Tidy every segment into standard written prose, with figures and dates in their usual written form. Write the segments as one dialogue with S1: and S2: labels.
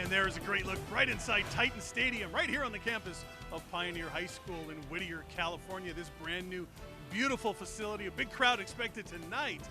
S1: And there's a great look right inside Titan Stadium, right here on the campus of Pioneer High School in Whittier, California. This brand new, beautiful facility. A big crowd expected tonight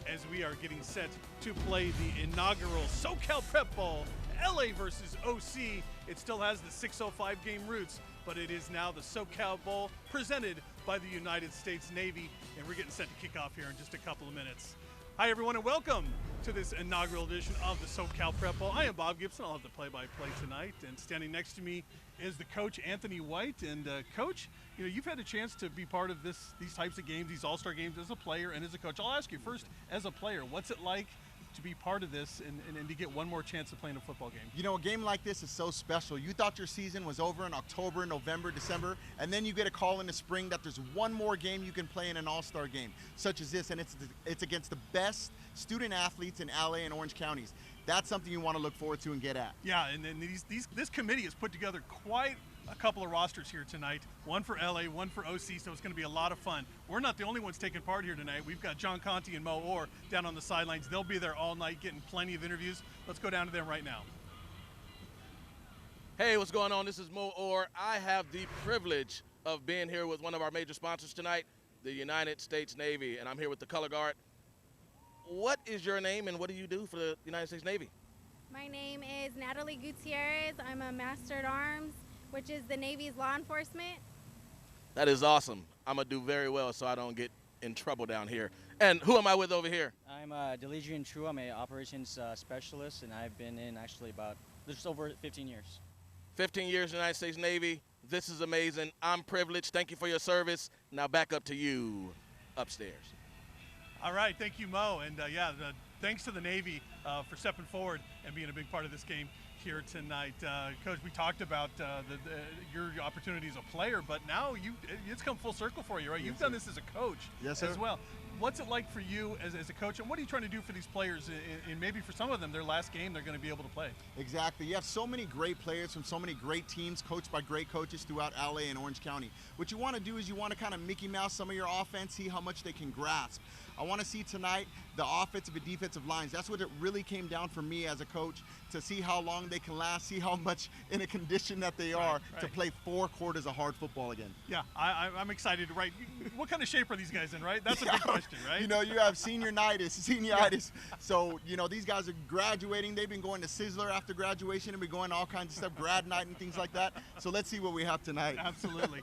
S1: as we are getting set to play the inaugural SoCal Prep Bowl, LA versus OC. It still has the 605 game roots, but it is now the SoCal Bowl presented by the United States Navy, and we're getting set to kick off here in just a couple of minutes. Hi everyone and welcome to this inaugural edition of the SoCal Prep Bowl. I am Bob Gibson. I'll have the play-by-play tonight, and standing next to me is the coach, Anthony White. And Coach, you know, you've had a chance to be part of these types of games, these all-star games as a player and as a coach. I'll ask you first, as a player, what's it like to be part of this and to get one more chance to play in a football game?
S2: You know, a game like this is so special. You thought your season was over in October, November, December, and then you get a call in the spring that there's one more game you can play in an all-star game, such as this, and it's against the best student athletes in LA and Orange counties. That's something you want to look forward to and get at.
S1: Yeah, and then this committee has put together quite a couple of rosters here tonight, one for LA, one for OC, so it's going to be a lot of fun. We're not the only ones taking part here tonight. We've got John Conti and Mo Orr down on the sidelines. They'll be there all night getting plenty of interviews. Let's go down to them right now.
S3: Hey, what's going on? This is Mo Orr. I have the privilege of being here with one of our major sponsors tonight, the United States Navy, and I'm here with the color guard. What is your name and what do you do for the United States Navy?
S4: My name is Natalie Gutierrez. I'm a Master at Arms, which is the Navy's law enforcement.
S3: That is awesome. I'm going to do very well so I don't get in trouble down here. And who am I with over here?
S5: I'm Deledrian True. I'm an operations specialist, and I've been in actually about just over 15 years.
S3: 15 years in the United States Navy. This is amazing. I'm privileged. Thank you for your service. Now back up to you upstairs.
S1: All right, thank you, Mo. And thanks to the Navy for stepping forward and being a big part of this game here tonight. Coach, we talked about your opportunity as a player, but now it's come full circle for you, right? You've done this as a coach as well. What's it like for you as a coach, and what are you trying to do for these players, and maybe for some of them, their last game they're going to be able to play?
S2: Exactly. You have so many great players from so many great teams coached by great coaches throughout LA and Orange County. What you want to do is you want to kind of Mickey Mouse some of your offense, see how much they can grasp. I want to see tonight the offensive and defensive lines. That's what it really came down for me as a coach, to see how long they can last, see how much in a condition that they are to play 4 quarters of hard football again.
S1: Yeah, I'm excited. Right? What kind of shape are these guys in? Right? That's a big question, right?
S2: You know, you have senioritis. So you know, these guys are graduating. They've been going to Sizzler after graduation and been going to all kinds of stuff, grad night and things like that. So let's see what we have tonight.
S1: Absolutely.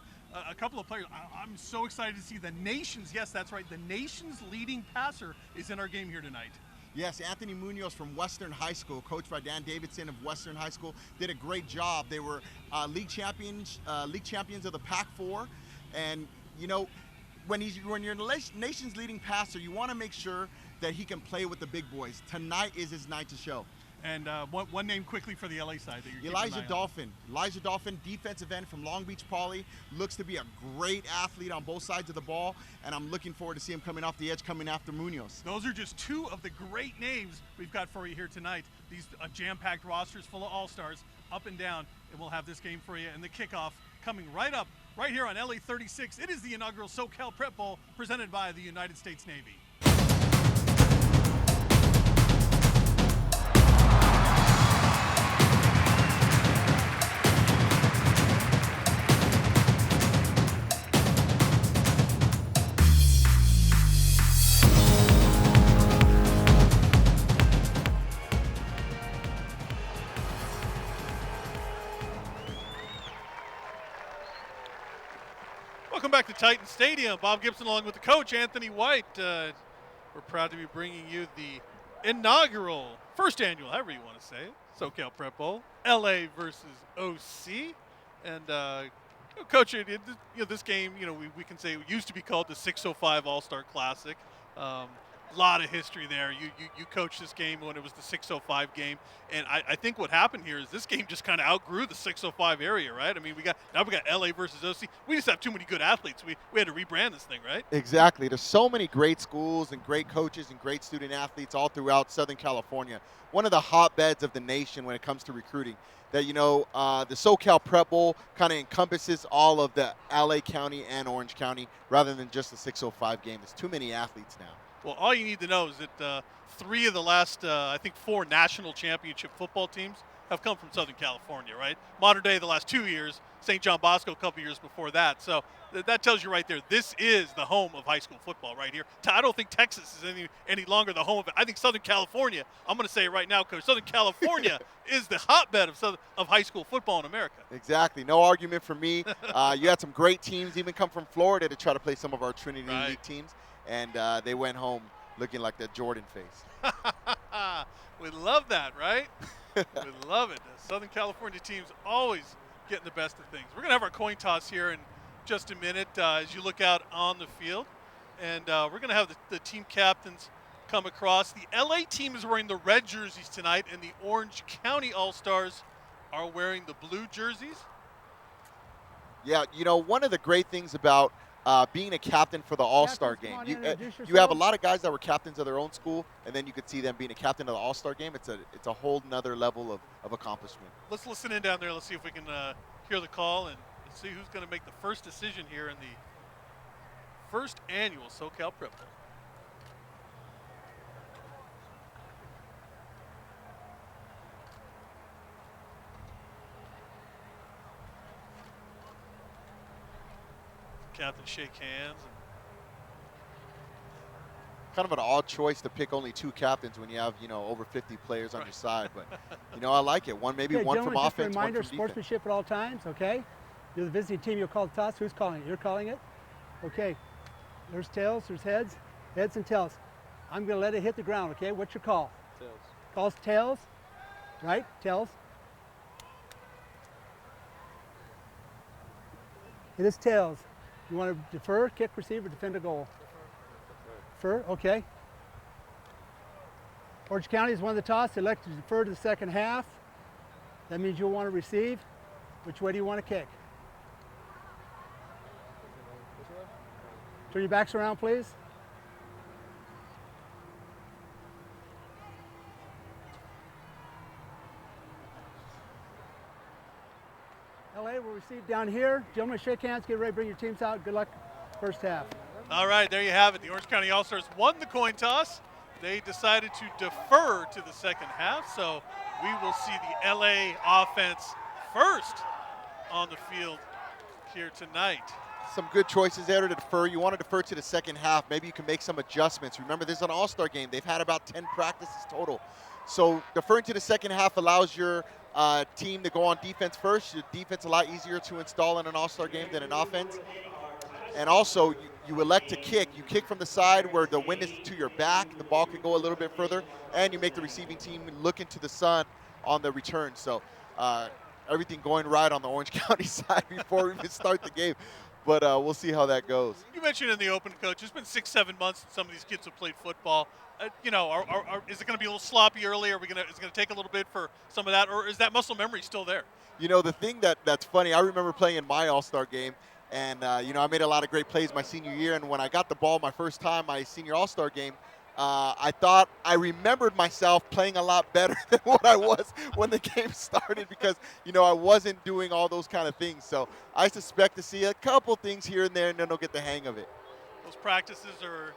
S1: A couple of players. I'm so excited to see the nation's, yes, that's right, the nation's leading passer is in our game here tonight.
S2: Yes, Anthony Muñoz from Western High School, coached by Dan Davidson of Western High School, did a great job. They were league champions of the Pac-4, and you know, when you're the nation's leading passer, you want to make sure that he can play with the big boys. Tonight is his night to show.
S1: And one name quickly for the LA side that you're
S2: Elijah Dolphin, defensive end from Long Beach Poly, looks to be a great athlete on both sides of the ball, and I'm looking forward to see him coming off the edge, coming after Muñoz.
S1: Those are just 2 of the great names we've got for you here tonight. These jam-packed rosters full of all-stars up and down, and we'll have this game for you. And the kickoff coming right up, right here on LA 36. It is the inaugural SoCal Prep Bowl presented by the United States Navy. Welcome back to Titan Stadium. Bob Gibson along with the coach, Anthony White. We're proud to be bringing you the inaugural, first annual, however you want to say it, SoCal Prep Bowl, LA versus OC. And, Coach, this game, we can say it used to be called the 605 All-Star Classic. A lot of history there. You coached this game when it was the 605 game, and I think what happened here is this game just kind of outgrew the 605 area, right? I mean, we got LA versus OC. We just have too many good athletes. We had to rebrand this thing, right?
S2: Exactly. There's so many great schools and great coaches and great student athletes all throughout Southern California. One of the hotbeds of the nation when it comes to recruiting. That the SoCal Prep Bowl kind of encompasses all of the LA County and Orange County rather than just the 605 game. There's too many athletes now.
S1: Well, all you need to know is that 3 of the last, 4 national championship football teams have come from Southern California, right? Modern day, the last 2 years, St. John Bosco a couple years before that. So that tells you right there, this is the home of high school football right here. I don't think Texas is any longer the home of it. I think Southern California, I'm going to say it right now, Coach, Southern California is the hotbed of high school football in America.
S2: Exactly. No argument for me. You had some great teams even come from Florida to try to play some of our Trinity League teams, and they went home looking like that Jordan face.
S1: We love that, right? We love it. The Southern California teams always getting the best of things. We're going to have our coin toss here in just a minute as you look out on the field. And we're going to have the team captains come across. The LA team is wearing the red jerseys tonight, and the Orange County All-Stars are wearing the blue jerseys.
S2: Yeah, you know, one of the great things about being a captain for the All-Star game, you have a lot of guys that were captains of their own school, and then you could see them being a captain of the All-Star game. It's a whole nother level of accomplishment.
S1: Let's listen in down there. Let's see if we can hear the call and see who's going to make the first decision here in the first annual SoCal Prep Bowl. Captains shake hands.
S2: Kind of an odd choice to pick only 2 captains when you have, you know, over 50 players on your side. But, you know, I like it. One from offense,
S6: just a reminder,
S2: one from
S6: sportsmanship at all times, okay? You're the visiting team, you'll call the toss. Who's calling it? You're calling it? Okay. There's tails, there's heads and tails. I'm going to let it hit the ground, okay? What's your call?
S5: Tails.
S6: Calls tails, right? Tails. It is tails. You want to defer, kick, receive, or defend a goal? Defer, okay. Orange County has won the toss, elected to defer to the second half. That means you'll want to receive. Which way do you want to kick? Turn your backs around, please. LA will receive down here. Gentlemen, shake hands, get ready, bring your teams out. Good luck first half.
S1: All right, there you have it. The Orange County All-Stars won the coin toss. They decided to defer to the second half, so we will see the LA offense first on the field here tonight.
S2: Some good choices there to defer. You want to defer to the second half. Maybe you can make some adjustments. Remember, this is an all-star game. They've had about 10 practices total. So deferring to the second half allows your team to go on defense first. Your defense a lot easier to install in an all-star game than an offense. And also, you elect to kick. You kick from the side where the wind is to your back. The ball can go a little bit further. And you make the receiving team look into the sun on the return. So everything going right on the Orange County side before we even start the game. But we'll see how that goes.
S1: You mentioned in the open, Coach, it's been 6-7 months since some of these kids have played football. You know, is it going to be a little sloppy early? Is it going to take a little bit for some of that, or is that muscle memory still there?
S2: You know, the thing that's funny, I remember playing in my All-Star game, and, you know, I made a lot of great plays my senior year, and when I got the ball my first time, my senior All-Star game, I remembered myself playing a lot better than what I was when the game started because, you know, I wasn't doing all those kind of things. So I suspect to see a couple things here and there, and then they'll get the hang of it.
S1: Those practices are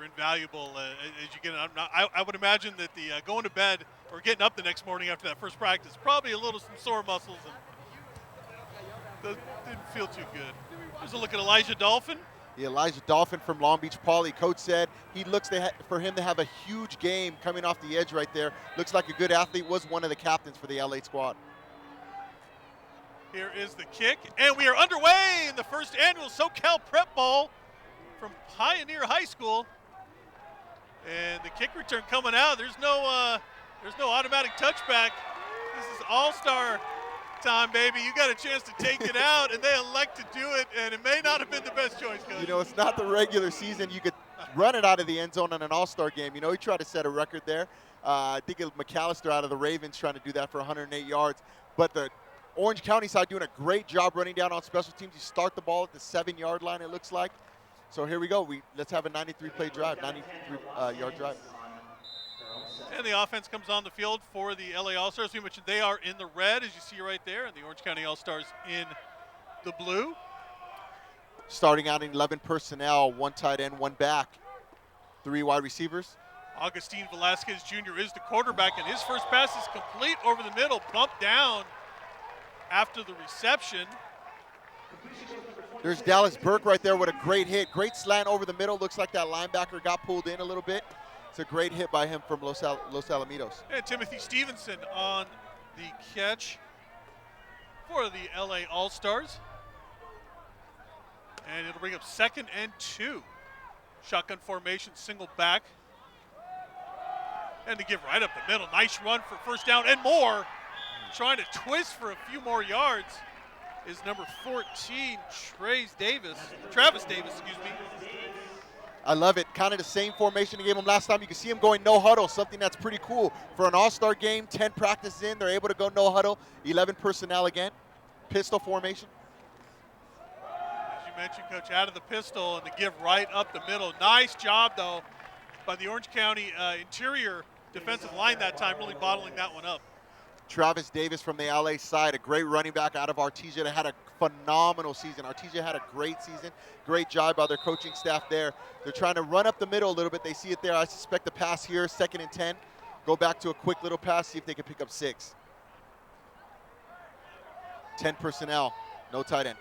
S1: invaluable as you get. I would imagine that the going to bed or getting up the next morning after that first practice probably a little some sore muscles and didn't feel too good. Here's a look at Elijah Dolphin.
S2: Elijah Dolphin from Long Beach Poly. Coach said he looks for him to have a huge game coming off the edge right there. Looks like a good athlete, was one of the captains for the LA squad.
S1: Here is the kick, and we are underway in the first annual SoCal Prep Bowl from Pioneer High School. And the kick return coming out. There's no automatic touchback. This is all-star time, baby. You got a chance to take it out, and they elect to do it, and it may not have been the best choice, Coach.
S2: You know, it's not the regular season. You could run it out of the end zone in an all-star game. You know, he tried to set a record there. I think it was McAllister out of the Ravens trying to do that for 108 yards. But the Orange County side doing a great job running down on special teams. You start the ball at the 7-yard line, it looks like. So here we go. Let's have a 93-play drive, 93-yard drive.
S1: And the offense comes on the field for the LA All-Stars. We mentioned they are in the red, as you see right there, and the Orange County All-Stars in the blue.
S2: Starting out in 11 personnel, 1 tight end, 1 back, 3 wide receivers.
S1: Agustin Velasquez Jr. is the quarterback, and his first pass is complete over the middle, bumped down after the reception.
S2: There's Dallas Burke right there with a great hit. Great slant over the middle. Looks like that linebacker got pulled in a little bit. It's a great hit by him from Los Alamitos.
S1: And Timothy Stevenson on the catch for the LA All-Stars. And it'll bring up 2nd and 2. Shotgun formation, single back. And to give right up the middle. Nice run for first down and more. Trying to twist for a few more yards is number 14, Travis Davis, excuse me.
S2: I love it. Kind of the same formation they gave him last time. You can see him going no huddle, something that's pretty cool. For an all-star game, 10 practices in, they're able to go no huddle, 11 personnel again. Pistol formation.
S1: As you mentioned, Coach, out of the pistol and to give right up the middle. Nice job, though, by the Orange County interior defensive line that time, really bottling that one up.
S2: Travis Davis from the LA side, a great running back out of Artesia that had a phenomenal season. Artesia had a great season. Great job by their coaching staff there. They're trying to run up the middle a little bit. They see it there. I suspect the pass here, 2nd and 10. Go back to a quick little pass, see if they can pick up 6. 10 personnel, no tight end.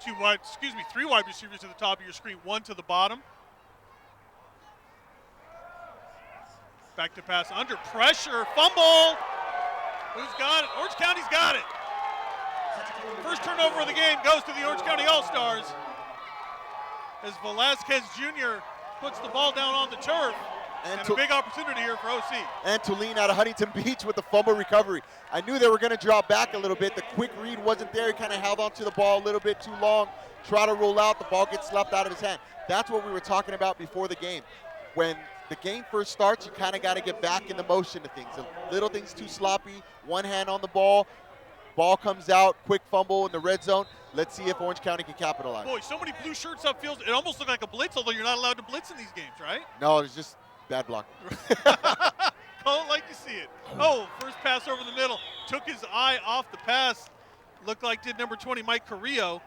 S1: 3 wide receivers to the top of your screen, 1 to the bottom. Back to pass, under pressure, fumble. Who's got it? Orange County's got it. First turnover of the game goes to the Orange County All-Stars as Velasquez Jr. puts the ball down on the turf. And a big opportunity here for OC.
S2: And Tulane out of Huntington Beach with the fumble recovery. I knew they were going to drop back a little bit. The quick read wasn't there. He kind of held onto the ball a little bit too long. Try to roll out, the ball gets slapped out of his hand. That's what we were talking about before the game. When the game first starts, you kind of got to get back in the motion of things. The little things too sloppy, one hand on the ball comes out, quick fumble in the red zone. Let's see if Orange County can capitalize.
S1: Boy, so many blue shirts upfield. It almost looked like a blitz, although you're not allowed to blitz in these games, right?
S2: No, it's just bad block.
S1: Call it like you see it. Oh, first pass over the middle. Took his eye off the pass. Looked like did number 20, Mike Carrillo.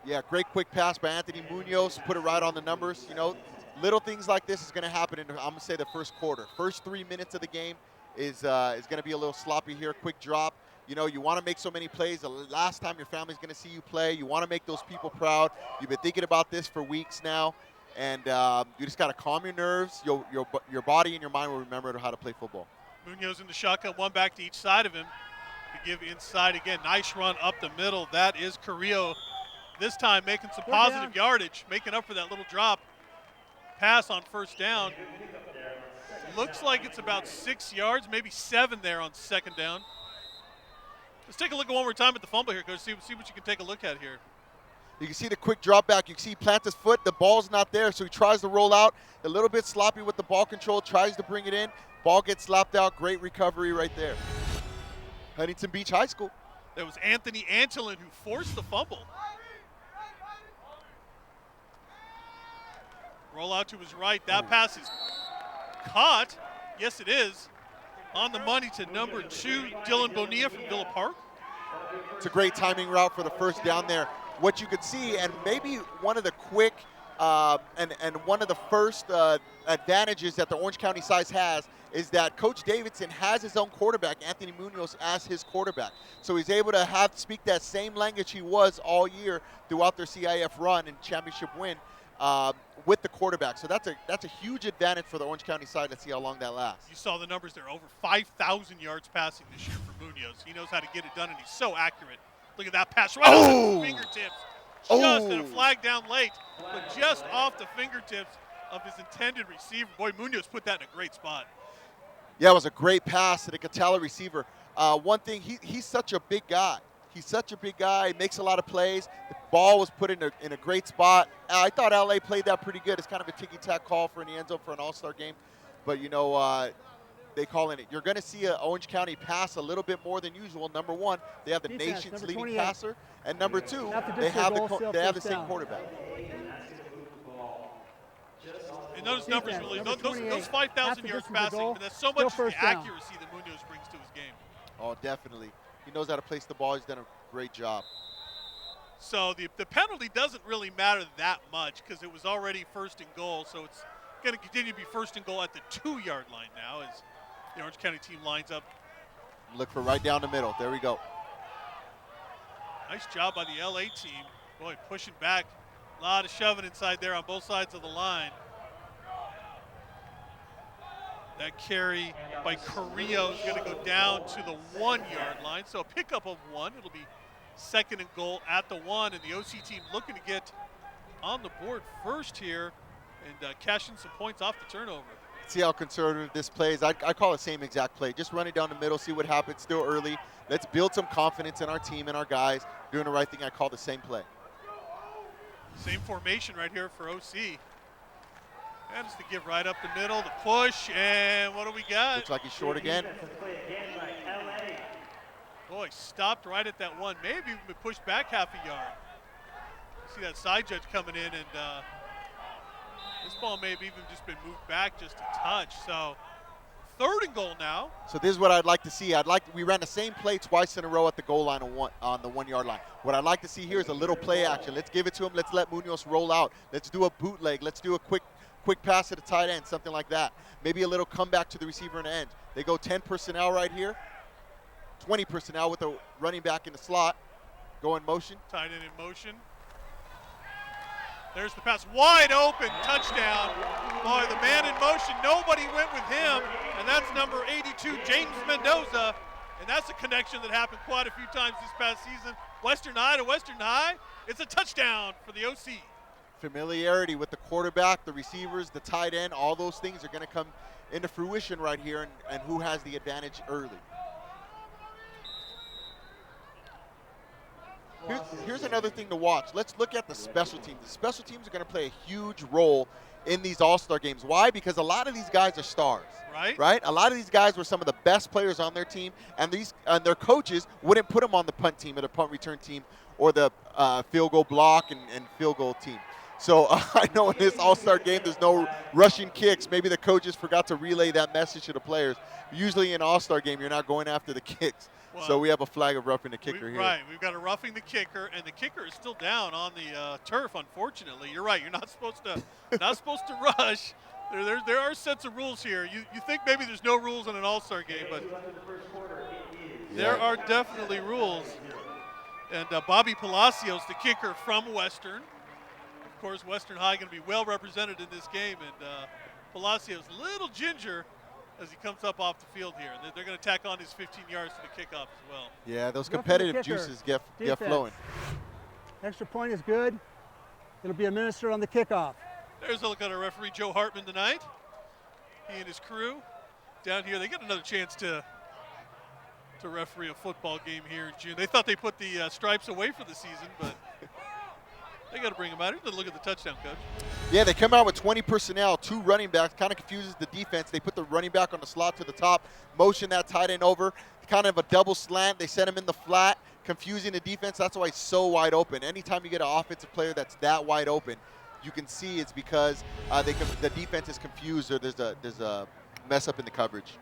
S2: Yeah, great quick pass by Anthony Muñoz. Put it right on the numbers. You know, little things like this is going to happen in, I'm going to say, the first quarter. First 3 minutes of the game is going to be a little sloppy here. Quick drop. You know, you want to make so many plays. The last time your family's going to see you play. You want to make those people proud. You've been thinking about this for weeks now. And you just got to calm your nerves. Your body and your mind will remember how to play football.
S1: Muñoz in the shotgun, one back to each side of him to give inside again. Nice run up the middle. That is Carrillo. This time making some positive yardage, making up for that little drop pass on first down. Looks like it's about 6 yards, maybe 7 there on second down. Let's take a look at one more time at the fumble here, Coach. See what you can take a look at here.
S2: You can see the quick drop back. You can see he plants his foot. The ball's not there, so he tries to roll out. A little bit sloppy with the ball control, tries to bring it in. Ball gets slapped out. Great recovery right there. Huntington Beach High School.
S1: That was Anthony Antolin who forced the fumble. Roll out to his right. That pass is caught. Yes, it is. On the money to number 2, Dylan Bonilla from Villa Park.
S2: It's a great timing route for the first down there. What you could see, and maybe one of the quick and one of the first advantages that the Orange County side has is that Coach Davidson has his own quarterback, Anthony Muñoz, as his quarterback. So he's able to speak that same language he was all year throughout their CIF run and championship win with the quarterback. So that's a huge advantage for the Orange County side. Let's see how long that lasts.
S1: You saw the numbers there, over 5,000 yards passing this year for Muñoz. He knows how to get it done, and he's so accurate. Look at that pass right off the fingertips. Just at a flag down late, but just off the fingertips of his intended receiver. Boy, Muñoz put that in a great spot.
S2: Yeah, it was a great pass to the Catala receiver. One thing, he's such a big guy. He's such a big guy. He makes a lot of plays. The ball was put in a great spot. I thought LA played that pretty good. It's kind of a ticky-tack call for in the end zone for an all-star game. But, you know, they call in it. You're going to see Orange County pass a little bit more than usual. Number one, they have the nation's leading passer. And number two, they have the same quarterback.
S1: And those numbers really, those 5,000 yards passing, and that's so much the accuracy that Muñoz brings to his game.
S2: Oh, definitely. He knows how to place the ball. He's done a great job.
S1: So the penalty doesn't really matter that much because it was already first and goal. So it's going to continue to be first and goal at the 2-yard line now as the Orange County team lines up.
S7: Look for right down the middle. There we go.
S1: Nice job by the LA team. Boy, pushing back. A lot of shoving inside there on both sides of the line. That carry by Carrillo is going to go down to the 1-yard line. So a pickup of 1. It'll be second and goal at the 1. And the OC team looking to get on the board first here and cash in some points off the turnover.
S7: See how conservative this play is. I call it same exact play. Just run it down the middle, see what happens. Still early. Let's build some confidence in our team and our guys doing the right thing. I call the same play.
S1: Same formation right here for OC. And just to give right up the middle, the push, and what do we got?
S7: Looks like he's short again.
S1: Boy, stopped right at that 1. Maybe even pushed back half a yard. See that side judge coming in, and this ball may have even just been moved back just a touch. So third and goal now.
S7: So this is what I'd like to see. We ran the same play twice in a row at the goal line on the 1-yard line. What I'd like to see here is a little play action. Let's give it to him. Let's let Muñoz roll out. Let's do a bootleg. Let's do a quick pass to the tight end, something like that. Maybe a little comeback to the receiver in the end. They go 10 personnel right here, 20 personnel with a running back in the slot. Go in motion.
S1: Tight end in motion. There's the pass, wide open, touchdown. Boy, the man in motion, nobody went with him, and that's number 82, James Mendoza. And that's a connection that happened quite a few times this past season. Western High to Western High. It's a touchdown for the OC.
S7: Familiarity with the quarterback, the receivers, the tight end, all those things are going to come into fruition right here, and who has the advantage early. Here's another thing to watch. Let's look at the special teams. The special teams are going to play a huge role in these all-star games. Why? Because a lot of these guys are stars. Right? A lot of these guys were some of the best players on their team, and their coaches wouldn't put them on the punt team or the punt return team or the field goal block and field goal team. So I know in this all-star game there's no rushing kicks. Maybe the coaches forgot to relay that message to the players. Usually in an all-star game you're not going after the kicks. Well, so we have a flag of roughing the kicker here.
S1: Right, we've got a roughing the kicker, and the kicker is still down on the turf, unfortunately. You're right, you're not supposed to rush. There are sets of rules here. You think maybe there's no rules in an all-star game, but there are definitely rules. And Bobby Palacios, the kicker from Western. Of course, Western High going to be well represented in this game, and Palacios, little ginger as he comes up off the field here. And they're going to tack on his 15 yards to the kickoff as well.
S7: Yeah, those competitive juices get flowing.
S6: Extra point is good. It'll be administered on the kickoff.
S1: There's a look at our referee, Joe Hartman, tonight. He and his crew down here. They get another chance to referee a football game here in June. They thought they put the stripes away for the season, but they got to bring them out. Here's a look at the touchdown, Coach.
S7: Yeah, they come out with 20 personnel, 2 running backs, kind of confuses the defense. They put the running back on the slot to the top, motion that tight end over, kind of a double slant. They set him in the flat, confusing the defense. That's why he's so wide open. Anytime you get an offensive player that's that wide open, you can see it's because the defense is confused or there's a mess up in the coverage.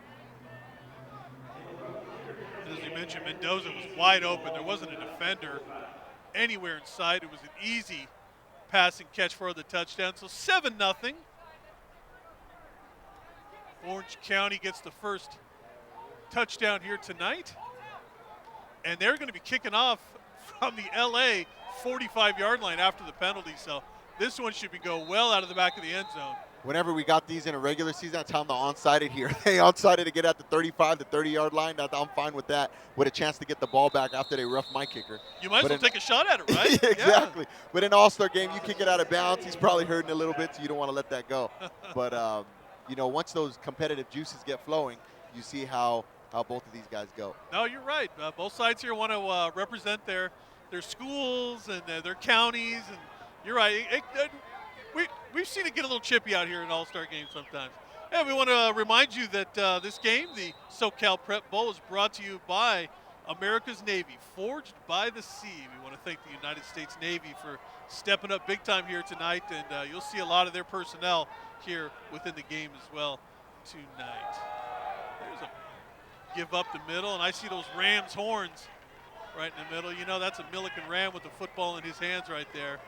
S1: As you mentioned, Mendoza was wide open. There wasn't a defender anywhere in sight. It was an easy pass and catch for the touchdown. So 7-0. Orange County gets the first touchdown here tonight. And they're going to be kicking off from the LA 45-yard line after the penalty. So this one should go well out of the back of the end zone.
S7: Whenever we got these in a regular season, I tell them to onside it here. They onside it to get at the 35, the 30-yard line. I'm fine with that, with a chance to get the ball back after they rough my kicker.
S1: You might as well take a shot at it, right?
S7: Exactly.
S1: Yeah.
S7: But in an all-star game, you kick it out of bounds. He's probably hurting a little bit, so you don't want to let that go. But, once those competitive juices get flowing, you see how both of these guys go.
S1: No, you're right. Both sides here want to represent their schools and their counties. And you're right. We've seen it get a little chippy out here in all-star games sometimes. And we want to remind you that this game, the SoCal Prep Bowl, is brought to you by America's Navy, forged by the sea. We want to thank the United States Navy for stepping up big time here tonight, and you'll see a lot of their personnel here within the game as well tonight. There's a give up the middle, and I see those Rams horns right in the middle. You know, that's a Milliken Ram with the football in his hands right there.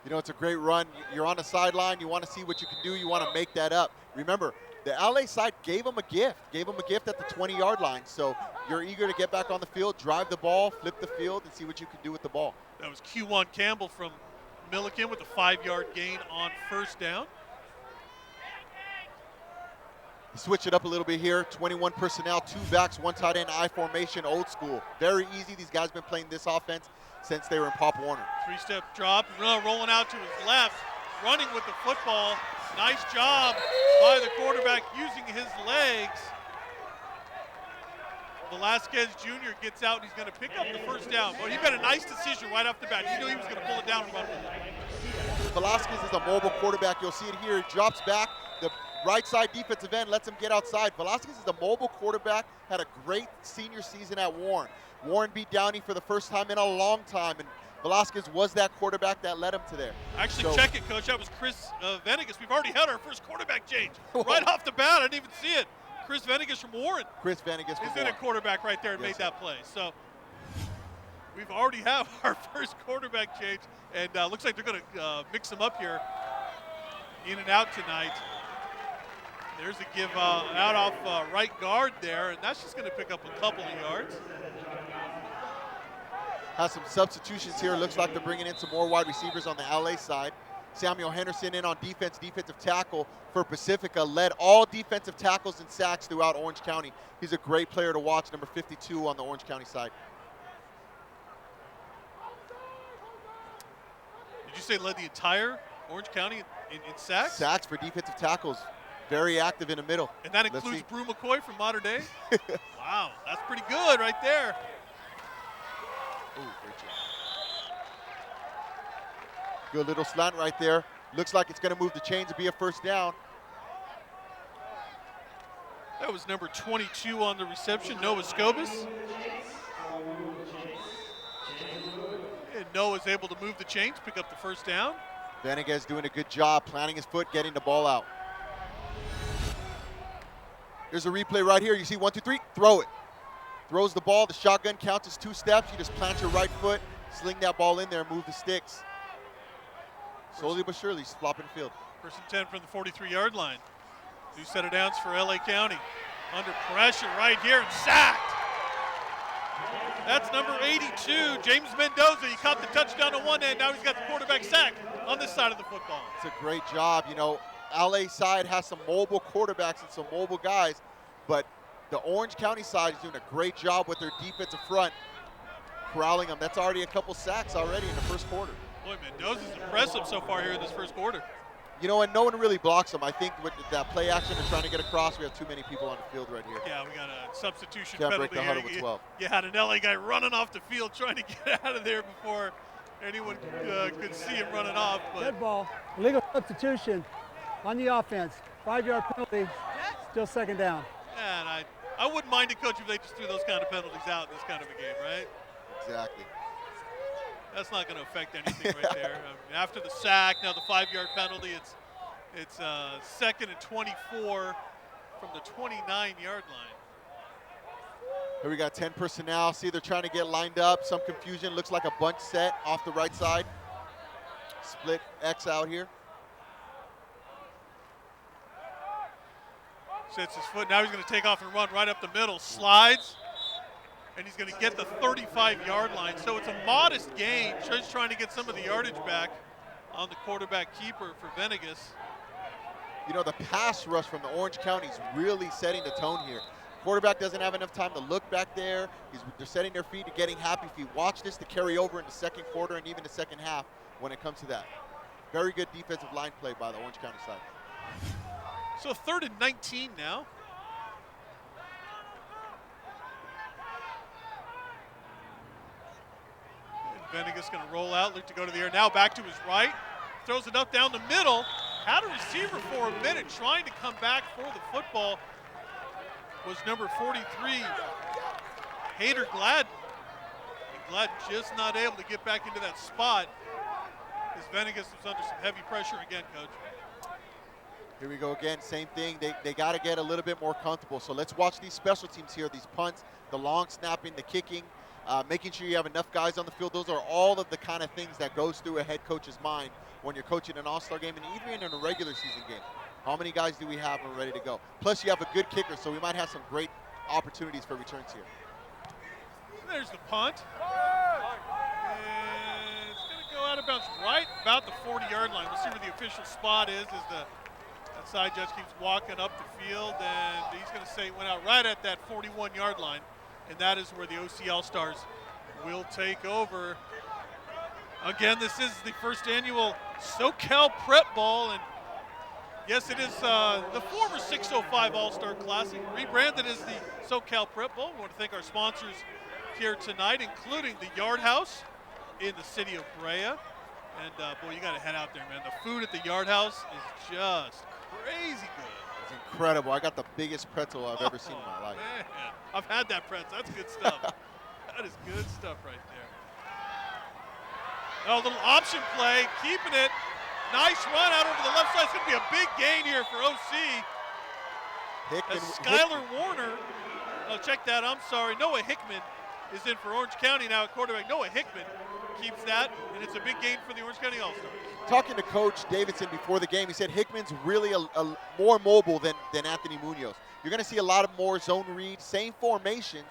S7: You know, it's a great run. You're on the sideline. You want to see what you can do. You want to make that up. Remember, the LA side gave them a gift. Gave them a gift at the 20-yard line. So you're eager to get back on the field, drive the ball, flip the field, and see what you can do with the ball.
S1: That was Q1 Campbell from Milliken with a 5-yard gain on first down.
S7: Switch it up a little bit here. 21 personnel, 2 backs, 1 tight end, I formation, old school. Very easy. These guys been playing this offense since they were in Pop Warner.
S1: 3-step drop, rolling out to his left, running with the football. Nice job by the quarterback using his legs. Velasquez Jr. gets out and he's going to pick up the first down. But he made a nice decision right off the bat. He knew he was going to pull it down and run with it.
S7: Velasquez is a mobile quarterback. You'll see it here. He drops back. The right side defensive end lets him get outside. Velasquez is a mobile quarterback, had a great senior season at Warren. Warren beat Downey for the first time in a long time, and Velasquez was that quarterback that led him to there.
S1: Actually, check it, Coach. That was Chris Venegas. We've already had our first quarterback change. Right off the bat, I didn't even see it. Chris Venegas from Warren.
S7: Chris Venegas from
S1: Warren. He's in a quarterback right there and made that play. So we've already have our first quarterback change, and looks like they're going to mix them up here in and out tonight. There's a give out off right guard there, and that's just going to pick up a couple of yards.
S7: Has some substitutions here. Looks like they're bringing in some more wide receivers on the LA side. Samuel Henderson in on defense, defensive tackle for Pacifica, led all defensive tackles and sacks throughout Orange County. He's a great player to watch, number 52 on the Orange County side.
S1: Did you say led the entire Orange County in sacks?
S7: Sacks for defensive tackles. Very active in the middle.
S1: And that includes Brew McCoy from Mater Dei? Wow, that's pretty good right there.
S7: Ooh, great job. Good little slant right there. Looks like it's going to move the chains to be a first down.
S1: That was number 22 on the reception, Noah Scobus. And Noah's able to move the chains, pick up the first down.
S7: Venegas doing a good job planting his foot, getting the ball out. There's a replay right here. You see 1, 2, 3, throw it. Throws the ball, the shotgun counts as 2 steps. You just plant your right foot, sling that ball in there, move the sticks. Slowly but surely, flopping the field.
S1: First and 10 from the 43-yard line. 2 set of downs for LA County. Under pressure right here and sacked. That's number 82, James Mendoza. He caught the touchdown on one end. Now he's got the quarterback sack on this side of the football.
S7: It's a great job. You know, LA side has some mobile quarterbacks and some mobile guys, but the Orange County side is doing a great job with their defensive front, corralling them. That's already a couple sacks already in the first quarter.
S1: Boy, Mendoza's impressive so far here in this first quarter.
S7: You know, and no one really blocks them. I think with that play action and trying to get across, we have too many people on the field right here.
S1: Yeah, we got a substitution
S7: Can't
S1: penalty
S7: break the huddle with 12.
S1: You had an LA guy running off the field trying to get out of there before anyone could see him running off. But
S6: dead ball. Illegal substitution on the offense. 5-yard penalty, still second down.
S1: And I wouldn't mind it, Coach, if they just threw those kind of penalties out in this kind of a game, right?
S7: Exactly.
S1: That's not going to affect anything right there. After the sack, now the 5-yard penalty, it's second and 24 from the 29-yard line.
S7: Here we got 10 personnel. See, they're trying to get lined up. Some confusion. Looks like a bunch set off the right side. Split X out here.
S1: Sets his foot. Now he's going to take off and run right up the middle. Slides. And he's going to get the 35-yard line. So it's a modest gain. Just trying to get some of the yardage back on the quarterback keeper for Venegas.
S7: You know, the pass rush from the Orange County is really setting the tone here. Quarterback doesn't have enough time to look back there. They're setting their feet and getting happy. If you watch this to carry over in the second quarter and even the second half when it comes to that. Very good defensive line play by the Orange County side.
S1: So 3rd and 19 now. Venegas going to roll out, look to go to the air. Now back to his right. Throws it up down the middle. Had a receiver for a minute trying to come back for the football. Was number 43, Hader Glad. And Glad just not able to get back into that spot as Venegas was under some heavy pressure again, Coach.
S7: Here we go again, same thing. They got to get a little bit more comfortable. So let's watch these special teams here, these punts, the long snapping, the kicking. making sure you have enough guys on the field. Those are all of the kind of things that goes through a head coach's mind when you're coaching an all-star game and even in a regular season game. How many guys do we have and ready to go? Plus, you have a good kicker, so we might have some great opportunities for returns here.
S1: There's the punt. And it's going to go out of bounds right about the 40-yard line. We'll see where the official spot is as the outside judge keeps walking up the field, and he's going to say it went out right at that 41-yard line, and that is where the OC All-Stars will take over. Again, this is the first annual SoCal Prep Bowl, and yes, it is the former 605 All-Star Classic, rebranded as the SoCal Prep Bowl. We want to thank our sponsors here tonight, including the Yard House in the city of Brea. And boy, you got to head out there, man. The food at the Yard House is just crazy good.
S7: It's incredible. I got the biggest pretzel I've ever seen in my life.
S1: Man, I've had that pretzel. That's good stuff. That is good stuff right there. Oh, a little option play, keeping it. Nice run out over the left side. It's going to be a big gain here for OC. As Skylar Warner, oh, check that, I'm sorry. Noah Hickman is in for Orange County now at quarterback. Noah Hickman keeps that, and it's a big gain for the Orange County All-Stars.
S7: Talking to Coach Davidson before the game, he said Hickman's really a more mobile than Anthony Muñoz. You're going to see a lot of more zone reads, same formations,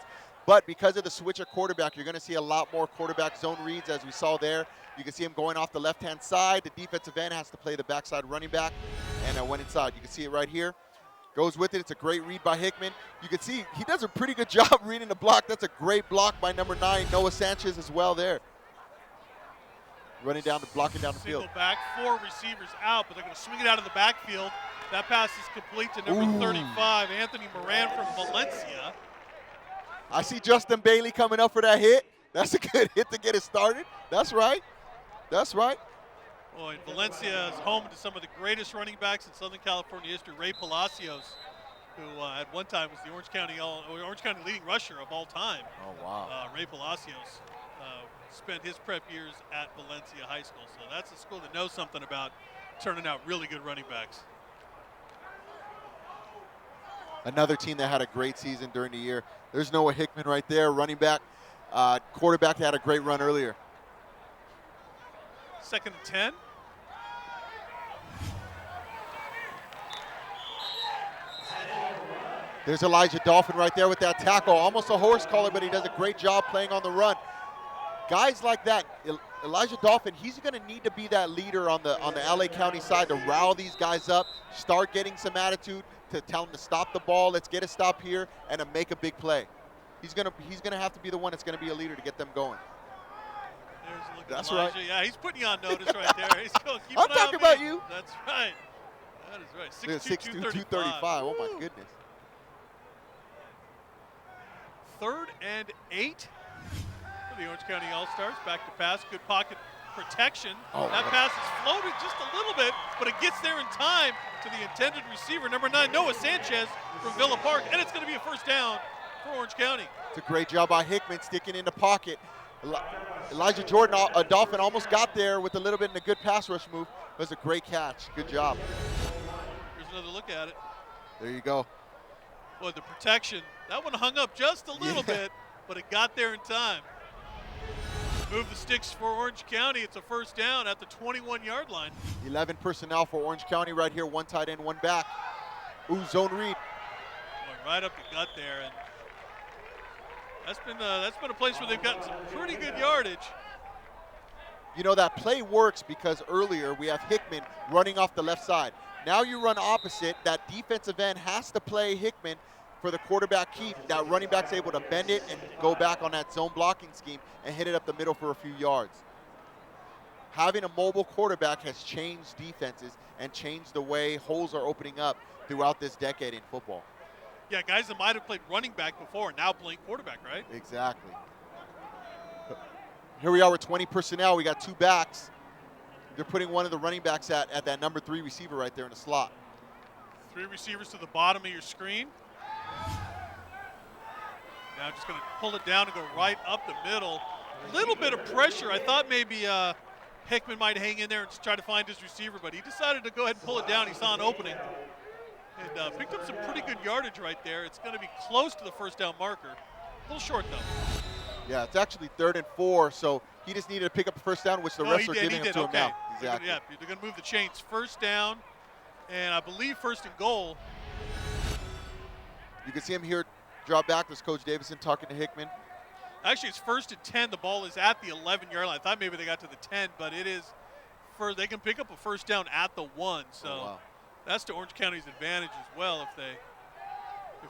S7: but because of the switcher quarterback, you're going to see a lot more quarterback zone reads as we saw there. You can see him going off the left-hand side. The defensive end has to play the backside running back, and went inside. You can see it right here. Goes with it. It's a great read by Hickman. You can see he does a pretty good job reading the block. That's a great block by number 9, Noah Sanchez, as well there. Running down, blocking down the field.
S1: Single back, 4 receivers out, but they're going to swing it out of the backfield. That pass is complete to number 35, Anthony Moran from Valencia.
S7: I see Justin Bailey coming up for that hit. That's a good hit to get it started. That's right. That's right.
S1: Boy, Valencia is home to some of the greatest running backs in Southern California history. Ray Palacios, who at one time was the Orange County leading rusher of all time.
S7: Oh, wow.
S1: Ray Palacios spent his prep years at Valencia High School. So that's a school that knows something about turning out really good running backs.
S7: Another team that had a great season during the year. There's Noah Hickman right there, running back. Quarterback that had a great run earlier.
S1: 2nd and 10.
S7: There's Elijah Dolphin right there with that tackle. Almost a horse collar, but he does a great job playing on the run. Guys like that, Elijah Dolphin, he's going to need to be that leader on the LA County side to rile these guys up, start getting some attitude, to tell them to stop the ball, let's get a stop here, and to make a big play. He's gonna have to be the one that's going to be a leader to get them going.
S1: There's a look at
S7: That's
S1: Elijah.
S7: right.
S1: Yeah, he's putting you on notice right there. He's going, keep
S7: I'm
S1: an eye
S7: talking
S1: on
S7: about
S1: me.
S7: you.
S1: That's right. That is right. 6'2", 235.
S7: Oh, my goodness.
S1: 3rd and 8 for the Orange County All-Stars. Back to pass. Good pocket protection. That pass is floated just a little bit, but it gets there in time to the intended receiver, number 9, Noah Sanchez from Villa Park, and it's going to be a first down for Orange County.
S7: It's a great job by Hickman sticking in the pocket. Elijah Jordan, a Dolphin, almost got there with a little bit in a good pass rush move. It was a great catch. Good job.
S1: Here's another look at it.
S7: There you go.
S1: Boy, the protection, that one hung up just a little bit, but it got there in time. Move the sticks for Orange County. It's a first down at the 21-yard line.
S7: 11 personnel for Orange County right here. 1 tight end, 1 back. Ooh, zone read.
S1: Boy, right up the gut there, and that's been a place where they've gotten some pretty good yardage.
S7: You know, that play works because earlier we have Hickman running off the left side. Now you run opposite. That defensive end has to play Hickman for the quarterback keep. That running back's able to bend it and go back on that zone blocking scheme and hit it up the middle for a few yards. Having a mobile quarterback has changed defenses and changed the way holes are opening up throughout this decade in football.
S1: Yeah, guys that might have played running back before now playing quarterback, right?
S7: Exactly. Here we are with 20 personnel. We got 2 backs. They're putting one of the running backs at that number 3 receiver right there in the slot.
S1: 3 receivers to the bottom of your screen. Now just going to pull it down and go right up the middle. A little bit of pressure. I thought maybe Hickman might hang in there and try to find his receiver, but he decided to go ahead and pull it down. He saw an opening and picked up some pretty good yardage right there. It's going to be close to the first down marker. A little short, though.
S7: Yeah, it's actually 3rd and 4, so he just needed to pick up a first down, which the refs are giving him to him now. Exactly.
S1: Yeah, they're going to move the chains. First down, and I believe 1st and goal.
S7: You can see him here drop back. There's Coach Davison talking to Hickman.
S1: Actually, it's 1st and 10. The ball is at the 11-yard line. I thought maybe they got to the 10, but it is they can pick up a first down at the 1. So that's to Orange County's advantage as well if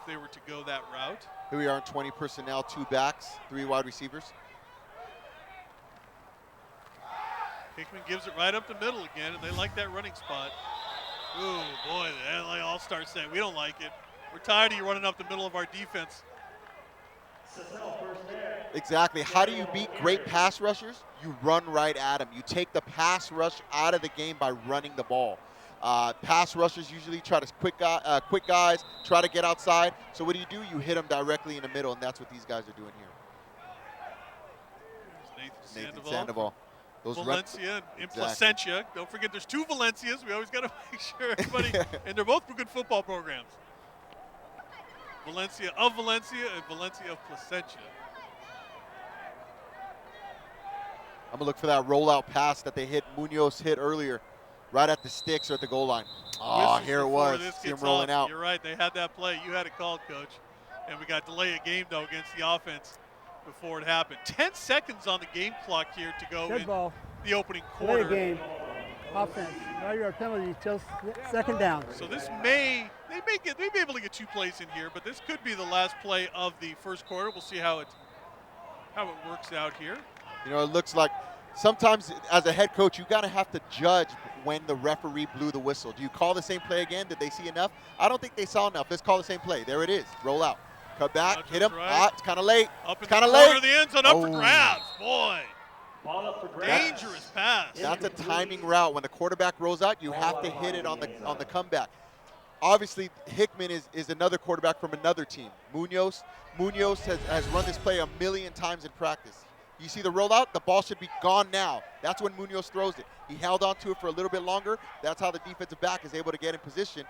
S1: they were to go that route.
S7: Here we are in 20 personnel, 2 backs, 3 wide receivers.
S1: Hickman gives it right up the middle again, and they like that running spot. Ooh, boy, the LA All-Stars saying, we don't like it. We're tired of you running up the middle of our defense.
S7: Exactly. How do you beat great pass rushers? You run right at them. You take the pass rush out of the game by running the ball. Pass rushers usually try to quick guys, try to get outside. So what do? You hit them directly in the middle, and that's what these guys are doing here. Nathan Sandoval. Those
S1: Valencia and Placentia. Don't forget there's 2 Valencias. We always got to make sure everybody, and they're both good football programs. Valencia of Valencia and Valencia of Placentia.
S7: I'm going to look for that rollout pass that they Muñoz hit earlier, right at the sticks or at the goal line. Oh, here it was. See him rolling out.
S1: You're right. They had that play. You had it called, Coach. And we got delay of game, though, against the offense before it happened. 10 seconds on the game clock here to go in the opening quarter.
S6: Delay game. Offense. 9-yard penalty till 2nd down.
S1: So this they may be able to get 2 plays in here, but this could be the last play of the first quarter. We'll see how it works out here.
S7: You know, it looks like sometimes as a head coach, you got to have to judge when the referee blew the whistle. Do you call the same play again? Did they see enough? I don't think they saw enough. Let's call the same play. There it is. Roll out. Cut back. Hit him.
S1: Right.
S7: It's kind of late.
S1: Up in
S7: kind of
S1: the corner
S7: late.
S1: of the end zone. Up for grabs. Boy. Dangerous pass.
S7: That's a timing route. When the quarterback rolls out, you have to hit it on the comeback. Obviously, Hickman is another quarterback from another team. Muñoz has run this play 1,000,000 times in practice. You see the rollout? The ball should be gone now. That's when Muñoz throws it. He held on to it for a little bit longer. That's how the defensive back is able to get in position.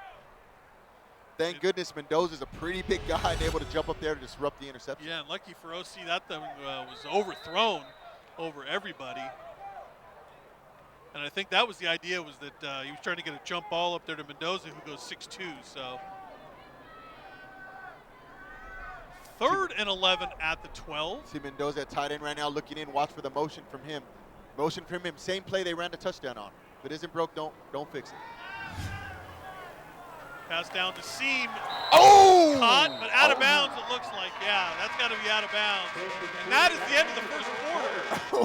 S7: Thank goodness Mendoza's a pretty big guy and able to jump up there to disrupt the interception.
S1: Yeah, and lucky for OC, that thing was overthrown over everybody. And I think that was the idea, was that he was trying to get a jump ball up there to Mendoza, who goes 6'2", so. 3rd and 11 at the 12.
S7: See Mendoza at tight end right now looking in. Watch for the motion from him. Motion from him. Same play they ran the touchdown on. If it isn't broke, don't fix it.
S1: Pass down to Seam.
S7: Oh!
S1: Caught, but out of bounds it looks like. Yeah, that's got to be out of bounds. And that is the end of the first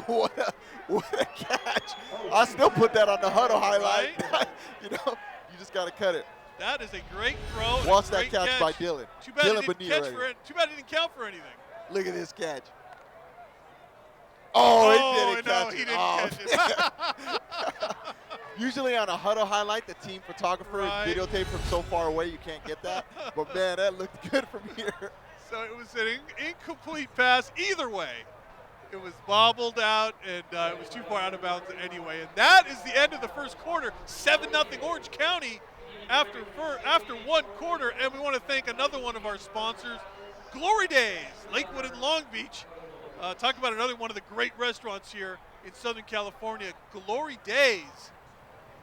S1: quarter.
S7: What a catch. I still put that on the huddle highlight.
S1: Right?
S7: You know, you just got to cut it.
S1: That is a great throw.
S7: Watch that catch by Dylan.
S1: Too bad he didn't count for anything.
S7: Look at this catch. Oh, he didn't catch it.
S1: He didn't catch it.
S7: Usually on a huddle highlight, the team photographer videotape from so far away, you can't get that. But, man, that looked good from here.
S1: So it was an incomplete pass either way. It was bobbled out, and it was too far out of bounds anyway. And that is the end of the first quarter. 7-0 Orange County after one quarter. And we want to thank another one of our sponsors, Glory Days, Lakewood and Long Beach. Talk about another one of the great restaurants here in Southern California, Glory Days.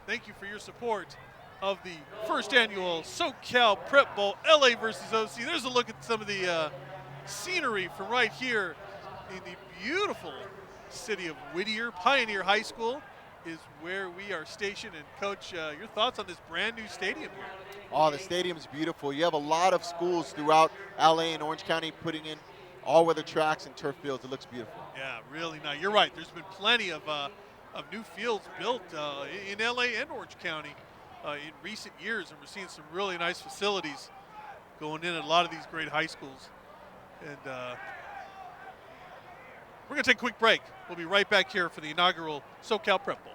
S1: Thank you for your support of the first annual SoCal Prep Bowl, LA versus OC. There's a look at some of the scenery from right here in the beautiful city of Whittier. Pioneer High School is where we are stationed. And Coach, your thoughts on this brand new stadium here?
S7: Oh, the stadium's beautiful. You have a lot of schools throughout LA and Orange County putting in all-weather tracks and turf fields. It looks beautiful.
S1: Yeah, really nice. You're right. There's been plenty of new fields built in LA and Orange County in recent years, and we're seeing some really nice facilities going in at a lot of these great high schools. And we're going to take a quick break. We'll be right back here for the inaugural SoCal Prep Bowl.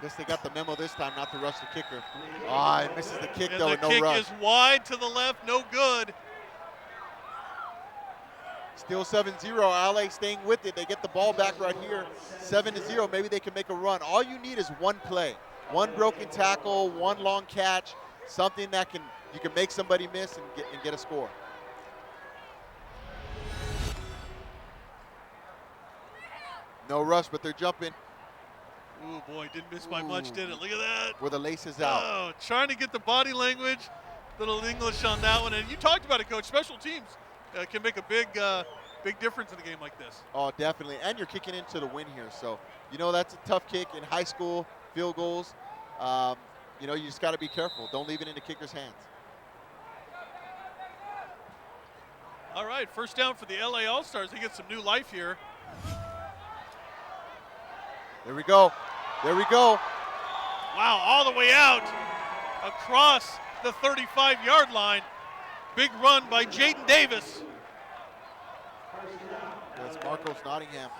S7: Guess they got the memo this time not to rush the kicker. Ah, he misses the kick,
S1: And
S7: though,
S1: the
S7: with no
S1: kick
S7: rush.
S1: is wide to the left, no good.
S7: Still 7-0. LA staying with it. They get the ball back right here. 7-0. Maybe they can make a run. All you need is one play. One broken tackle, one long catch, something that you can make somebody miss and get a score. No rush, but they're jumping.
S1: Ooh, boy, didn't miss by much, did it? Look at that.
S7: Where the lace is out.
S1: Oh, trying to get the body language, little English on that one. And you talked about it, Coach. Special teams can make a big difference in a game like this.
S7: Oh, definitely. And you're kicking into the win here. So, that's a tough kick in high school, field goals. You just got to be careful. Don't leave it in the kicker's hands.
S1: All right, first down for the LA All-Stars. They get some new life here.
S7: There we go. There we go.
S1: Wow, all the way out across the 35-yard line. Big run by Jaden Davis.
S7: That's Marcos Nottingham.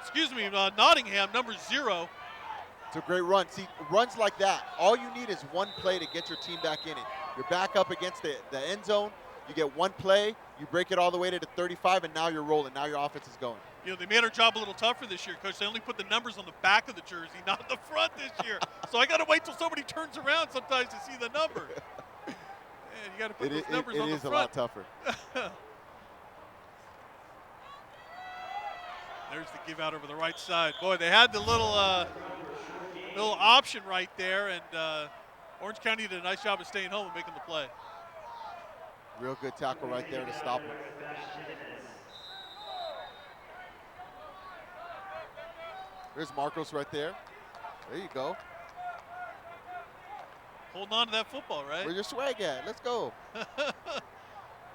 S1: Excuse me, Nottingham, number 0.
S7: It's a great run. See, runs like that, all you need is one play to get your team back in it. You're back up against the end zone. You get one play, you break it all the way to the 35, and now you're rolling. Now your offense is going.
S1: They made our job a little tougher this year, Coach. They only put the numbers on the back of the jersey, not the front this year. So I got to wait till somebody turns around sometimes to see the number. Man, you got to put those numbers on the front.
S7: It is a lot tougher.
S1: There's the give out over the right side. Boy, they had the little option right there, and Orange County did a nice job of staying home and making the play.
S7: Real good tackle right there to stop him. There's Marcos right there. There you go.
S1: Holding on to that football, right?
S7: Where's your swag at? Let's go.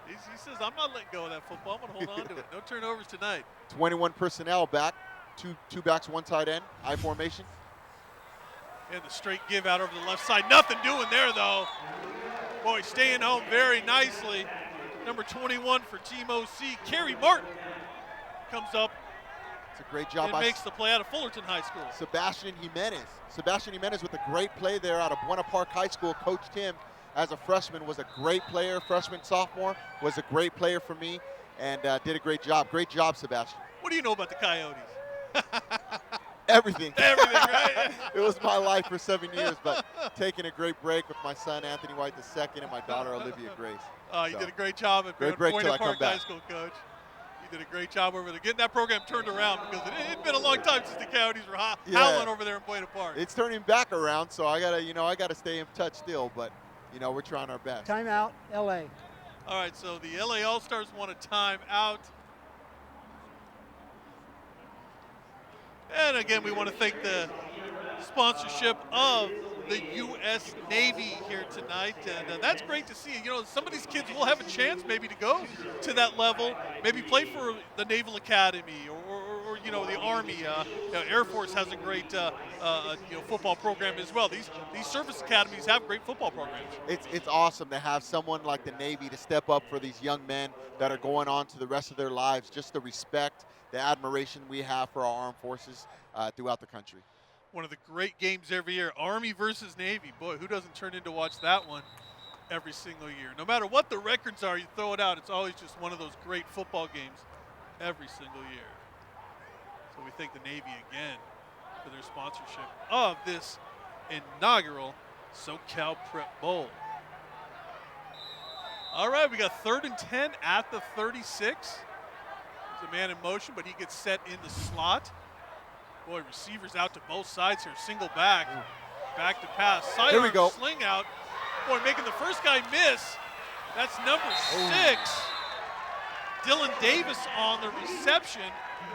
S1: He says, I'm not letting go of that football. I'm going to hold on to it. No turnovers tonight.
S7: 21 personnel back. Two backs, one tight end. I formation.
S1: And the straight give out over the left side. Nothing doing there, though. Boy, staying home very nicely. Number 21 for Team OC, Kerry Martin, comes up.
S7: It's a great job
S1: and makes the play out of Fullerton High School.
S7: Sebastian Jimenez. Sebastian Jimenez with a great play there out of Buena Park High School. Coached him as a freshman, was a great player. Freshman, sophomore, was a great player for me and did a great job. Great job, Sebastian.
S1: What do you know about the Coyotes?
S7: Everything.
S1: Everything, right?
S7: It was my life for 7 years, but taking a great break with my son, Anthony White II, and my daughter, Olivia Grace.
S1: You did a great job at
S7: great break
S1: Buena
S7: till I
S1: Park
S7: come back.
S1: High School, Coach. You did a great job over there, getting that program turned around because it had been a long time since the Coyotes were howling over there in Buena Park.
S7: It's turning back around, so I gotta stay in touch still, but we're trying our best.
S6: Timeout, LA.
S1: All right, so the LA All-Stars want a timeout. And again, we want to thank the sponsorship of the U.S. Navy here tonight. And that's great to see. Some of these kids will have a chance maybe to go to that level, maybe play for the Naval Academy or the Army. Air Force has a great football program as well. These service academies have great football programs.
S7: It's awesome to have someone like the Navy to step up for these young men that are going on to the rest of their lives. Just the respect, the admiration we have for our armed forces throughout the country.
S1: One of the great games every year, Army versus Navy. Boy, who doesn't turn in to watch that one every single year? No matter what the records are, you throw it out. It's always just one of those great football games every single year. So we thank the Navy again for their sponsorship of this inaugural SoCal Prep Bowl. All right, we got 3rd and 10 at the 36. There's a man in motion, but he gets set in the slot. Boy, receivers out to both sides here. Single back. Back to pass.
S7: There we go.
S1: Sling out. Boy, making the first guy miss. That's number 6. Dylan Davis on the reception.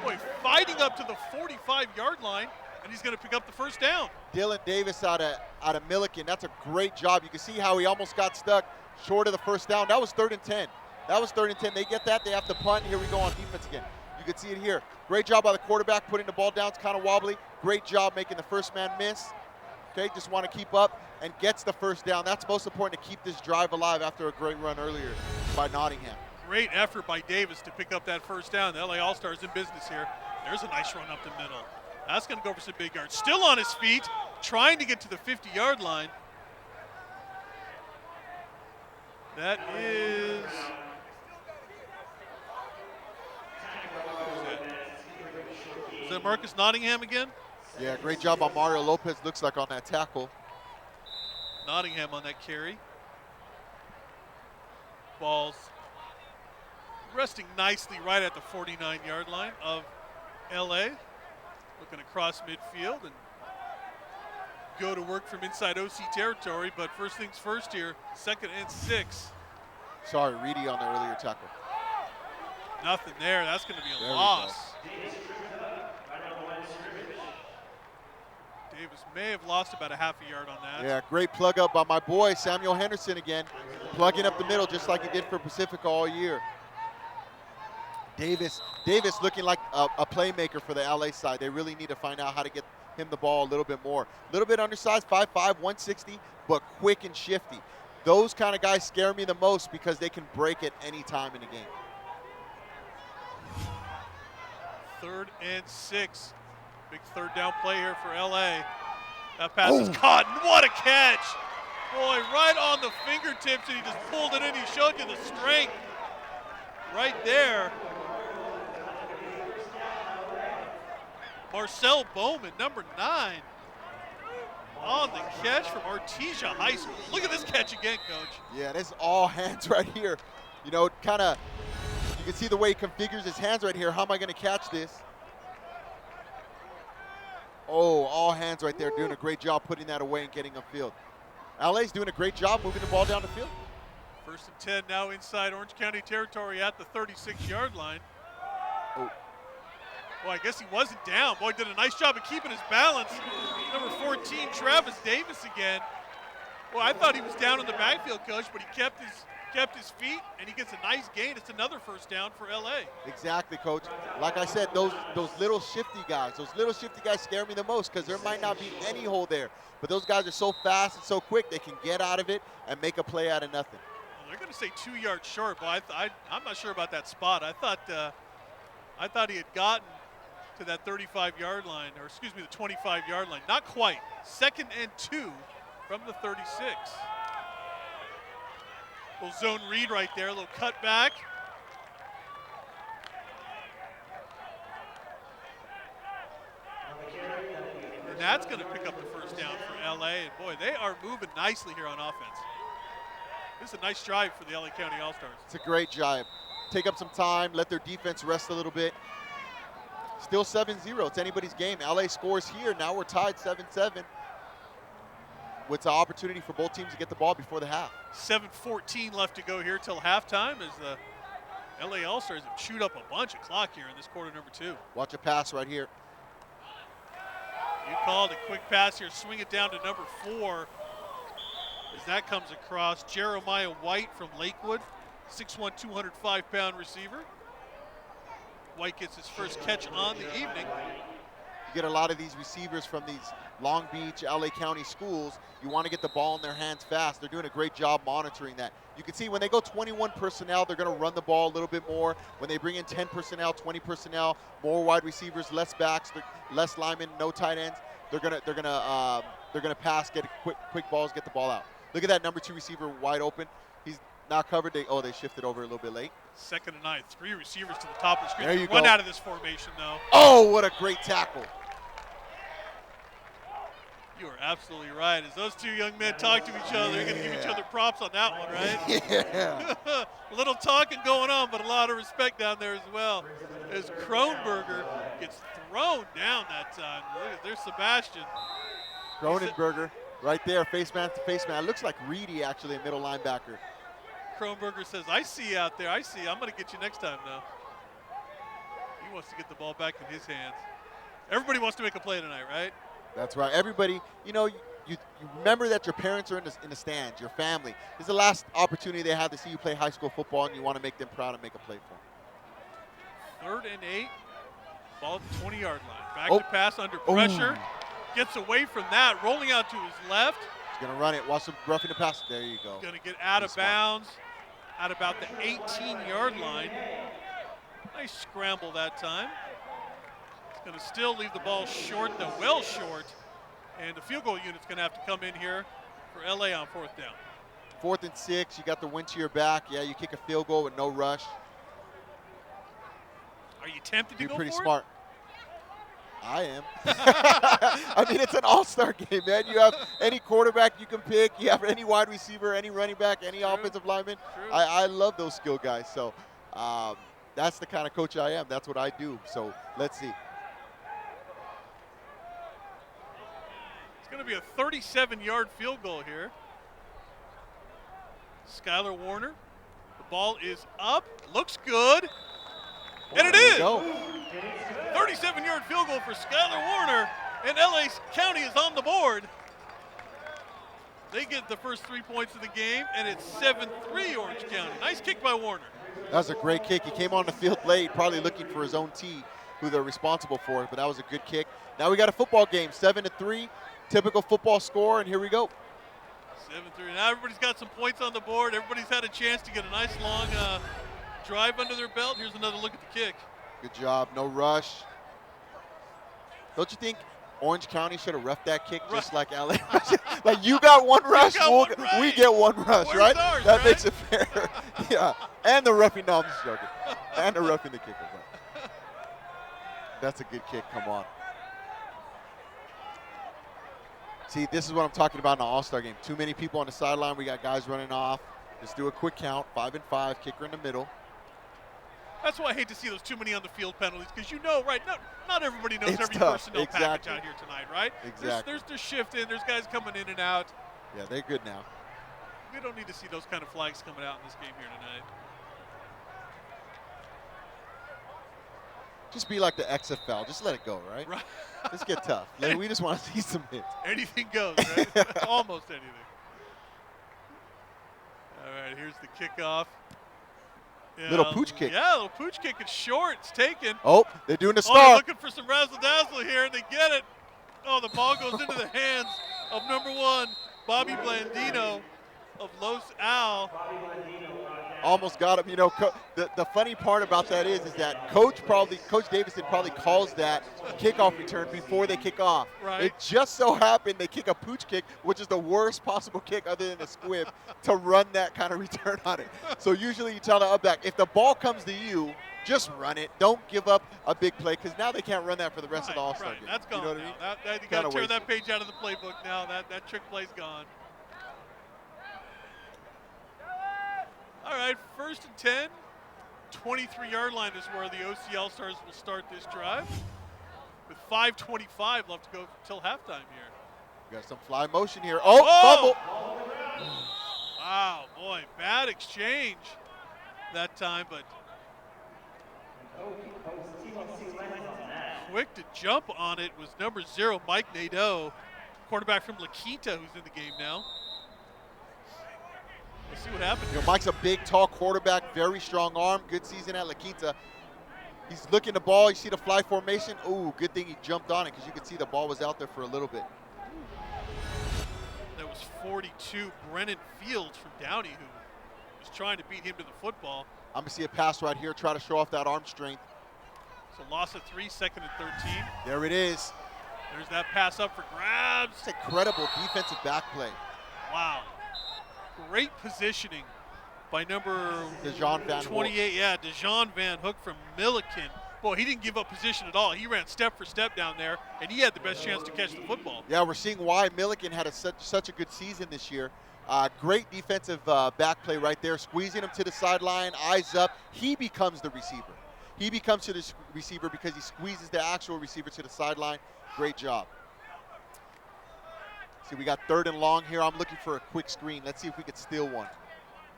S1: Boy, fighting up to the 45-yard line, and he's going to pick up the first down.
S7: Dylan Davis out of Milliken. That's a great job. You can see how he almost got stuck short of the first down. That was 3rd and 10. That was 3rd and 10. They get that. They have to punt. Here we go on defense again. You can see it here. Great job by the quarterback putting the ball down. It's kind of wobbly. Great job making the first man miss. Okay, just want to keep up and gets the first down. That's most important to keep this drive alive after a great run earlier by Nottingham.
S1: Great effort by Davis to pick up that first down. The LA All-Stars in business here. There's a nice run up the middle. That's going to go for some big yards. Still on his feet, trying to get to the 50-yard line. That is... Is that Marcus Nottingham again?
S7: Yeah, great job on Mario Lopez, looks like, on that tackle.
S1: Nottingham on that carry. Ball's resting nicely right at the 49-yard line of LA. Looking across midfield and go to work from inside OC territory, but first things first here, 2nd and 6.
S7: Sorry, Reedy on the earlier tackle.
S1: Nothing there. That's going to be a
S7: There we
S1: loss. Davis may have lost about a half a yard on that.
S7: Yeah, great plug up by my boy, Samuel Henderson again. Plugging up the middle just like he did for Pacifica all year. Davis looking like a playmaker for the LA side. They really need to find out how to get him the ball a little bit more. A little bit undersized, 5'5", 160, but quick and shifty. Those kind of guys scare me the most because they can break at any time in the game.
S1: 3rd and 6. Big 3rd down play here for LA. That pass is caught, and what a catch! Boy, right on the fingertips, and he just pulled it in. He showed you the strength right there. Marcel Bowman, number 9, on the catch from Artesia High School. Look at this catch again, Coach.
S7: Yeah, this is all hands right here. You know, kind of, you can see the way he configures his hands right here. How am I going to catch this? Oh, all hands right there, doing a great job putting that away and getting upfield. LA's doing a great job moving the ball down the field.
S1: 1st and 10 now inside Orange County territory at the 36-yard line.
S7: Oh.
S1: Well, I guess he wasn't down. Boy, did a nice job of keeping his balance. Number 14, Travis Davis again. Well, I thought he was down in the backfield, Coach, but he kept his feet, and he gets a nice gain. It's another 1st down for LA.
S7: Exactly, Coach. Like I said, those little shifty guys scare me the most because there might not be any hole there. But those guys are so fast and so quick, they can get out of it and make a play out of nothing.
S1: Well, they're going to say 2 yards short, but I'm not sure about that spot. I thought he had gotten to that 35-yard line, or excuse me, the 25-yard line. Not quite. 2nd and 2 from the 36. Little zone read right there, a little cut back. And that's going to pick up the 1st down for LA. And boy, they are moving nicely here on offense. This is a nice drive for the LA County All-Stars.
S7: It's a great drive. Take up some time, let their defense rest a little bit. Still 7-0, it's anybody's game. LA scores here, now we're tied 7-7. With the opportunity for both teams to get the ball before the half.
S1: 7:14 left to go here till halftime as the LA All-Stars have chewed up a bunch of clock here in this quarter number 2.
S7: Watch a pass right here.
S1: You called a quick pass here, swing it down to number 4 as that comes across. Jeremiah White from Lakewood, 6'1", 205-pound receiver. White gets his first catch on the evening.
S7: You get a lot of these receivers from these Long Beach, LA County schools. You want to get the ball in their hands fast. They're doing a great job monitoring that. You can see when they go 21 personnel, they're going to run the ball a little bit more. When they bring in 10 personnel, 20 personnel, more wide receivers, less backs, less linemen, no tight ends. They're gonna pass, get quick balls, get the ball out. Look at that number 2 receiver wide open. He's not covered. They shifted over a little bit late.
S1: 2nd and 9, 3 receivers to the top of the screen.
S7: There you
S1: Run
S7: go.
S1: out of this formation though.
S7: Oh, what a great tackle.
S1: You are absolutely right. As those 2 young men talk to each other, they're going to give each other props on that one, right?
S7: Yeah.
S1: A little talking going on, but a lot of respect down there as well. As Kronberger gets thrown down that time. Look at there's Sebastian.
S7: Cronenberger right there, face man to face man. It looks like Reedy actually, a middle linebacker.
S1: Kronberger says, I see you out there. I see you. I'm going to get you next time now. He wants to get the ball back in his hands. Everybody wants to make a play tonight, right?
S7: That's right. Everybody, you know, you remember that your parents are in the stands, your family. This is the last opportunity they have to see you play high school football, and you want to make them proud and make a play for them.
S1: 3rd and 8. Ball at the 20-yard line. Back to pass under pressure. Gets away from that, rolling out to his left.
S7: He's going to run it. Watch him roughing the pass. There you go.
S1: Going to get out of bounds at about the 18-yard line. Nice scramble that time. Going to still leave the ball short, though, well short. And the field goal unit's going to have to come in here for LA on 4th down.
S7: 4th and 6, you got the wind to your back. Yeah, you kick a field goal with no rush.
S1: Are you tempted to
S7: You're
S1: go
S7: pretty
S1: for
S7: smart. I am. I mean, it's an all-star game, man. You have any quarterback you can pick. You have any wide receiver, any running back, any offensive lineman. I love those skill guys. So that's the kind of coach I am. That's what I do. So let's see.
S1: It's going to be a 37-yard field goal here. Skylar Warner. The ball is up. Looks good. And it is. 37-yard field goal for Skylar Warner, and LA County is on the board. They get the first 3 points of the game, and it's 7-3 Orange County. Nice kick by Warner.
S7: That was a great kick. He came on the field late, probably looking for his own tee, who they're responsible for, but that was a good kick. Now we got a football game, 7-3, typical football score, and here we go.
S1: 7-3. Now everybody's got some points on the board. Everybody's had a chance to get a nice long drive under their belt. Here's another look at the kick.
S7: Good job. No rush. Don't you think Orange County should have reffed that kick just like LA? Like, you got one rush, we get one rush,
S1: Where's
S7: right?
S1: ours,
S7: That
S1: right?
S7: makes it fair. Yeah. And the roughing, no, I'm just joking. And the roughing the kicker. That's a good kick. Come on. See, this is what I'm talking about in an all-star game. Too many people on the sideline. We got guys running off. Just do a quick count. 5 and 5. Kicker in the middle.
S1: That's why I hate to see those too many on the field penalties, because you know, right, not everybody knows
S7: It's
S1: every
S7: tough.
S1: personnel package out here tonight, right?
S7: Exactly.
S1: There's shifting, there's guys coming in and out.
S7: Yeah, they're good now.
S1: We don't need to see those kind of flags coming out in this game here tonight.
S7: Just be like the XFL. Just let it go, right?
S1: Right.
S7: Let's get tough. Like, we just want to see some hits.
S1: Anything goes, right? Almost anything. All right, here's the kickoff. Yeah,
S7: Little pooch kick.
S1: Yeah, little pooch kick. It's short. It's taken.
S7: Oh, they're doing the
S1: Oh,
S7: star.
S1: they're looking for some razzle-dazzle here, and they get it. Oh, the ball goes into the hands of number 1, Bobby Blandino of Los Al.
S7: Almost got him. You know, the funny part about that is that Coach Davison probably calls that kickoff return before they kick off.
S1: Right.
S7: It just so happened they kick a pooch kick, which is the worst possible kick other than a squib, to run that kind of return on it. So usually you tell the up back, if the ball comes to you, just run it. Don't give up a big play, because now they can't run that for the rest of the All-Star game.
S1: That's gone
S7: you know
S1: now.
S7: what I mean?
S1: You got to tear that page out of the playbook now. That trick play's gone. All right, 1st and 10. 23-yard line is where the OC All-Stars will start this drive, with 5:25 left to go till halftime here.
S7: Got some fly motion here. Oh, fumble.
S1: Wow, boy, bad exchange that time, but quick to jump on it was number 0, Mike Nadeau, quarterback from La Quinta, who's in the game now. Let's see what happens.
S7: You know, Mike's a big, tall quarterback, very strong arm. Good season at La Quinta. He's looking the ball. You see the fly formation. Ooh, good thing he jumped on it, because you could see the ball was out there for a little bit.
S1: That was 42, Brennan Fields from Downey, who was trying to beat him to the football.
S7: I'm going to see a pass right here, try to show off that arm strength.
S1: So loss of 3, 2nd and 13.
S7: There it is.
S1: There's that pass up for grabs.
S7: It's incredible defensive back play.
S1: Wow. Great positioning by number
S7: DeJean Van
S1: 28. Yeah, DeJean Van Hook from Milliken. Boy, he didn't give up position at all. He ran step for step down there, and he had the best chance to catch the football.
S7: Yeah, we're seeing why Milliken had such a good season this year. Great defensive back play right there, squeezing him to the sideline, eyes up. He becomes the receiver. He becomes the receiver because he squeezes the actual receiver to the sideline. Great job. See, we got 3rd and long here. I'm looking for a quick screen. Let's see if we could steal one.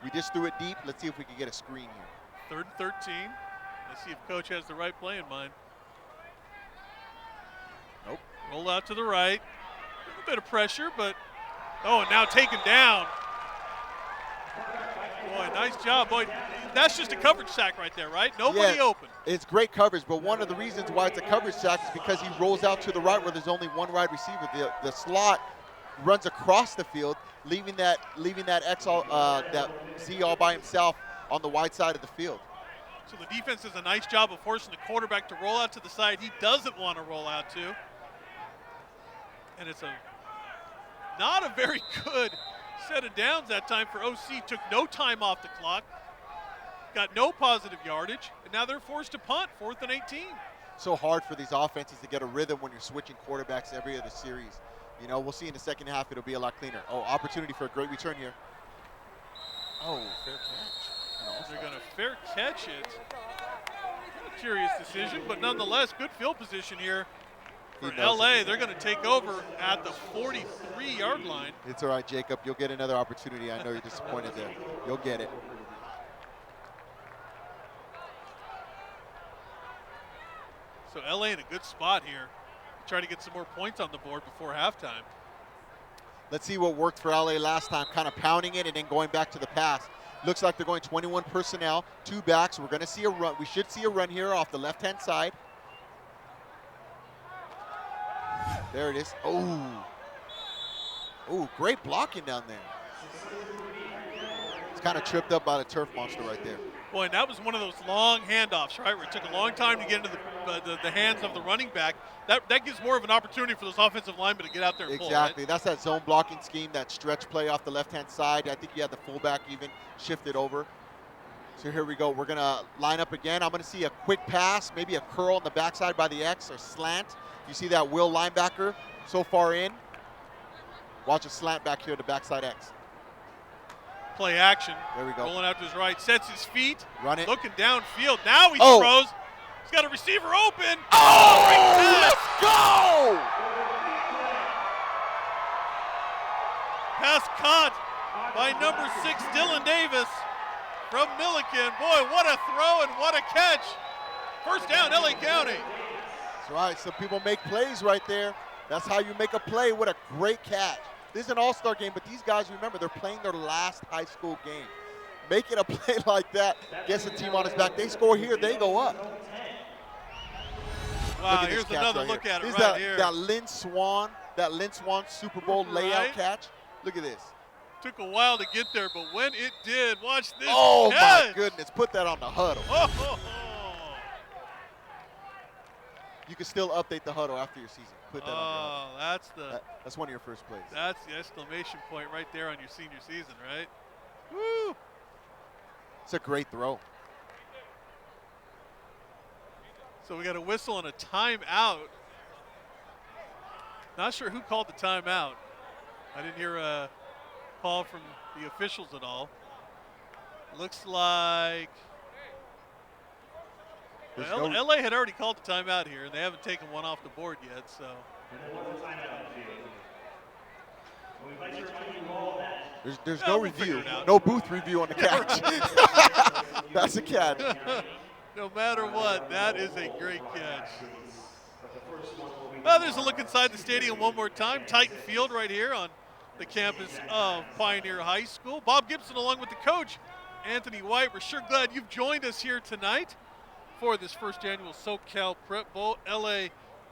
S7: We just threw it deep. Let's see if we can get a screen here.
S1: 3rd and 13. Let's see if Coach has the right play in mind.
S7: Nope.
S1: Roll out to the right. A bit of pressure, but and now taken down. Boy, nice job. Boy, that's just a coverage sack right there, right? Nobody open.
S7: It's great coverage, but one of the reasons why it's a coverage sack is because he rolls out to the right where there's only one wide receiver. The slot runs across the field, leaving that Z all by himself on the wide side of the field.
S1: So the defense does a nice job of forcing the quarterback to roll out to the side he doesn't want to roll out to. And it's not a very good set of downs that time for OC. Took no time off the clock, got no positive yardage, and now they're forced to punt, 4th and 18.
S7: So hard for these offenses to get a rhythm when you're switching quarterbacks every other series. You know, we'll see in the second half it'll be a lot cleaner. Oh, opportunity for a great return here. Oh, fair catch.
S1: They're going to fair catch it. A curious decision, but nonetheless, good field position here for LA. They're going to take over at the 43-yard line.
S7: It's all right, Jacob. You'll get another opportunity. I know you're disappointed there. You'll get it.
S1: So LA in a good spot here. Try to get some more points on the board before halftime.
S7: Let's see what worked for LA last time, kind of pounding it and then going back to the pass. Looks like they're going 21 personnel, 2 backs. We're going to see a run. We should see a run here off the left-hand side. There it is. Oh. Oh, great blocking down there. It's kind of tripped up by the turf monster right there.
S1: Boy, and that was one of those long handoffs, right, where it took a long time to get into the hands of the running back. That gives more of an opportunity for those offensive linemen to get out there and pull,
S7: exactly.
S1: right?
S7: That's that zone blocking scheme, that stretch play off the left-hand side. I think you had the fullback even shifted over. So here we go. We're going to line up again. I'm going to see a quick pass, maybe a curl on the backside by the X or slant. You see that Will linebacker so far in. Watch a slant back here to backside X.
S1: Play action.
S7: There we go.
S1: Rolling out to his right, sets his feet.
S7: Run it.
S1: Looking downfield. Now he throws. He's got a receiver open.
S7: Oh, let's go!
S1: Pass caught by number 6, Dylan Davis from Milliken. Boy, what a throw and what a catch. First down, LA County.
S7: That's right. Some people make plays right there. That's how you make a play. What a great catch. This is an all-star game, but these guys, remember, they're playing their last high school game. Making a play like that gets the team on his back. They score here, they go up.
S1: Wow, here's another look at it right here.
S7: That Lynn Swan Super Bowl layout catch. Look at this.
S1: Took a while to get there, but when it did, watch this
S7: Oh,
S1: catch.
S7: my goodness. Put that on the huddle.
S1: Oh.
S7: You can still update the huddle after your season. Put that on the
S1: huddle.
S7: That's one of your first plays.
S1: That's the exclamation point right there on your senior season, right? Woo!
S7: It's a great throw.
S1: So we got a whistle and a timeout. Not sure who called the timeout. I didn't hear a call from the officials at all. Looks like LA had already called the timeout here, and they haven't taken one off the board yet. So
S7: there's no review, no booth review on the catch. That's a catch.
S1: No matter what, that is a great catch. Well, there's a look inside the stadium one more time. Titan Field right here on the campus of Pioneer High School. Bob Gibson along with the coach, Anthony White. We're sure glad you've joined us here tonight for this first annual SoCal Prep Bowl, LA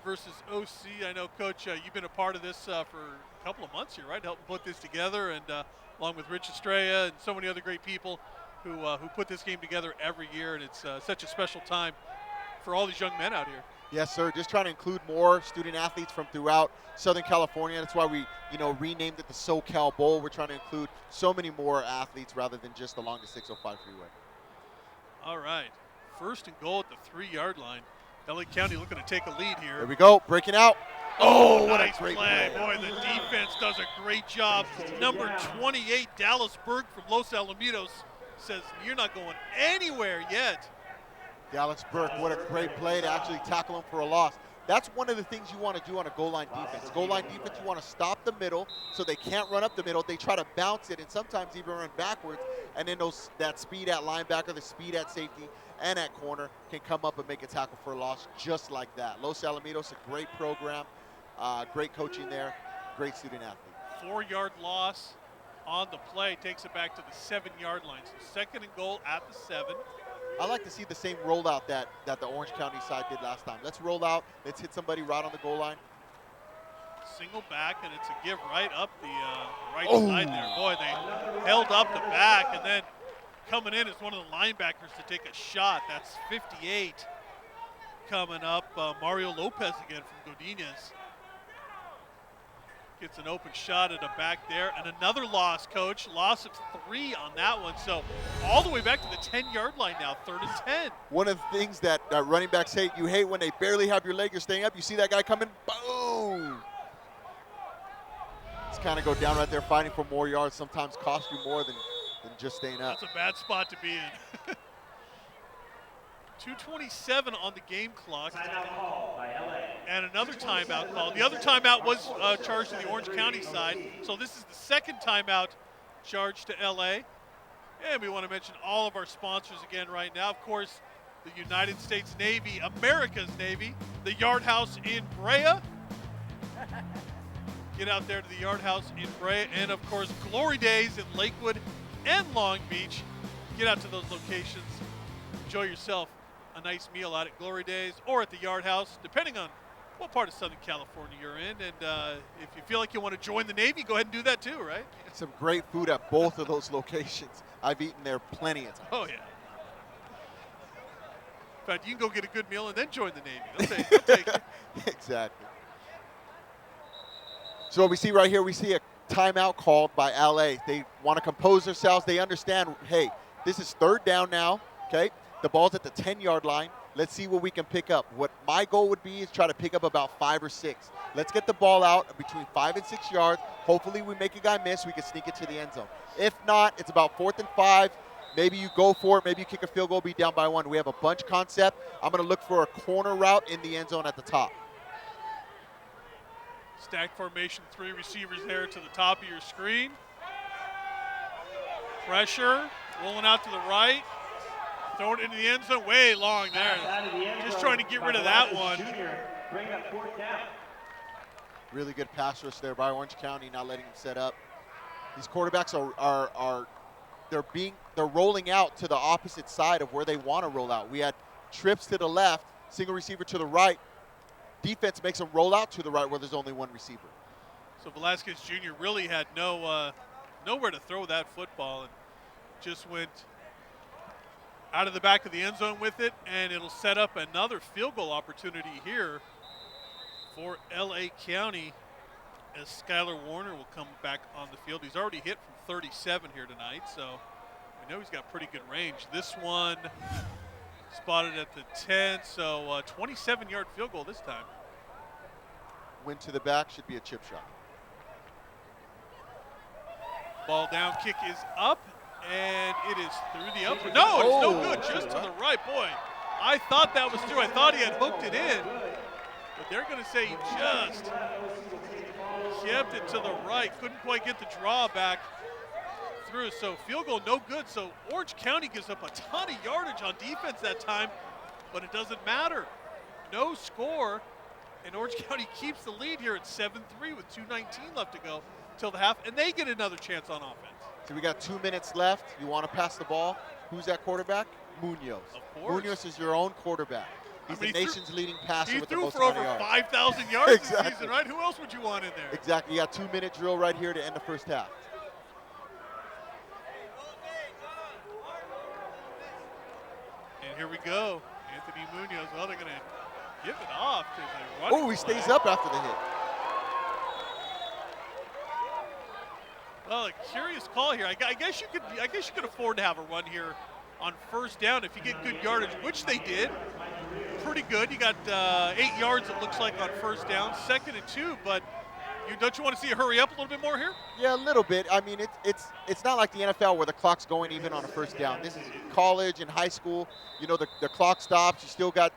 S1: versus OC. I know, Coach, you've been a part of this for a couple of months here, right? Helping put this together, and along with Rich Estrella and so many other great people who put this game together every year, and it's such a special time for all these young men out here.
S7: Yes, sir. Just trying to include more student athletes from throughout Southern California. That's why we, renamed it the SoCal Bowl. We're trying to include so many more athletes rather than just along the 605 freeway.
S1: All right. First and goal at the 3-yard line. LA County looking to take a lead here.
S7: There we go. Breaking out. Oh, what
S1: nice
S7: a great
S1: play. Boy, the defense does a great job. Number 28, Dallas Berg from Los Alamitos, says, "You're not going anywhere yet."
S7: Dallas Burke, what a great play to actually tackle him for a loss. That's one of the things you want to do on a goal line defense. Goal line defense, you want to stop the middle so they can't run up the middle. They try to bounce it and sometimes even run backwards. And then that speed at linebacker, the speed at safety, and at corner can come up and make a tackle for a loss just like that. Los Alamitos, a great program, great coaching there, great student athlete.
S1: 4-yard loss on the play, takes it back to the 7-yard line. So 2nd and goal at the 7.
S7: I like to see the same rollout that the Orange County side did last time. Let's roll out. Let's hit somebody right on the goal line.
S1: Single back, and it's a give right up the right side there. Boy, they held up the back and then coming in is one of the linebackers to take a shot. That's 58 coming up. Mario Lopez again from Godinez. Gets an open shot at a back there. And another loss, Coach. Loss of 3 on that one. So all the way back to the 10-yard line now, 3rd and 10.
S7: One of the things that running backs hate, you hate when they barely have your leg, you're staying up. You see that guy coming, boom. Just kind of go down right there fighting for more yards. Sometimes cost you more than just staying up.
S1: That's a bad spot to be in. 2:27 on the game clock. And another timeout called. The other timeout was charged to the Orange County side. So this is the second timeout charged to LA. And we want to mention all of our sponsors again right now. Of course, the United States Navy, America's Navy, the Yard House in Brea. Get out there to the Yard House in Brea. And of course, Glory Days in Lakewood and Long Beach. Get out to those locations. Enjoy yourself a nice meal out at Glory Days or at the Yard House, depending on what part of Southern California you're in. And if you feel like you want to join the Navy, go ahead and do that too, right?
S7: Some great food at both of those locations. I've eaten there plenty of times.
S1: Oh, yeah. In fact, you can go get a good meal and then join the Navy. They'll take it.
S7: Exactly. So what we see right here, we see a timeout called by LA. They want to compose themselves. They understand, hey, this is 3rd down now, okay? The ball's at the 10-yard line. Let's see what we can pick up. What my goal would be is try to pick up about 5 or 6. Let's get the ball out between 5 and 6 yards. Hopefully we make a guy miss. We can sneak it to the end zone. If not, it's about 4th and 5. Maybe you go for it. Maybe you kick a field goal, be down by 1. We have a bunch concept. I'm going to look for a corner route in the end zone at the top.
S1: Stack formation, 3 receivers there to the top of your screen. Pressure, rolling out to the right. Throwing it into the end zone, way long there. Just trying to get rid of that one.
S7: Really good pass rush there by Orange County, not letting them set up. These quarterbacks are they're rolling out to the opposite side of where they want to roll out. We had trips to the left, single receiver to the right. Defense makes them roll out to the right where there's only 1 receiver.
S1: So Velasquez Jr. really had nowhere to throw that football and just went out of the back of the end zone with it, and it'll set up another field goal opportunity here for LA County as Skylar Warner will come back on the field. He's already hit from 37 here tonight, so we know he's got pretty good range. This one spotted at the 10, so 27-yard field goal this time.
S7: Went to the back, should be a chip shot.
S1: Ball down, kick is up, and it is through the upper. No, it's no good, just to the right. Boy, I thought that was through. I thought he had hooked it in, but they're going to say he just kept it to the right. Couldn't quite get the draw back through, so field goal no good. So Orange County gives up a ton of yardage on defense that time, but it doesn't matter. No score, and Orange County keeps the lead here at 7-3 with 2:19 left to go till the half, and they get another chance on offense.
S7: So we got 2 minutes left. You want to pass the ball. Who's that quarterback? Muñoz.
S1: Of course.
S7: Muñoz is your own quarterback. He's the nation's leading passer with the most
S1: He threw
S7: amount
S1: for
S7: of
S1: over
S7: yards.
S1: 5,000 yards
S7: Exactly.
S1: this season, right? Who else would you want in there?
S7: Exactly. You got 2-minute drill right here to end the first half.
S1: And here we go. Anthony Muñoz. Well, they're going to give it off.
S7: Oh, he stays up after the hit.
S1: Well, a curious call here. I guess you could afford to have a run here on first down if you get good yardage, which they did. Pretty good. You got 8 yards, it looks like, on first down. 2nd and 2, but don't you want to see it hurry up a little bit more here?
S7: Yeah, a little bit. I mean, it's not like the NFL where the clock's going even on a first down. This is college and high school. You know, the clock stops. You still got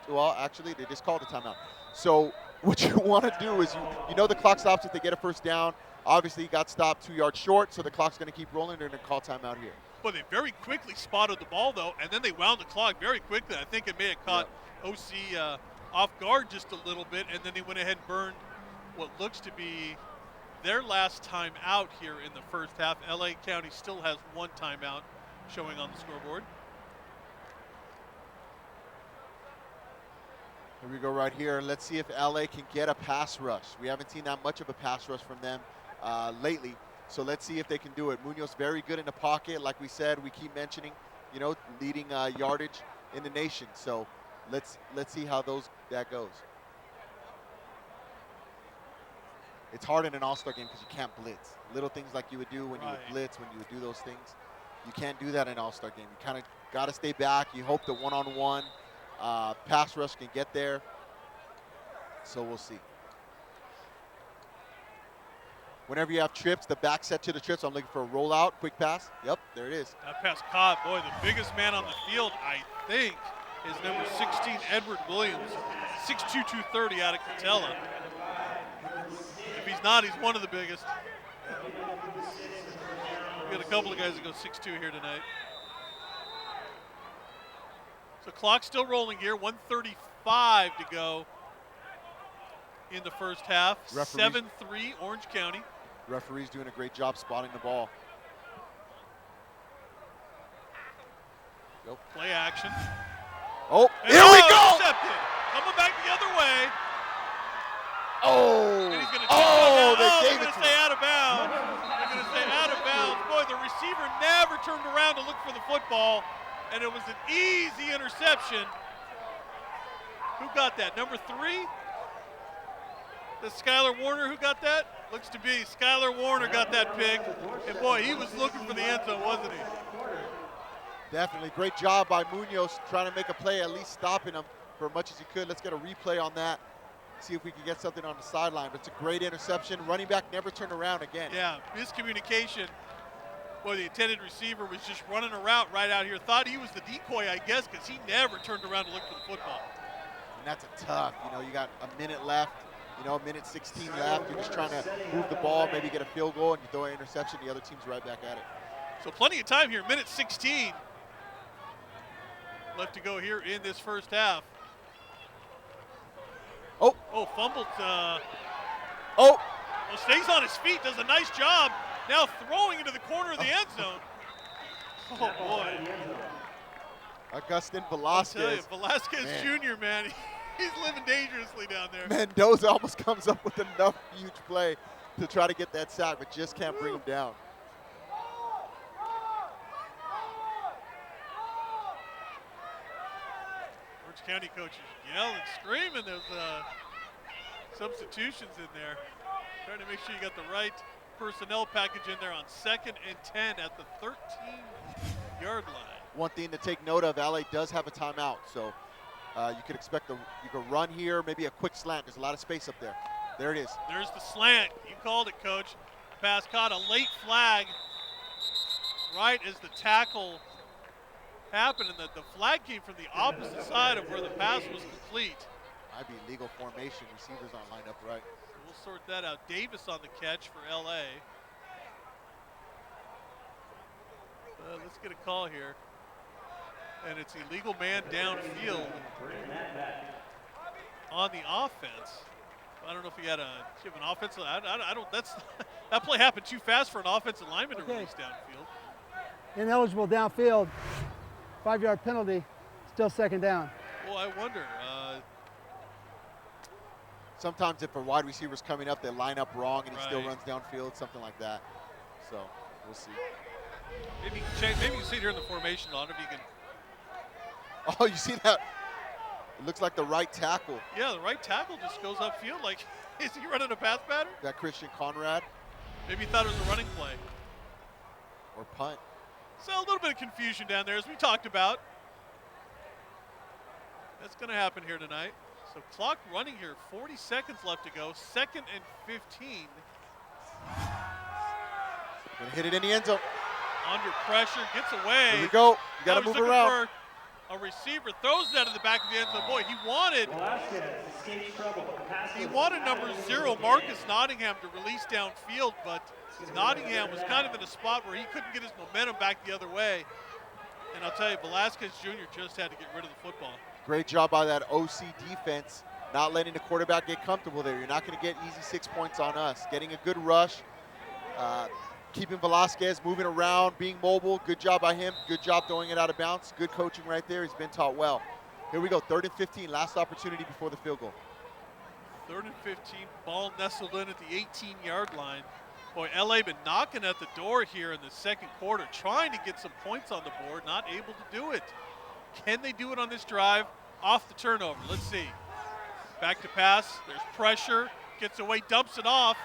S7: well, actually, they just called a timeout. So what you want to do is you know the clock stops if they get a first down. Obviously, he got stopped 2 yards short, so the clock's going to keep rolling. They're going to call timeout here.
S1: Well, they very quickly spotted the ball, though, and then they wound the clock very quickly. I think it may have caught OC off guard just a little bit, and then they went ahead and burned what looks to be their last time out here in the first half. LA County still has 1 timeout showing on the scoreboard.
S7: Here we go right here. Let's see if LA can get a pass rush. We haven't seen that much of a pass rush from them lately. So let's see if they can do it. Muñoz very good in the pocket. Like we said, we keep mentioning, you know, leading yardage in the nation. So let's see how that goes. It's hard in an all-star game because you can't blitz. Little things like you would do when you would blitz, when you would do those things. You can't do that in an all-star game. You kind of got to stay back. You hope the one-on-one pass rush can get there. So we'll see. Whenever you have trips, the back set to the trips, I'm looking for a rollout, quick pass. Yep, there it is.
S1: That pass caught. Boy, the biggest man on the field, I think, is number 16, Edward Williams. 6'2", 230 out of Catella. If he's not, he's one of the biggest. We got a couple of guys that go 6'2" here tonight. So clock still rolling here. 1:35 to go in the first half. 7-3 Orange County.
S7: Referee's doing a great job spotting the ball.
S1: Nope. Play action.
S7: Oh, and here we go!
S1: Intercepted. Coming back the other way.
S7: Oh,
S1: and he's gonna
S7: they gave
S1: it to him. Stay out of bounds. They're going to stay out of bounds. Boy, the receiver never turned around to look for the football, and it was an easy interception. Who got that? Number 3? The Skylar Warner who got that? Looks to be Skylar Warner got that pick. And boy, he was looking for the end zone, wasn't he?
S7: Definitely. Great job by Muñoz trying to make a play, at least stopping him for as much as he could. Let's get a replay on that. See if we can get something on the sideline. But it's a great interception. Running back never turned around again.
S1: Yeah, miscommunication. Boy, the intended receiver was just running a route right out here. Thought he was the decoy, I guess, because he never turned around to look for the football.
S7: And that's a tough, you got a minute left. A minute 16 left. You're just trying to move the ball, maybe get a field goal, and you throw an interception. The other team's right back at it.
S1: So plenty of time here. Minute 16 left to go here in this first half.
S7: Oh,
S1: fumbled.
S7: Well,
S1: stays on his feet, does a nice job. Now throwing into the corner of the end zone. Oh, boy.
S7: Augustin Velasquez.
S1: I'll tell you, Velasquez Jr., man. He's living dangerously down there.
S7: Mendoza almost comes up with enough huge play to try to get that sack, but just can't bring him down.
S1: Orange County coaches yelling, screaming. There's substitutions in there. Trying to make sure you got the right personnel package in there on 2nd and 10 at the 13-yard line.
S7: One thing to take note of, LA does have a timeout, so you could expect you could run here, maybe a quick slant. There's a lot of space up there. There it is.
S1: There's the slant. You called it, Coach. Pass caught, a late flag right as the tackle happened, and the flag came from the opposite side of where the pass was complete.
S7: Might be legal formation. Receivers aren't lined up right.
S1: So we'll sort that out. Davis on the catch for LA. Let's get a call here. And it's illegal man downfield on the offense. I don't know if he had an offensive. I don't. That play happened too fast for an offensive lineman to release downfield.
S6: Ineligible downfield, 5-yard penalty, still 2nd down.
S1: Well, I wonder.
S7: Sometimes if a wide receiver's coming up, they line up wrong and he still runs downfield, something like that. So we'll see.
S1: Maybe you can change. Maybe you see it here in the formation. I don't know if you can.
S7: Oh, you see that? It looks like the right tackle.
S1: Yeah, the right tackle just goes upfield. Like, is he running a pass pattern?
S7: That Christian Conrad.
S1: Maybe he thought it was a running play.
S7: Or punt.
S1: So a little bit of confusion down there, as we talked about. That's going to happen here tonight. So clock running here, 40 seconds left to go. 2nd and 15.
S7: Gonna hit it in the end zone.
S1: Under pressure, gets away.
S7: Here we go. You got to move around.
S1: A receiver throws that in the back of the end zone. Boy, he wanted number 0, Marcus Nottingham, to release downfield, but Nottingham was kind of in a spot where he couldn't get his momentum back the other way. And I'll tell you, Velasquez Jr. just had to get rid of the football.
S7: Great job by that OC defense, not letting the quarterback get comfortable there. You're not going to get easy 6 points on us. Getting a good rush, keeping Velasquez moving around, being mobile. Good job by him. Good job throwing it out of bounds. Good coaching right there. He's been taught well. Here we go, 3rd and 15, last opportunity before the field goal.
S1: 3rd and 15, ball nestled in at the 18-yard line. Boy, LA been knocking at the door here in the second quarter, trying to get some points on the board, not able to do it. Can they do it on this drive? Off the turnover, let's see. Back to pass, there's pressure, gets away, dumps it off.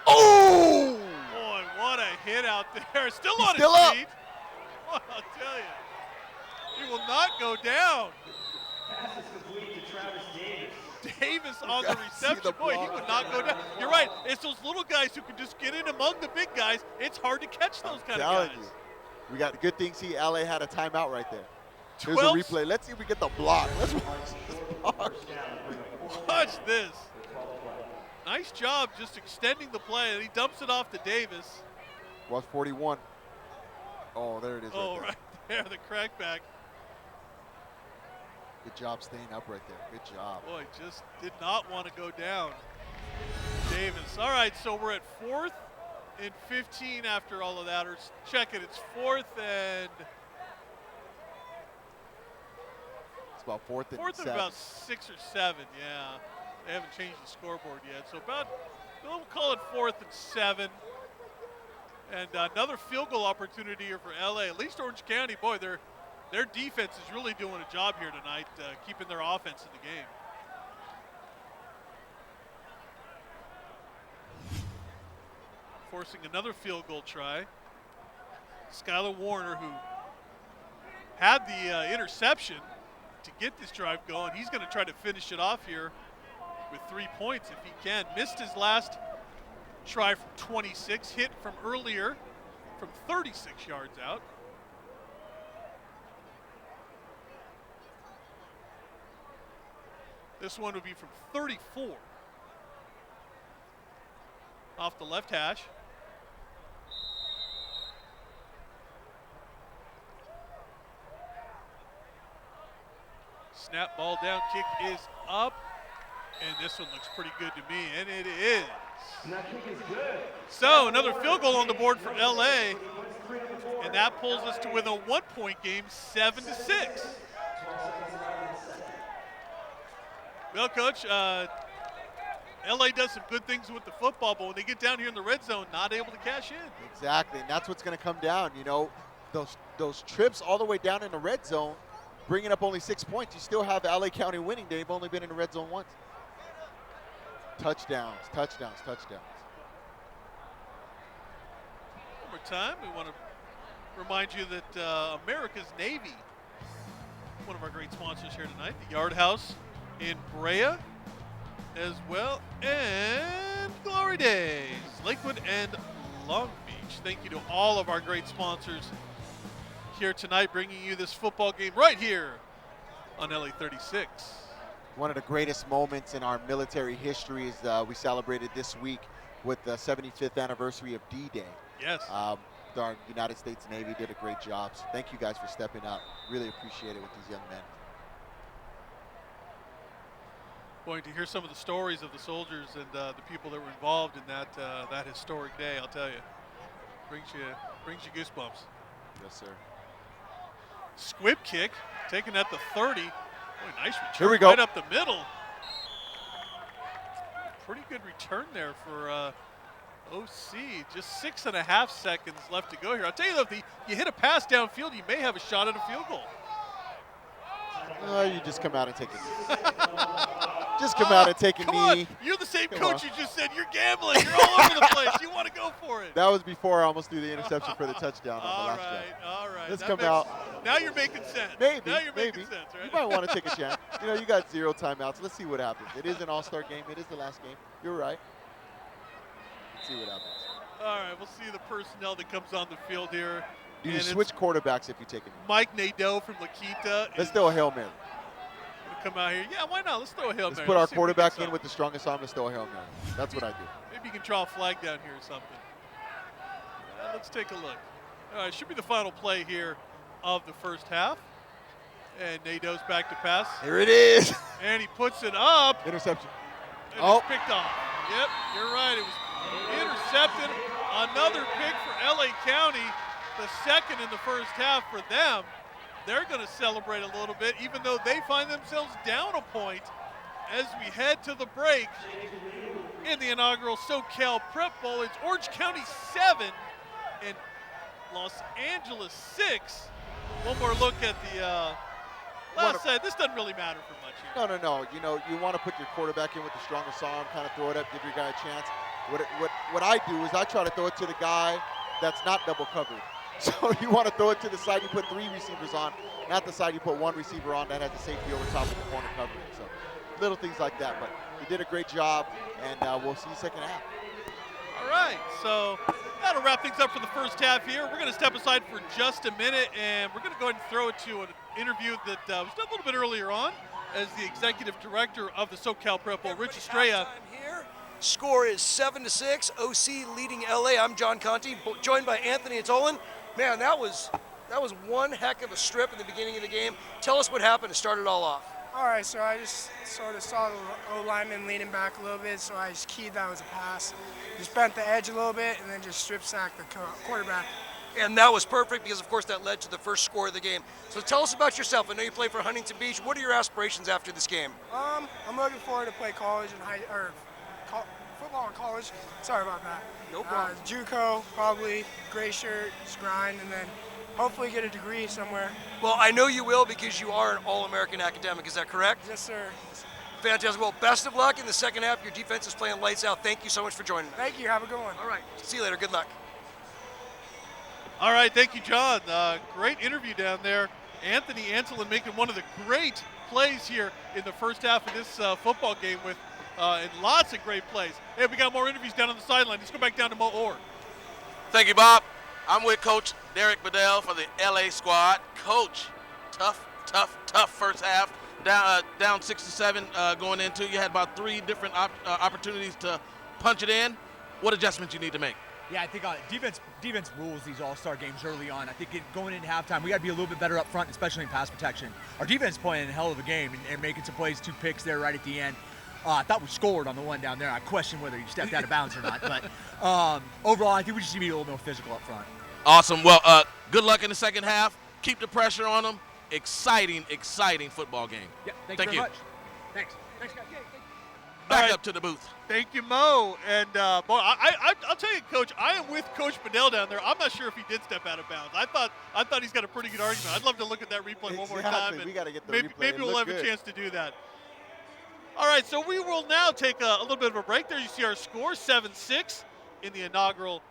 S7: Oh!
S1: Boy, what a hit out there. Still
S7: He's
S1: on
S7: still
S1: his
S7: up.
S1: feet. Well, I'll tell you, he will not go down. Davis on the reception. Boy, he would not go down. You're right. It's those little guys who can just get in among the big guys. It's hard to catch those kind of guys.
S7: We got good things. See, LA had a timeout right there. Here's
S1: 12.
S7: a replay. Let's see if we get the block. Let's watch this block.
S1: Watch this. Nice job just extending the play. And he dumps it off to Davis.
S7: Watch 41. Oh, there it is.
S1: Oh, right there, the crackback.
S7: Good job staying up right there. Good job.
S1: Boy, just did not want to go down. Davis. All right, so we're at 4th and 15 after all of that. Or check it, it's 4th and...
S7: It's about 4th and
S1: 4th
S7: 7.
S1: and about 6 or 7, yeah. They haven't changed the scoreboard yet. So about, we'll call it 4th and 7. And another field goal opportunity here for LA. At least Orange County, boy, their defense is really doing a job here tonight, keeping their offense in the game. Forcing another field goal try. Skylar Warner, who had the interception to get this drive going, he's going to try to finish it off here with 3 points if he can. Missed his last try from 26, hit from earlier from 36 yards out. This one would be from 34. Off the left hash. Snap, ball down, kick is up. And this one looks pretty good to me, and it is. So another field goal on the board for LA. And that pulls us to within a 1-point game, 7-6. Well, Coach, LA does some good things with the football, but when they get down here in the red zone, not able to cash in.
S7: Exactly, and that's what's going to come down. You know, those trips all the way down in the red zone, bringing up only 6 points. You still have LA County winning. They've only been in the red zone once. Touchdowns, touchdowns, touchdowns.
S1: One more time, we want to remind you that America's Navy, one of our great sponsors here tonight, the Yard House in Brea, as well, and Glory Days, Lakewood and Long Beach. Thank you to all of our great sponsors here tonight, bringing you this football game right here on LA 36.
S7: One of the greatest moments in our military history is we celebrated this week with the 75th anniversary of D-Day.
S1: Yes.
S7: Our United States Navy did a great job. So thank you guys for stepping up. Really appreciate it with these young men.
S1: Going to hear some of the stories of the soldiers and the people that were involved in that historic day, I'll tell you. Brings you goosebumps.
S7: Yes, sir.
S1: Squib kick, taken at the 30. Boy, nice return.
S7: Here we go.
S1: Right up the middle. Pretty good return there for OC. Just 6.5 seconds left to go here. I'll tell you, though, if you hit a pass downfield, you may have a shot at a field goal.
S7: You just come out and take it. Just come out and take a
S1: Come
S7: knee.
S1: on. You're the same coach who just said you're gambling. You're all over the place. You want to go for it.
S7: That was before I almost threw the interception for the touchdown on the last drive.
S1: All right.
S7: Let's come out.
S1: Now you're making sense.
S7: Maybe.
S1: Now you're
S7: maybe.
S1: making sense, right?
S7: You might want to take a chance. You know, you got 0 timeouts. Let's see what happens. It is an all-star game. It is the last game. You're right. Let's see what happens.
S1: All right, we'll see the personnel that comes on the field here.
S7: You switch quarterbacks if you take it.
S1: Mike Nadeau from La Quinta.
S7: Let's throw a Hail Mary.
S1: Come out here. Yeah, why not? Let's throw a Hail Mary.
S7: Let's put our quarterback in with the strongest arm. Let's throw a Hail Mary. That's what I do.
S1: Maybe you can draw a flag down here or something. Let's take a look. All right, should be the final play here of the first half. And Nadeau's back to pass.
S7: Here it is.
S1: And he puts it up.
S7: Interception.
S1: And it's picked off. Yep, you're right. It was intercepted. Another pick for LA County. The second in the first half for them. They're going to celebrate a little bit, even though they find themselves down a point as we head to the break. in the inaugural SoCal Prep Bowl. It's Orange County 7 and Los Angeles 6. One more look at the last side. This doesn't really matter for much here.
S7: No. You want to put your quarterback in with the strongest arm, kind of throw it up, give your guy a chance. What I do is I try to throw it to the guy that's not double covered. So you want to throw it to the side you put 3 receivers on, not the side you put 1 receiver on that has the safety over top of the corner covering. So little things like that, but he did a great job, and we'll see you second half.
S1: All right, so that'll wrap things up for the first half here. We're going to step aside for just a minute, and we're going to go ahead and throw it to an interview that was done a little bit earlier on as the executive director of the SoCal Prep Bowl, Rich Estrella.
S8: Score is 7-6. OC leading LA. I'm John Conti, joined by Anthony Atolan. Man, that was one heck of a strip in the beginning of the game. Tell us what happened to start it all off.
S9: All right, so I just sort of saw the O-lineman leaning back a little bit, so I just keyed that was a pass. Just bent the edge a little bit and then just strip sacked the quarterback.
S8: And that was perfect because, of course, that led to the first score of the game. So tell us about yourself. I know you play for Huntington Beach. What are your aspirations after this game?
S9: I'm looking forward to play college and football in college. Sorry about that.
S8: No problem.
S9: JUCO, probably, gray shirt, just grind, and then hopefully get a degree somewhere.
S8: Well, I know you will because you are an All-American academic. Is that correct?
S9: Yes, sir.
S8: Fantastic. Well, best of luck in the second half. Your defense is playing lights out. Thank you so much for joining us.
S9: Thank you. Have a good one.
S8: All right. See you later. Good luck.
S1: All right, thank you, John. Great interview down there. Anthony Atolan making one of the great plays here in the first half of this football game with and lots of great plays. Hey, we got more interviews down on the sideline. Let's go back down to Mo Orr.
S3: Thank you, Bob. I'm with Coach Derek Bedell for the LA squad. Coach, tough first half. Down 6-7 going into. You had about 3 different opportunities to punch it in. What adjustments you need to make?
S10: Yeah, I think defense rules these all-star games early on. I think going into halftime, we got to be a little bit better up front, especially in pass protection. Our defense is playing a hell of a game and making some plays, 2 picks there right at the end. I thought we scored on the one down there. I question whether you stepped out of bounds or not. But overall, I think we just need to be a little more physical up front.
S3: Awesome. Well, good luck in the second half. Keep the pressure on them. Exciting football game.
S10: Yeah, thank you very much. Thanks, guys.
S3: Back up to the booth.
S1: Thank you, Mo. And Mo, I'll tell you, Coach, I am with Coach Bedell down there. I'm not sure if he did step out of bounds. I thought he's got a pretty good argument. I'd love to look at that replay one more time.
S7: We got to get the
S1: replay. Maybe we'll have a chance to do that. All right, so we will now take a little bit of a break. There you see our score, 7-6 in the inaugural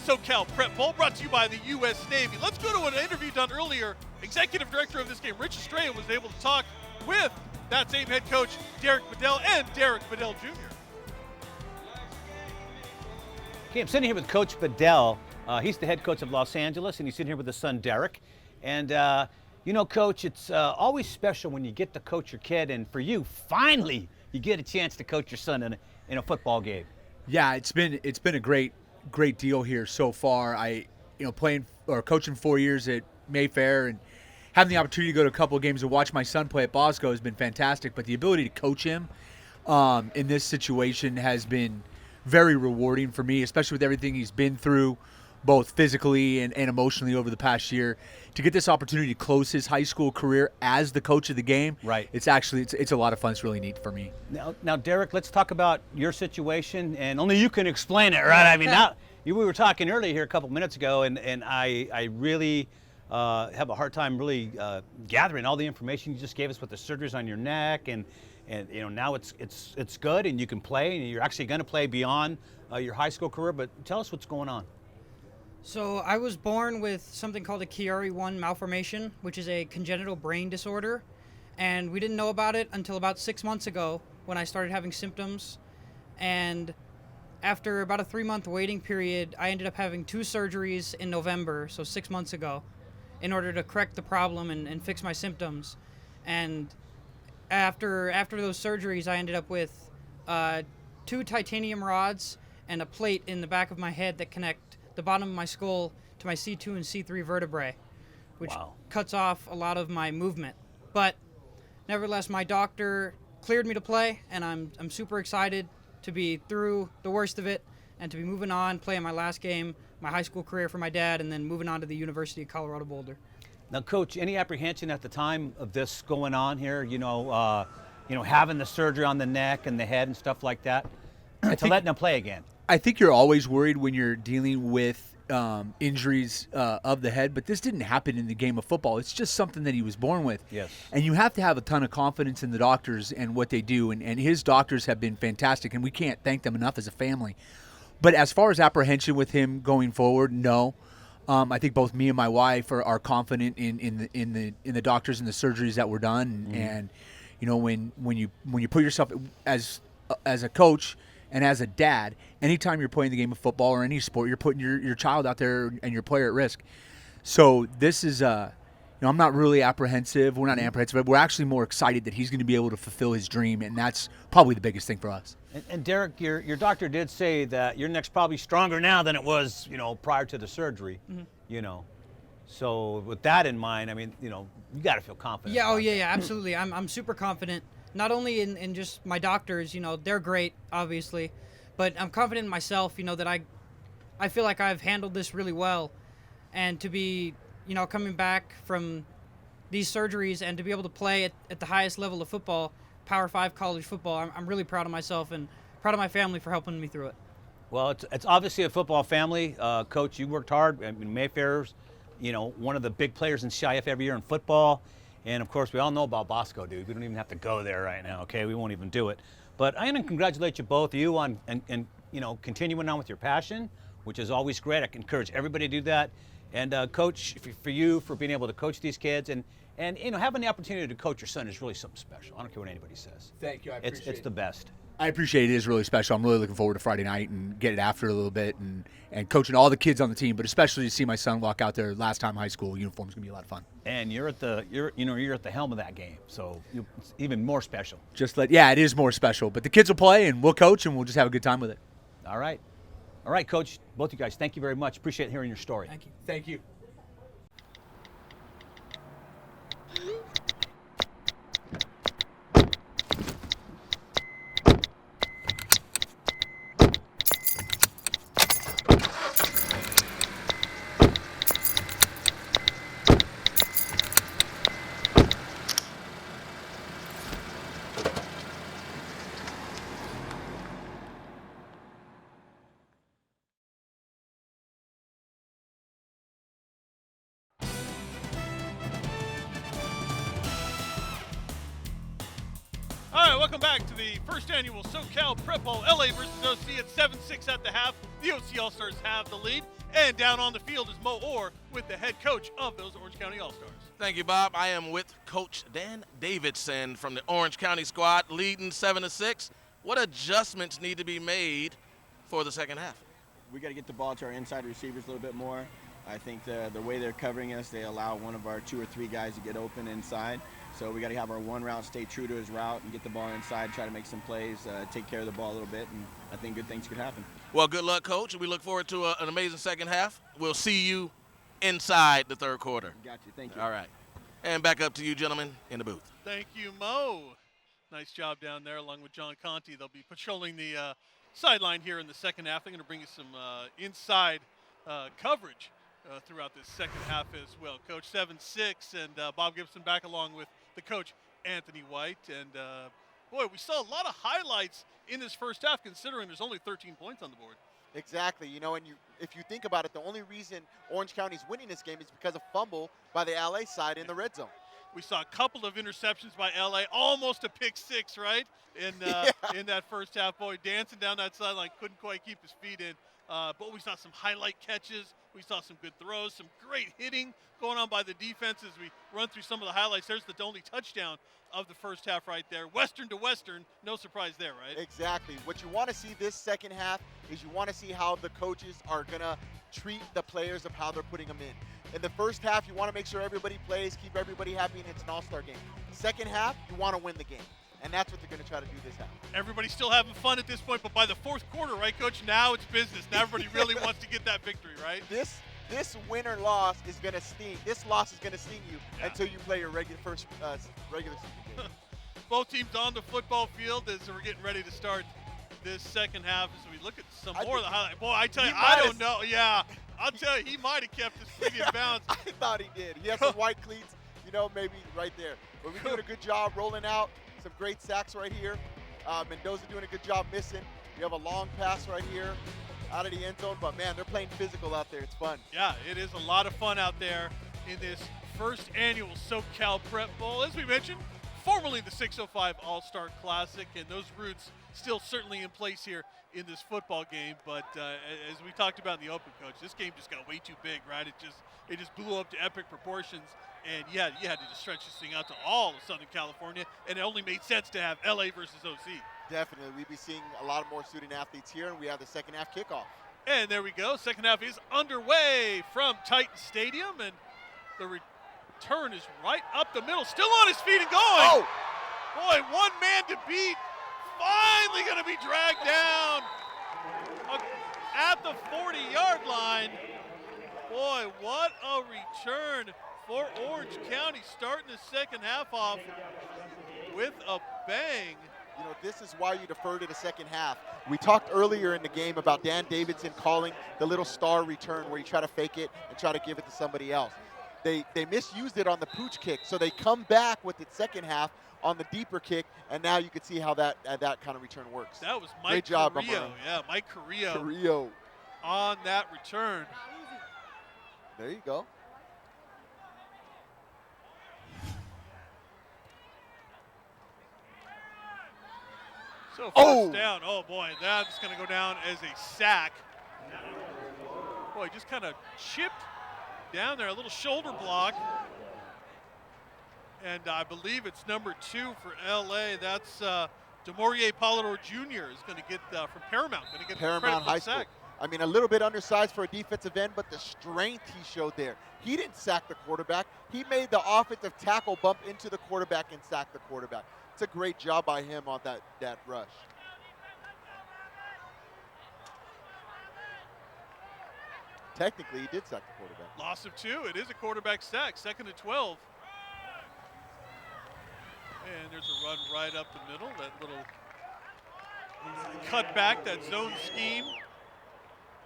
S1: SoCal Prep Bowl, brought to you by the U.S. Navy. Let's go to an interview done earlier. Executive director of this game, Rich Estrella, was able to talk with that same head coach, Derek Bedell, and Derek Bedell Jr.
S11: Okay, I'm sitting here with Coach Bedell. He's the head coach of Los Angeles, and he's sitting here with his son, Derek. And, Coach, it's always special when you get to coach your kid, and for you, finally, you get a chance to coach your son in a football game.
S10: Yeah, it's been a great deal here so far. Playing or coaching 4 years at Mayfair and having the opportunity to go to a couple of games and watch my son play at Bosco has been fantastic. But the ability to coach him in this situation has been very rewarding for me, especially with everything he's been through, both physically and emotionally over the past year. To get this opportunity to close his high school career as the coach of the game,
S11: right?
S10: It's a lot of fun. It's really neat for me.
S11: Now, Derek, let's talk about your situation, and only you can explain it, right? I mean, we were talking earlier here a couple minutes ago, and I really have a hard time really gathering all the information you just gave us with the surgeries on your neck, and now it's good, and you can play, and you're actually going to play beyond your high school career. But tell us what's going on.
S12: So I was born with something called a Chiari-1 malformation, which is a congenital brain disorder, and we didn't know about it until about 6 months ago when I started having symptoms. And after about a 3-month waiting period, I ended up having 2 surgeries in November, so 6 months ago, in order to correct the problem and fix my symptoms. And after those surgeries, I ended up with 2 titanium rods and a plate in the back of my head that connect the bottom of my skull to my C2 and C3 vertebrae, which cuts off a lot of my movement. But nevertheless, my doctor cleared me to play, and I'm super excited to be through the worst of it and to be moving on, playing my last game, my high school career for my dad, and then moving on to the University of Colorado Boulder.
S11: Now, Coach, any apprehension at the time of this going on here? Having the surgery on the neck and the head and stuff like that. to letting them play again.
S10: I think you're always worried when you're dealing with injuries of the head, but this didn't happen in the game of football. It's just something that he was born with.
S11: Yes.
S10: And you have to have a ton of confidence in the doctors and what they do, and his doctors have been fantastic, and we can't thank them enough as a family. But as far as apprehension with him going forward, no. I think both me and my wife are confident in the doctors and the surgeries that were done, and you know when you put yourself as a coach and as a dad, anytime you're playing the game of football or any sport, you're putting your child out there and your player at risk. So this is, I'm not really apprehensive. We're not apprehensive, but we're actually more excited that he's going to be able to fulfill his dream, and that's probably the biggest thing for us.
S11: And Derek, your doctor did say that your neck's probably stronger now than it was, prior to the surgery. So with that in mind, I mean, you got to feel confident.
S12: Yeah, yeah, absolutely. I'm super confident. Not only in just my doctors, they're great, obviously, but I'm confident in myself, that I feel like I've handled this really well. And to be, coming back from these surgeries and to be able to play at the highest level of football, Power 5 college football, I'm really proud of myself and proud of my family for helping me through it.
S11: Well, it's obviously a football family. Coach, you worked hard. I mean, Mayfair's, one of the big players in CIF every year in football. And, of course, we all know about Bosco, dude. We don't even have to go there right now, okay? We won't even do it. But I'm going to congratulate you both, you on and continuing on with your passion, which is always great. I can encourage everybody to do that. And, Coach, for you, for being able to coach these kids and having the opportunity to coach your son is really something special. I don't care what anybody says.
S10: Thank you. I appreciate it.
S11: It's the best.
S10: I appreciate it. It is really special. I'm really looking forward to Friday night and get it after a little bit and coaching all the kids on the team, but especially to see my son walk out there last time high school uniform is going to be a lot of fun.
S11: And you're at the helm of that game, so it's even more special.
S10: It is more special. But the kids will play and we'll coach and we'll just have a good time with it.
S11: All right, Coach. Both you guys, thank you very much. Appreciate hearing your story.
S12: Thank you.
S10: Thank you.
S1: All right, welcome back to the first annual SoCal Prep Bowl. LA versus OC at 7-6 at the half. The OC All-Stars have the lead. And down on the field is Mo Orr with the head coach of those Orange County All-Stars.
S3: Thank you, Bob. I am with Coach Dan Davidson from the Orange County squad, leading 7-6. What adjustments need to be made for the second half?
S13: We got to get the ball to our inside receivers a little bit more. I think the way they're covering us, they allow one of our 2 or 3 guys to get open inside. So we got to have our one route stay true to his route and get the ball inside, try to make some plays, take care of the ball a little bit, and I think good things could happen.
S3: Well, good luck, Coach. We look forward to an amazing second half. We'll see you inside the third quarter.
S13: Got you. Thank you.
S3: All right. And back up to you, gentlemen, in the booth.
S1: Thank you, Mo. Nice job down there along with John Conti. They'll be patrolling the sideline here in the second half. They're going to bring you some inside coverage throughout this second half as well. Coach 7-6 and Bob Gibson back along with the coach, Anthony White. And, boy, we saw a lot of highlights in this first half considering there's only 13 points on the board.
S2: Exactly. And if you think about it, the only reason Orange County's winning this game is because of fumble by the LA side in the red zone.
S1: We saw a couple of interceptions by LA, almost a pick six, right? In that first half. Boy, dancing down that sideline, couldn't quite keep his feet in. But we saw some highlight catches. We saw some good throws, some great hitting going on by the defense as we run through some of the highlights. There's the only touchdown of the first half right there. Western to Western, no surprise there, right?
S2: Exactly. What you want to see this second half is you want to see how the coaches are going to treat the players of how they're putting them in. In the first half, you want to make sure everybody plays, keep everybody happy, and it's an all-star game. Second half, you want to win the game. And that's what they're going to try to do this half.
S1: Everybody's still having fun at this point, but by the fourth quarter, right, Coach? Now it's business. Now everybody really wants to get that victory, right?
S2: This win or loss is going to sting. This loss is going to sting you until you play your regular season game.
S1: Both teams on the football field as we're getting ready to start this second half. As we look at some more of the highlights. Boy, I tell you, I don't know. Yeah, I'll tell you, he might have kept his feet in bounds.
S2: I thought he did. He has some white cleats, maybe right there. But we're doing a good job rolling out. Some great sacks right here. Mendoza doing a good job missing.
S7: We have a long pass right here out of the end zone, but man, they're playing physical out there. It's fun.
S1: Yeah, it is a lot of fun out there in this first annual SoCal Prep Bowl. As we mentioned, formerly the 605 All-Star Classic, and those roots still certainly in place here in this football game. But as we talked about in the open, Coach, this game just got way too big, right? It just blew up to epic proportions, and you had to just stretch this thing out to all of Southern California, and it only made sense to have LA versus OC.
S7: Definitely. We'll be seeing a lot more student athletes here, and we have the second half kickoff.
S1: And there we go. Second half is underway from Titan Stadium, and the return is right up the middle. Still on his feet and going.
S7: Oh!
S1: Boy, one man to beat. Finally going to be dragged down at the 40-yard line. Boy, what a return for Orange County, starting the second half off with a bang.
S7: You know, this is why you defer to the second half. We talked earlier in the game about Dan Davidson calling the little star return where you try to fake it and try to give it to somebody else. They misused it on the pooch kick, so they come back with the second half on the deeper kick, and now you can see how that kind of return works.
S1: That was Mike
S7: Great job,
S1: Carrillo. Yeah, Mike Carrillo.
S7: Carrillo
S1: on that return.
S7: There you go.
S1: So first down. Oh boy, that's going to go down as a sack. Boy, just kind of chipped down there, a little shoulder block. And I believe it's number 2 for LA. That's DeMaurier Polidor Jr. is going to get from Paramount. Going to get
S7: Paramount High School. I mean, a little bit undersized for a defensive end, but the strength he showed there. He didn't sack the quarterback. He made the offensive tackle bump into the quarterback and sack the quarterback. It's a great job by him on that rush. Technically, he did sack the quarterback.
S1: Loss of 2. It is a quarterback sack. 2nd and 12. And there's a run right up the middle. That little cut back, that zone scheme.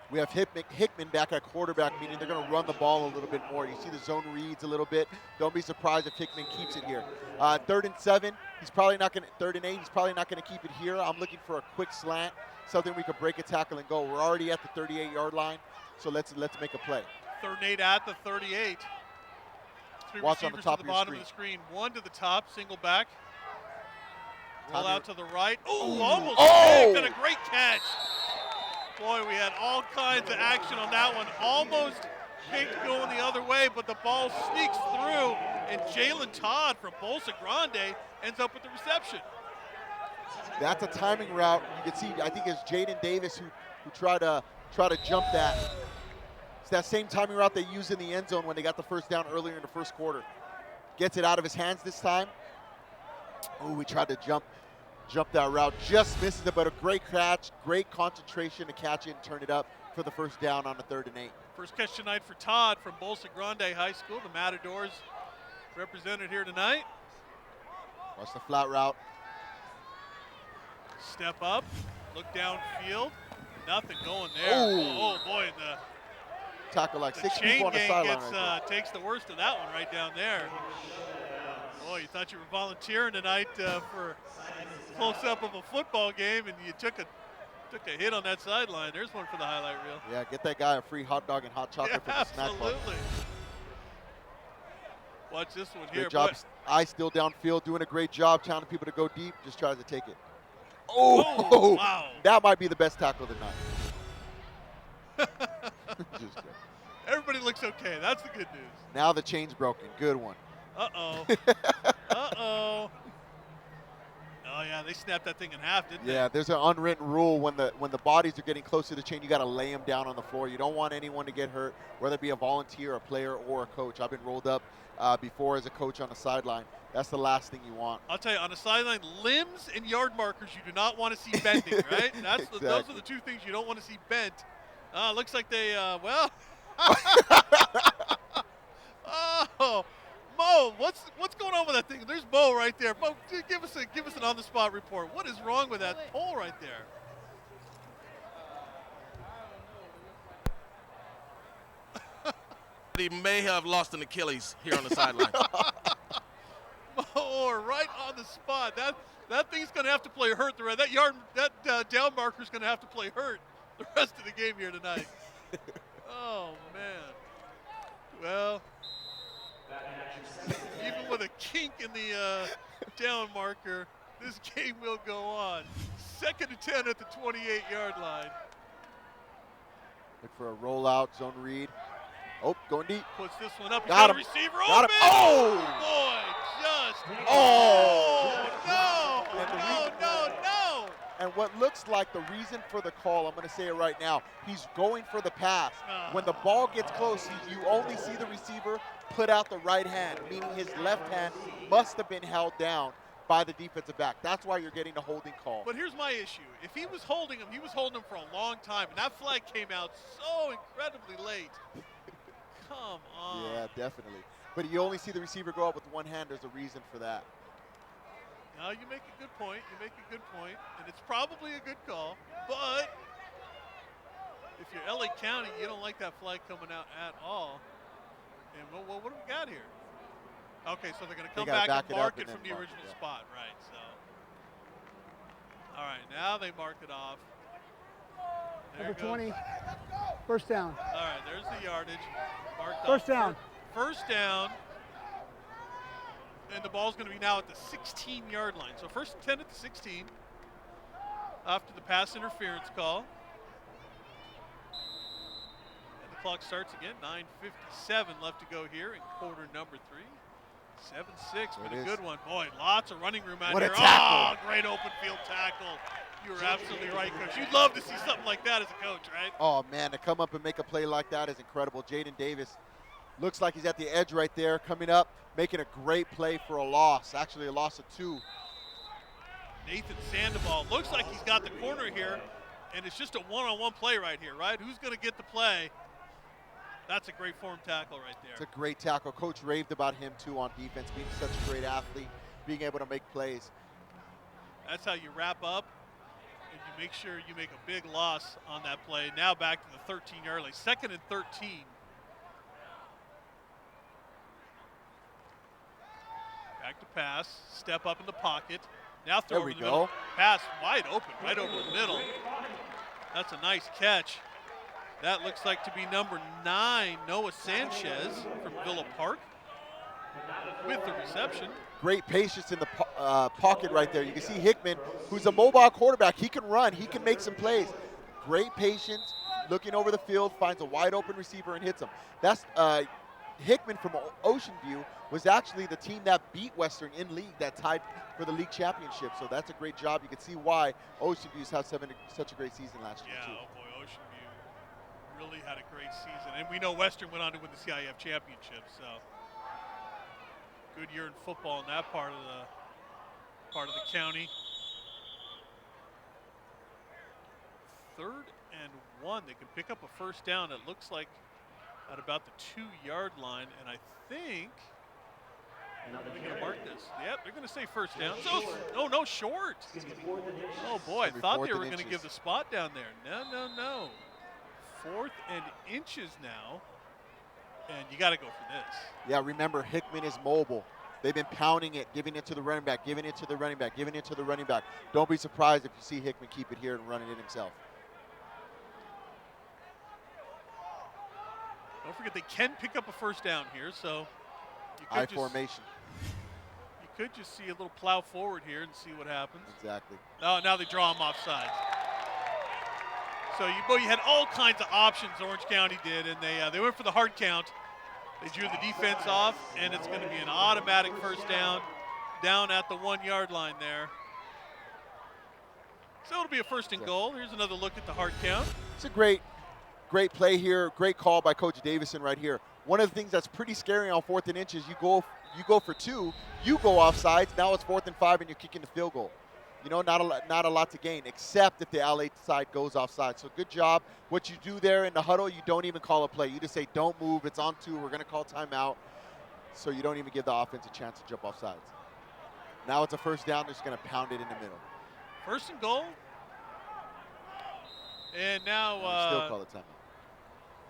S7: We have Hickman back at quarterback, meaning they're going to run the ball a little bit more. You see the zone reads a little bit. Don't be surprised if Hickman keeps it here. 3rd and 7. He's probably not going to. 3rd and 8. He's probably not going to keep it here. I'm looking for a quick slant, something we could break a tackle and go. We're already at the 38-yard line, so let's make a play.
S1: 3rd and 8 at the 38. 3
S7: Watch on the top
S1: to the bottom of the screen. 1 to the top, single back. Roll out to the right. Oh, almost picked, and a great catch. Boy, we had all kinds of action on that one. Almost picked going the other way, but the ball sneaks through, and Jalen Todd from Bolsa Grande ends up with the reception.
S7: That's a timing route. You can see, I think it's Jaden Davis who tried to jump that. It's that same timing route they used in the end zone when they got the first down earlier in the first quarter. Gets it out of his hands this time. Oh, we tried to jump that route, just misses it, but a great catch, great concentration to catch it and turn it up for the first down on the 3rd and 8.
S1: First catch tonight for Todd from Bolsa Grande High School. The Matadors represented here tonight.
S7: Watch the flat route.
S1: Step up, look downfield, nothing going there. Oh boy, the
S7: tackle like 6
S1: chain
S7: people on the
S1: gang
S7: sideline.
S1: takes the worst of that one right down there. Boy, you thought you were volunteering tonight for close-up of a football game, and you took a hit on that sideline. There's one for the highlight reel.
S7: Yeah, get that guy a free hot dog and hot chocolate for the snack bar.
S1: Absolutely. Watch this one here.
S7: Great job. Eye still downfield, doing a great job, telling people to go deep, just tries to take it. Oh,
S1: wow.
S7: That might be the best tackle of the night. Just kidding.
S1: Everybody looks okay. That's the good news.
S7: Now the chain's broken. Good one.
S1: Uh-oh. Uh-oh. Oh, yeah, they snapped that thing in half, didn't they?
S7: Yeah, there's an unwritten rule when the bodies are getting close to the chain, you got to lay them down on the floor. You don't want anyone to get hurt, whether it be a volunteer, a player, or a coach. I've been rolled up before as a coach on the sideline. That's the last thing you want.
S1: I'll tell you, on the sideline, limbs and yard markers you do not want to see bending, right?
S7: Exactly.
S1: Those are the two things you don't want to see bent. Looks like they, well. Oh, Mo, what's going on with that thing? There's Mo right there. Mo, give us an on-the-spot report. What is wrong with that pole right there?
S3: He may have lost an Achilles here on the sideline.
S1: Mo, right on the spot. That thing's going to have to play hurt. That down marker's going to have to play hurt the rest of the game here tonight. Oh, man. Well, even with a kink in the down marker, this game will go on. 2nd and 10 at the 28-yard line.
S7: Look for a rollout, zone read. Oh, going deep.
S1: Puts this one up.
S7: Got him.
S1: Receiver
S7: Got
S1: open.
S7: him. Oh!
S1: Boy, just.
S7: Oh!
S1: No.
S7: And what looks like the reason for the call, I'm going to say it right now, he's going for the pass. When the ball gets close, you only see the receiver put out the right hand, meaning his left hand must have been held down by the defensive back. That's why you're getting a holding call.
S1: But here's my issue. If he was holding him, he was holding him for a long time, and that flag came out so incredibly late. Come on.
S7: Yeah, definitely. But you only see the receiver go up with one hand. There's a reason for that.
S1: Now you make a good point. And it's probably a good call. But if you're LA County, you don't like that flag coming out at all. And what do we got here? Okay, so they're going to come back and mark it from the original spot, right? So, all right, now they mark it off.
S6: Number 20, first down.
S1: All right, there's the yardage. Marked
S6: First
S1: off.
S6: down.
S1: First down. And the ball's going to be now at the 16-yard line. So 1st and 10 at the 16 after the pass interference call. And the clock starts again. 9:57 left to go here in quarter number 3. 7-6, but a good one. Boy, lots of running room out
S7: what
S1: here.
S7: A tackle.
S1: Oh, great open field tackle. You were absolutely right, Coach. You'd love to see something like that as a coach, right?
S7: Oh, man, to come up and make a play like that is incredible. Jaden Davis looks like he's at the edge right there, coming up, making a great play for a loss. Actually, a loss of 2.
S1: Nathan Sandoval looks like he's got the corner here, and it's just a one-on-one play right here, right? Who's going to get the play? That's a great form tackle right there.
S7: It's a great tackle. Coach raved about him, too, on defense, being such a great athlete, being able to make plays.
S1: That's how you wrap up, and you make sure you make a big loss on that play. Now back to the 13-yard line. 2nd and 13. Back to pass, step up in the pocket. Now throw over the middle. Pass wide open, right over the middle. That's a nice catch. That looks like to be number 9, Noah Sanchez from Villa Park with the reception.
S7: Great patience in the pocket right there. You can see Hickman, who's a mobile quarterback. He can run. He can make some plays. Great patience, looking over the field, finds a wide open receiver and hits him. That's Hickman from Ocean View was actually the team that beat Western in league, that tied for the league championship. So that's a great job. You can see why Ocean View's had such a great season last year, too.
S1: Yeah, oh boy, Ocean View really had a great season. And we know Western went on to win the CIF championship, so good year in football in that part of the county. 3rd and 1. They can pick up a first down. It looks like at about the 2-yard line, and I think they're going to mark this. Yep, they're going to say first down. So, no, short. Oh boy, I thought they were going to give the spot down there. No. 4th and inches now, and you got to go for this.
S7: Yeah, remember, Hickman is mobile. They've been pounding it, giving it to the running back, giving it to the running back, giving it to the running back. Don't be surprised if you see Hickman keep it here and running it himself.
S1: Don't forget, they can pick up a first down here, so you could
S7: I formation.
S1: You could just see a little plow forward here and see what happens.
S7: Exactly.
S1: Now they draw him offside. So you had all kinds of options, Orange County did, and they went for the hard count. They drew the defense off, and it's going to be an automatic first down at the 1-yard line there. So it'll be a 1st and goal. Here's another look at the hard count.
S7: It's a great play here. Great call by Coach Davison right here. One of the things that's pretty scary on 4th and inches, you go for 2, you go offsides. Now it's 4th and 5, and you're kicking the field goal. You know, not a lot to gain, except if the LA side goes offside. So good job. What you do there in the huddle, you don't even call a play. You just say, don't move. It's on 2. We're going to call timeout. So you don't even give the offense a chance to jump offsides. Now it's a first down. They're just going to pound it in the middle.
S1: 1st and goal. And now
S7: still call the timeout.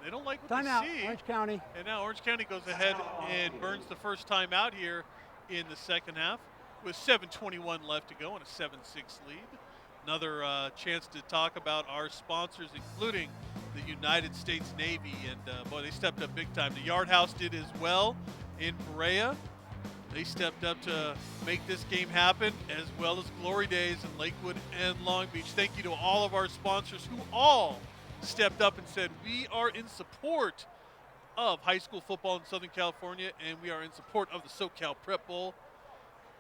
S1: They don't like what
S6: Timeout,
S1: they see.
S6: Orange County.
S1: And now Orange County goes ahead and burns the first time out here in the second half. with 7:21 left to go and a 7-6 lead. Another chance to talk about our sponsors, including the United States Navy. And, boy, they stepped up big time. The Yard House did as well in Berea. They stepped up to make this game happen, as well as Glory Days in Lakewood and Long Beach. Thank you to all of our sponsors who all stepped up and said, we are in support of high school football in Southern California, and we are in support of the SoCal Prep Bowl.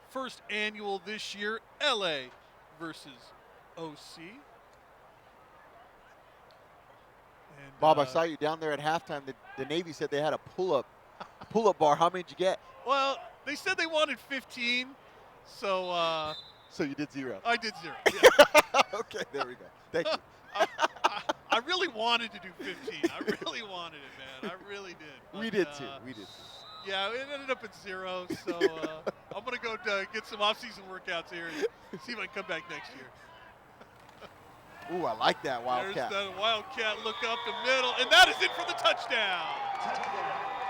S1: First annual this year, LA versus OC. And,
S7: Bob, I saw you down there at halftime. The Navy said they had a pull-up bar. How many did you get?
S1: Well, they said they wanted 15, so.
S7: So you did 0.
S1: I did 0. Yeah.
S7: Okay, there we go. Thank you.
S1: I really wanted to do 15. I really wanted it, man. I really did. But,
S7: we did too. We did.
S1: Yeah, it ended up at 0. So I'm gonna go get some off-season workouts here and see if I can come back next year.
S7: Ooh, I like that Wildcat.
S1: There's the Wildcat look up the middle, and that is it for the touchdown.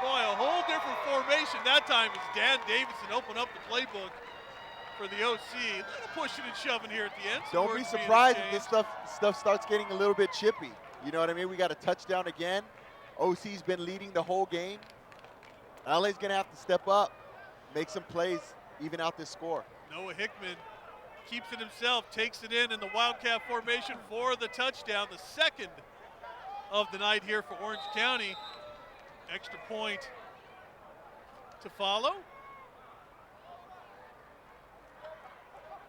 S1: Boy, a whole different formation that time as Dan Davidson opened up the playbook for the OC. A little pushing and shoving here at the end.
S7: Don't be surprised if this stuff starts getting a little bit chippy. You know what I mean? We got a touchdown again. OC's been leading the whole game. LA's going to have to step up, make some plays, even out this score.
S1: Noah Hickman keeps it himself, takes it in the Wildcat formation for the touchdown, the second of the night here for Orange County. Extra point to follow.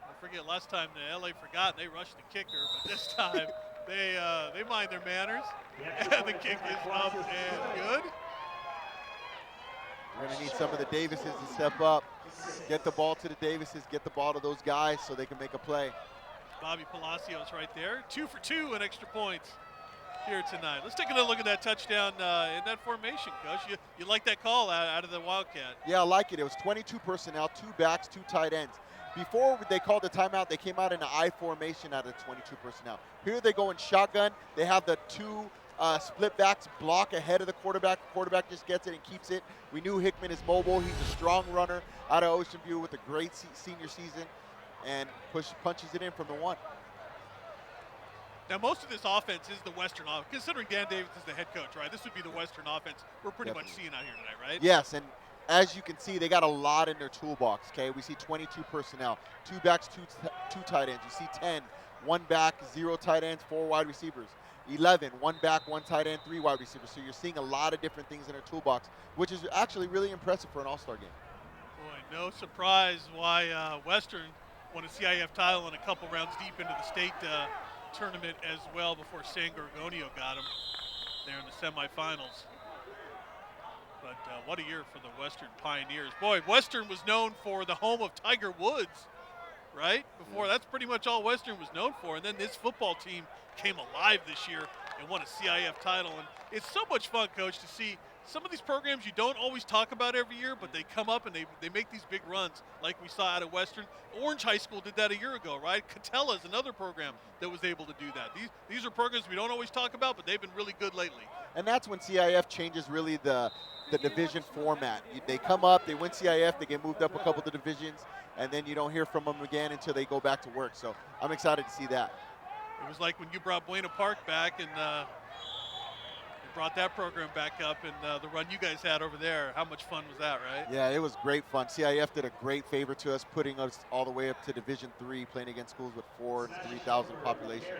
S1: Don't forget, last time the LA forgot, they rushed the kicker, but this time they mind their manners. And the kick is up and good.
S7: We're going to need some of the Davises to step up, get the ball to the Davises, get the ball to those guys so they can make a play.
S1: Bobby Palacios right there. 2 for 2 in extra points here tonight. Let's take another look at that touchdown in that formation, Coach. You like that call out of the Wildcat?
S7: Yeah, I like it. It was 22 personnel, 2 backs, 2 tight ends. Before they called the timeout, they came out in an I formation out of 22 personnel. Here they go in shotgun. They have the 2 split backs block ahead of the quarterback. The quarterback just gets it and keeps it. We knew Hickman is mobile. He's a strong runner out of Ocean View with a great senior season and punches it in from the 1.
S1: Now, most of this offense is the Western offense. Considering Dan Davis is the head coach, right? This would be the Western offense we're pretty much seeing out here tonight, right?
S7: Yes, and as you can see, they got a lot in their toolbox, okay? We see 22 personnel, 2 backs, 2 tight ends. You see 10, 1 back, 0 tight ends, 4 wide receivers. 11, 1 back, 1 tight end, 3 wide receivers. So you're seeing a lot of different things in their toolbox, which is actually really impressive for an all-star game.
S1: Boy, no surprise why Western won a CIF title and a couple rounds deep into the state tournament as well before San Gorgonio got them there in the semifinals. But what a year for the Western Pioneers. Boy, Western was known for the home of Tiger Woods, right? Before, that's pretty much all Western was known for. And then this football team came alive this year and won a CIF title. And it's so much fun, Coach, to see some of these programs you don't always talk about every year, but they come up and they make these big runs like we saw out of Western. Orange High School did that a year ago, right? Catella is another program that was able to do that. These are programs we don't always talk about, but they've been really good lately.
S7: And that's when CIF changes really the division format. They come up, they win CIF, they get moved up a couple of the divisions, and then you don't hear from them again until they go back to work. So I'm excited to see that.
S1: It was like when you brought Buena Park back and brought that program back up, and the run you guys had over there. How much fun was that, right?
S7: Yeah, it was great fun. CIF did a great favor to us, putting us all the way up to Division III, playing against schools with 4,000 to 3,000 population.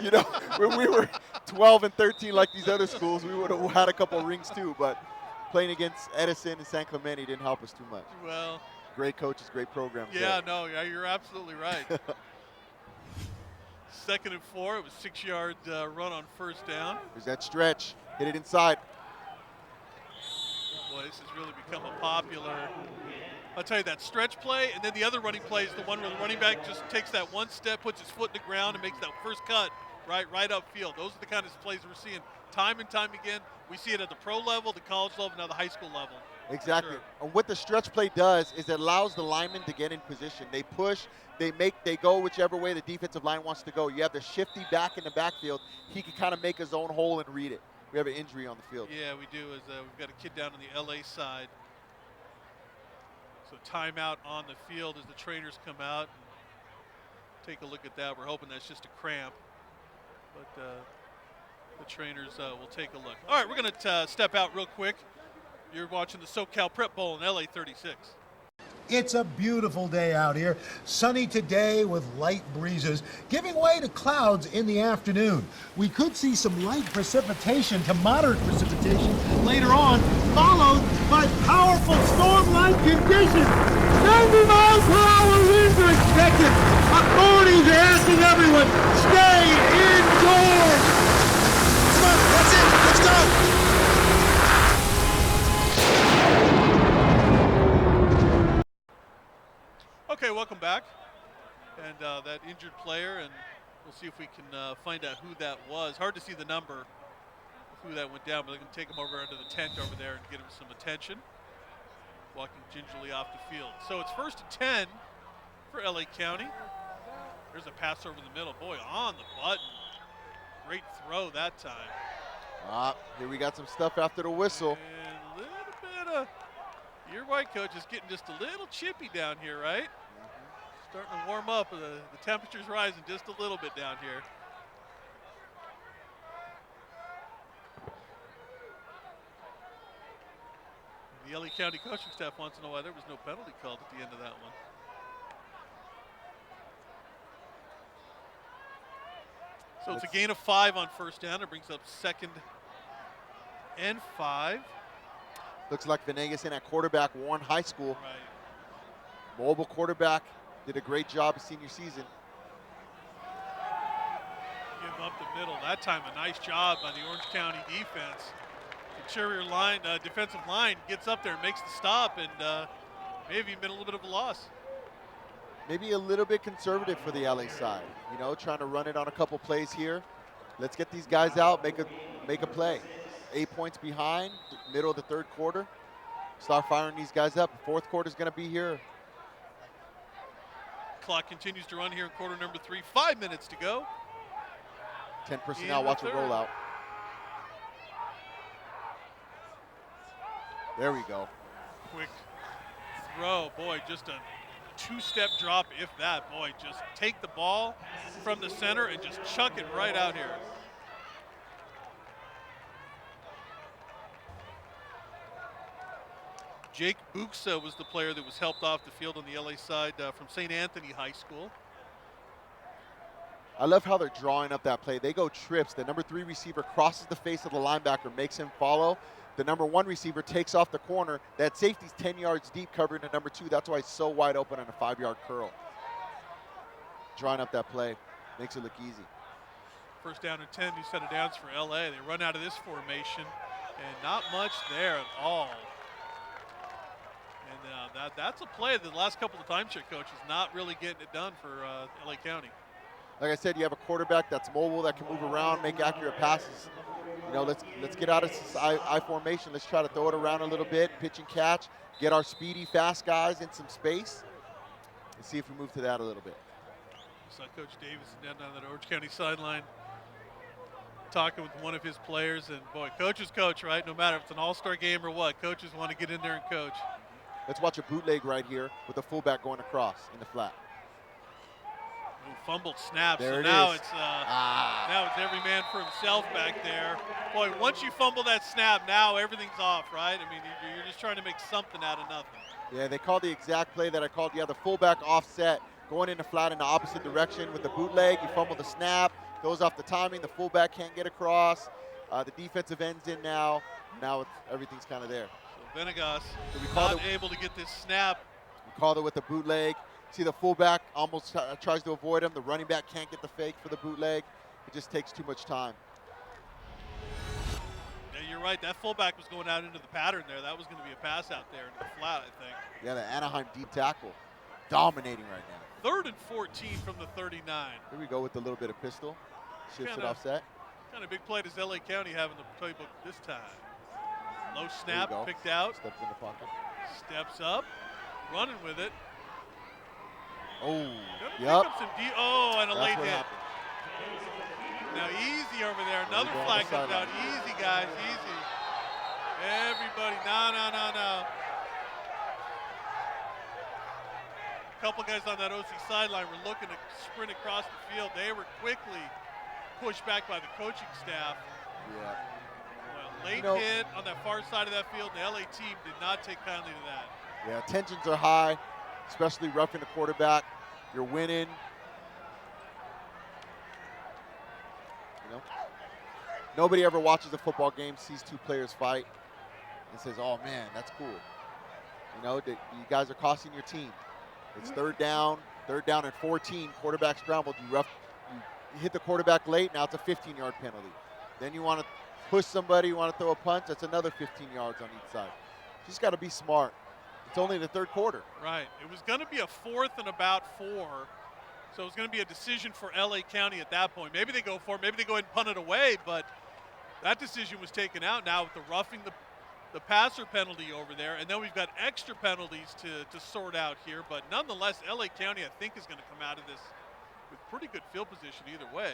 S7: You know, when we were 12 and 13 like these other schools, we would have had a couple rings too, but playing against Edison and San Clemente didn't help us too much.
S1: Well,
S7: great coaches, great program.
S1: Yeah, no, yeah, you're absolutely right. 2nd and 4, it was 6-yard run on first down.
S7: There's that stretch, hit it inside.
S1: Boy, this has really become a popular, I'll tell you, that stretch play, and then the other running play is the one where the running back just takes that one step, puts his foot in the ground, and makes that first cut right upfield. Those are the kind of plays we're seeing time and time again. We see it at the pro level, the college level, now the high school level.
S7: Exactly.
S1: Sure.
S7: And what the stretch play does is it allows the linemen to get in position. They push, they go whichever way the defensive line wants to go. You have the shifty back in the backfield. He can kind of make his own hole and read it. We have an injury on the field.
S1: Yeah, we do. We've got a kid down on the LA side. So timeout on the field as the trainers come out and take a look at that. We're hoping that's just a cramp, but the trainers will take a look. All right, we're going to step out real quick. You're watching the SoCal Prep Bowl in LA 36.
S14: It's a beautiful day out here. Sunny today with light breezes, giving way to clouds in the afternoon. We could see some light precipitation to moderate precipitation later on, followed by powerful storm-like conditions. 90 miles per hour winds are expected. Authorities are asking everyone, stay indoors. Come on, that's it. Let's go.
S1: Okay, welcome back. And that injured player, and we'll see if we can find out who that was. Hard to see the number of who that went down, but they're going to take him over under the tent over there and get him some attention. Walking gingerly off the field. So it's 1st and 10 for LA County. There's a pass over the middle. Boy, on the button. Great throw that time.
S7: Here we got some stuff after the whistle.
S1: And a little bit of, your white coach is getting just a little chippy down here, right? Starting to warm up. The temperature's rising just a little bit down here. The LA County coaching staff wants to know why there was no penalty called at the end of that one. So it's a gain of 5 on 1st down. It brings up 2nd and 5.
S7: Looks like Venegas in at quarterback, Warren High School.
S1: Right.
S7: Mobile quarterback, did a great job his senior season.
S1: Give up the middle. That time a nice job by the Orange County defense. Interior line, defensive line gets up there and makes the stop, and maybe been a little bit of a loss.
S7: Maybe a little bit conservative for the LA side. You know, trying to run it on a couple plays here. Let's get these guys out, make a play. 8 points behind, middle of the 3rd quarter. Start firing these guys up. 4th quarter is going to be here.
S1: Clock continues to run here in quarter number 3. 5 minutes to go.
S7: 10 personnel, watch it roll out. There we go.
S1: Quick throw. Boy, just a 2-step drop, if that. Boy, just take the ball from the center and just chuck it right out here. Jake Buxa was the player that was helped off the field on the LA side from St. Anthony High School.
S7: I love how they're drawing up that play. They go trips. The number 3 receiver crosses the face of the linebacker, makes him follow. The number 1 receiver takes off the corner. That safety's 10 yards deep covering the number 2. That's why it's so wide open on a 5-yard curl. Drawing up that play makes it look easy.
S1: 1st down and 10, new set of downs for LA. They run out of this formation, and not much there at all. And that's a play that the last couple of timeshare coaches not really getting it done for LA County.
S7: Like I said, you have a quarterback that's mobile, that can move around, make accurate passes. You know, let's get out of this I formation. Let's try to throw it around a little bit, pitch and catch, get our speedy, fast guys in some space, and see if we move to that a little bit.
S1: Saw Coach Davis down that Orange County sideline talking with one of his players, and boy, coach is coach, right? No matter if it's an all-star game or what, coaches want to get in there and coach.
S7: Let's watch a bootleg right here with the fullback going across in the flat.
S1: Fumbled snap.
S7: There
S1: so
S7: it
S1: now
S7: is.
S1: it's now it's every man for himself back there. Boy, once you fumble that snap, now everything's off, right? I mean, you're just trying to make something out of nothing.
S7: Yeah, they called the exact play that I called. Yeah, the fullback offset, going in the flat in the opposite direction with the bootleg. You fumble the snap, goes off the timing. The fullback can't get across. The defensive end's in now. Now everything's kind of there.
S1: So Venegas not able to get this snap.
S7: We called it with the bootleg. See the fullback almost tries to avoid him. The running back can't get the fake for the bootleg. It just takes too much time.
S1: Yeah, you're right. That fullback was going out into the pattern there. That was going to be a pass out there into the flat, I think.
S7: Yeah, the Anaheim deep tackle dominating right now.
S1: 3rd and 14 from the 39.
S7: Here we go with a little bit of pistol. Shifts it offset.
S1: Kind of big play does LA County have in the playbook this time? Low snap, picked out.
S7: Steps in the pocket.
S1: Steps up, running with it.
S7: Oh,
S1: yep. And a late hit. Now easy over there. Another flag comes out. Easy, guys, easy. Everybody, no. couple guys on that OC sideline were looking to sprint across the field. They were quickly pushed back by the coaching staff.
S7: Yeah.
S1: Well, late hit on that far side of that field. The LA team did not take kindly to that.
S7: Yeah, tensions are high, especially roughing the quarterback. You're winning. You know, nobody ever watches a football game, sees two players fight, and says, "Oh man, that's cool." You know, you guys are costing your team. It's third down and 14. Quarterback scrambled. You hit the quarterback late. Now it's a 15-yard penalty. Then you want to push somebody. You want to throw a punch. That's another 15 yards on each side. Just got to be smart. It's only the third quarter.
S1: Right. It was going to be a 4th and about 4. So it was going to be a decision for LA County at that point. Maybe they go for it. Maybe they go ahead and punt it away. But that decision was taken out now with the roughing the passer penalty over there. And then we've got extra penalties to sort out here. But nonetheless, LA County, I think, is going to come out of this with pretty good field position either way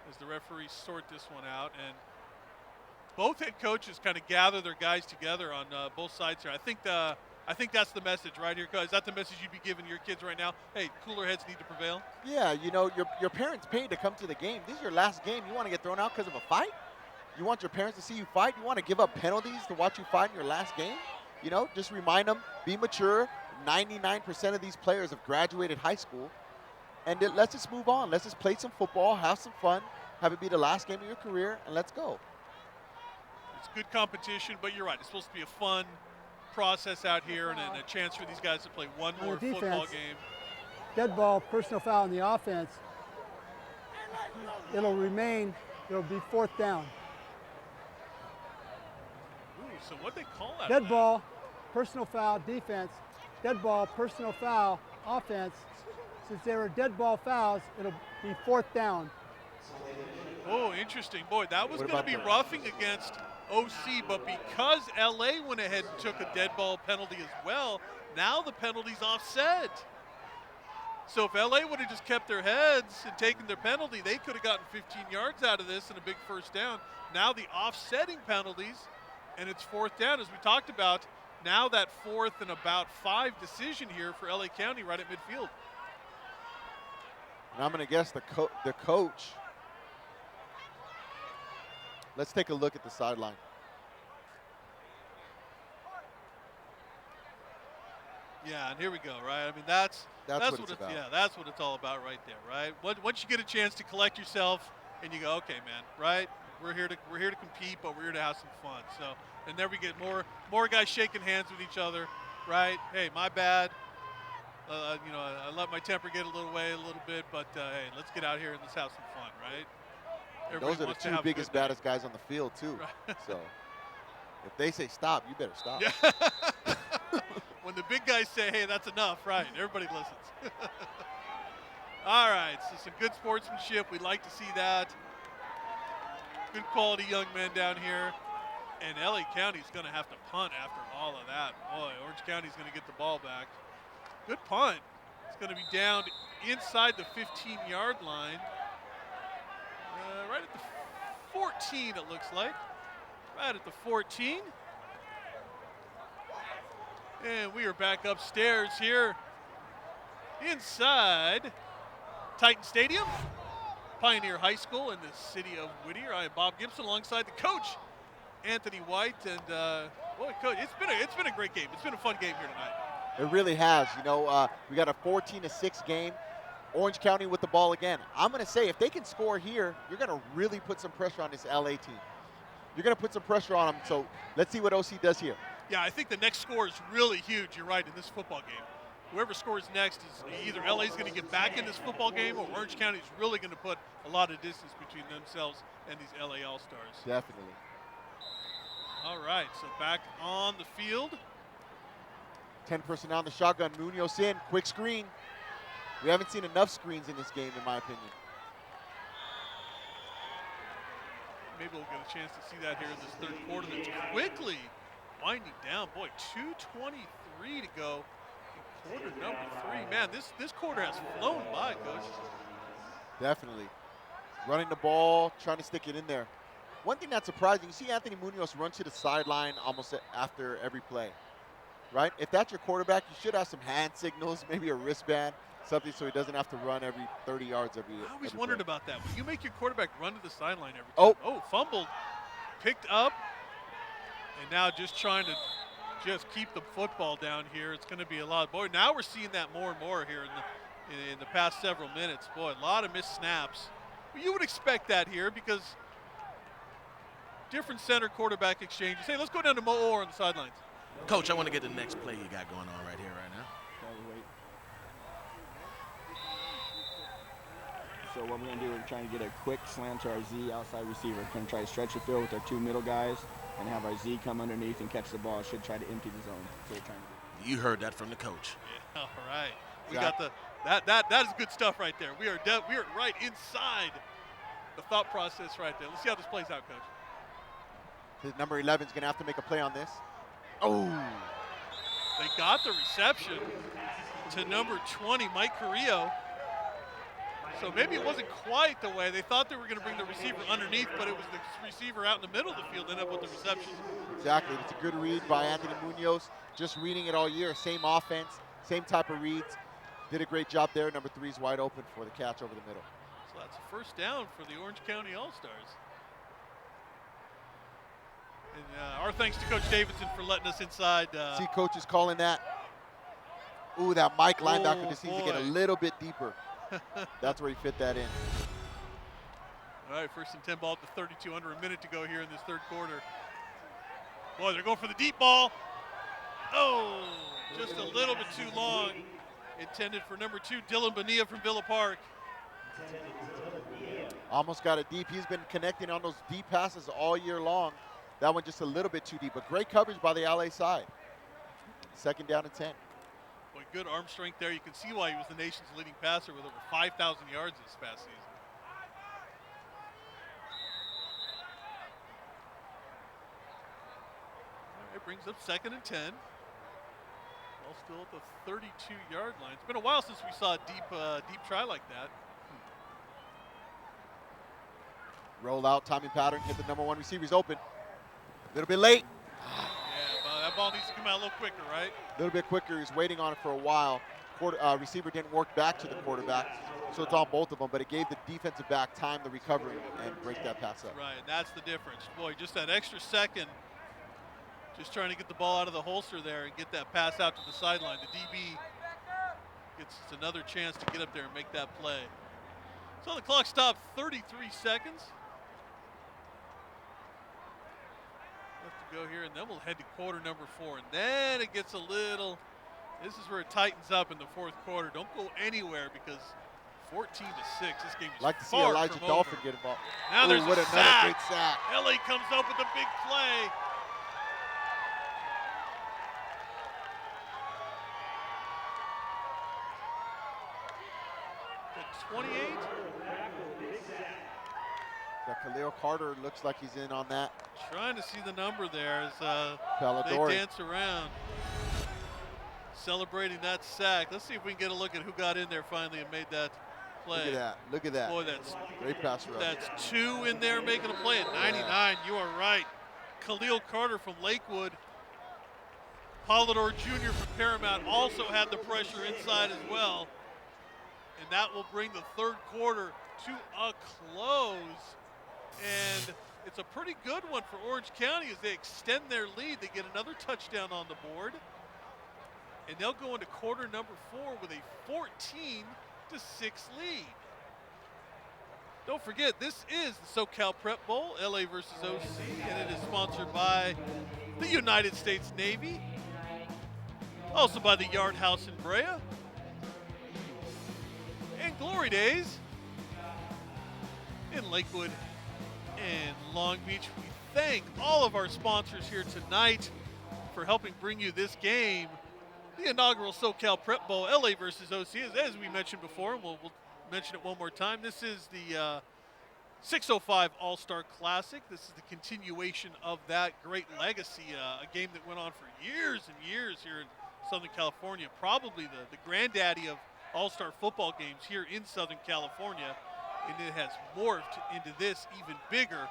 S1: as the referees sort this one out. And both head coaches kind of gather their guys together on both sides here. I think that's the message right here. Is that the message you'd be giving your kids right now? Hey, cooler heads need to prevail?
S7: Yeah, you know, your parents paid to come to the game. This is your last game. You want to get thrown out because of a fight? You want your parents to see you fight? You want to give up penalties to watch you fight in your last game? You know, just remind them, be mature. 99% of these players have graduated high school. And let's just move on. Let's just play some football, have some fun, have it be the last game of your career, and let's go.
S1: It's good competition, but you're right. It's supposed to be a fun process out here and a chance for these guys to play one more football game.
S6: Dead ball, personal foul on the offense. It'll be 4th down.
S1: Ooh, so what they call that?
S6: Dead ball, personal foul, defense. Dead ball, personal foul, offense. Since there were dead ball fouls, it'll be 4th down.
S1: Oh, interesting. Boy, that was going to be roughing against OC, but because LA went ahead and took a dead ball penalty as well, now the penalty's offset. So if LA would have just kept their heads and taken their penalty, they could have gotten 15 yards out of this and a big first down. Now the offsetting penalties, and it's 4th down, as we talked about. Now that 4th and about 5 decision here for LA County right at midfield.
S7: And I'm going to guess the coach. Let's take a look at the sideline.
S1: Yeah, and here we go, right? I mean, that's what it's about. Yeah, that's what it's all about right there, right? Once you get a chance to collect yourself and you go, okay, man, right? We're here to compete, but we're here to have some fun. So, and there we get more guys shaking hands with each other, right? Hey, my bad. You know, I let my temper get a little bit, but hey, let's get out here and let's have some fun, right?
S7: Those are the 2 biggest, baddest guys on the field, too. Right. So if they say stop, you better stop.
S1: Yeah. When the big guys say, hey, that's enough, right, everybody listens. All right, so some good sportsmanship. We'd like to see that. Good quality young men down here. And LA County's going to have to punt after all of that. Boy, Orange County's going to get the ball back. Good punt. It's going to be down inside the 15-yard line. Right at the 14, it looks like. Right at the 14. And we are back upstairs here inside Titan Stadium, Pioneer High School in the city of Whittier. I am Bob Gibson alongside the coach, Anthony White. And, boy, Coach, it's been a great game. It's been a fun game here tonight.
S7: It really has. You know, we got a 14-6 game. Orange County with the ball again. I'm going to say if they can score here, you're going to really put some pressure on this LA team. You're going to put some pressure on them. So let's see what OC does here.
S1: Yeah, I think the next score is really huge. You're right, in this football game. Whoever scores next is either LA's going to get back in this football game or Orange County is really going to put a lot of distance between themselves and these LA All-Stars.
S7: Definitely.
S1: All right, so back on the field.
S7: 10 personnel on the shotgun. Muñoz in. Quick screen. We haven't seen enough screens in this game, in my opinion.
S1: Maybe we'll get a chance to see that here in this third quarter. That's quickly winding down. Boy, 2:23 to go in quarter number 3. Man, this quarter has flown by, Coach.
S7: Definitely. Running the ball, trying to stick it in there. One thing that's surprising, you see Anthony Muñoz run to the sideline almost after every play. right? If that's your quarterback, you should have some hand signals, maybe a wristband, something so he doesn't have to run every 30 yards every
S1: I always
S7: every
S1: wondered
S7: play.
S1: about that. When you make your quarterback run to the sideline every time. Oh, fumbled, picked up, and now just trying to just keep the football down here. It's going to be a lot. Boy, now we're seeing that more and more here in the past several minutes. Boy, a lot of missed snaps. Well, you would expect that here because different center quarterback exchanges. Hey, let's go down to Mo Orr on the sidelines.
S3: Coach, I want to get the next play you got going on right here, right now.
S13: So what we're going to do, we're trying to get a quick slant to our Z outside receiver. We're going to try to stretch the field with our 2 middle guys and have our Z come underneath and catch the ball. Should try to empty the zone. That's what we're trying to do.
S3: You heard that from the coach.
S1: Yeah, all right. We got that is good stuff right there. We are right inside the thought process right there. Let's see how this plays out, Coach.
S7: His number 11 is going to have to make a play on this.
S1: Oh. They got the reception to number 20, Mike Carrillo. So maybe it wasn't quite the way. They thought they were going to bring the receiver underneath, but it was the receiver out in the middle of the field that ended up with the reception.
S7: Exactly. It's a good read by Anthony Muñoz. Just reading it all year. Same offense, same type of reads. Did a great job there. Number 3 is wide open for the catch over the middle.
S1: So that's a first down for the Orange County All-Stars. And our thanks to Coach Davidson for letting us inside.
S7: See, Coach is calling that. Ooh, that Mike linebacker just needs to get a little bit deeper. That's where he fit that in.
S1: All right, 1st and 10 ball at the 32, under a minute to go here in this 3rd quarter. Boy, they're going for the deep ball. Oh, just a little bit too long. Intended for number 2, Dylan Bonilla from Villa Park.
S7: Almost got it deep. He's been connecting on those deep passes all year long. That one just a little bit too deep, but great coverage by the LA side. 2nd down and 10.
S1: Boy, good arm strength there. You can see why he was the nation's leading passer with over 5,000 yards this past season. All right, brings up 2nd and 10. Ball still at the 32-yard line. It's been a while since we saw a deep try like that.
S7: Roll out, timing pattern, hit the number 1 receiver. He's open. A little bit late.
S1: Yeah, that ball needs to come out a little quicker, right?
S7: A little bit quicker. He's waiting on it for a while. Receiver didn't work back to the quarterback, so it's on both of them, but it gave the defensive back time to recover and break that pass up.
S1: Right, and that's the difference. Boy, just that extra second, just trying to get the ball out of the holster there and get that pass out to the sideline. The DB gets another chance to get up there and make that play. So the clock stopped 33 seconds. Go here, and then we'll head to quarter number 4, and then it gets a little, this is where it tightens up in the 4th quarter. Don't go anywhere because 14-6, this game is
S7: like to see
S1: far
S7: Elijah
S1: from
S7: Dolphin
S1: over.
S7: get involved.
S1: Now there's
S7: what
S1: a
S7: another
S1: sack.
S7: great sack.
S1: LA comes up with a big play. The 28.
S7: Got Khalil Carter, looks like he's in on that.
S1: Trying to see the number there as
S7: Palladori.
S1: they dance around. Celebrating that sack. Let's see if we can get a look at who got in there finally and made that play.
S7: Look at that. Look at that.
S1: Boy, that's
S7: great pass rush.
S1: That's 2 in there making a play at 99. You are right. Khalil Carter from Lakewood. Polidor Jr. from Paramount also had the pressure inside as well. And that will bring the 3rd quarter to a close. And it's a pretty good one for Orange County as they extend their lead. They get another touchdown on the board. And they'll go into quarter number 4 with a 14-6 lead. Don't forget, this is the SoCal Prep Bowl, LA versus OC, and it is sponsored by the United States Navy, also by the Yard House in Brea, and Glory Days in Lakewood and Long Beach. We thank all of our sponsors here tonight for helping bring you this game, the inaugural SoCal Prep Bowl, LA versus OC. As we mentioned before, and we'll mention it one more time, this is the 605 All-Star Classic. This is the continuation of that great legacy, a game that went on for years and years here in Southern California, probably the granddaddy of All-Star football games here in Southern California, and it has morphed into this even bigger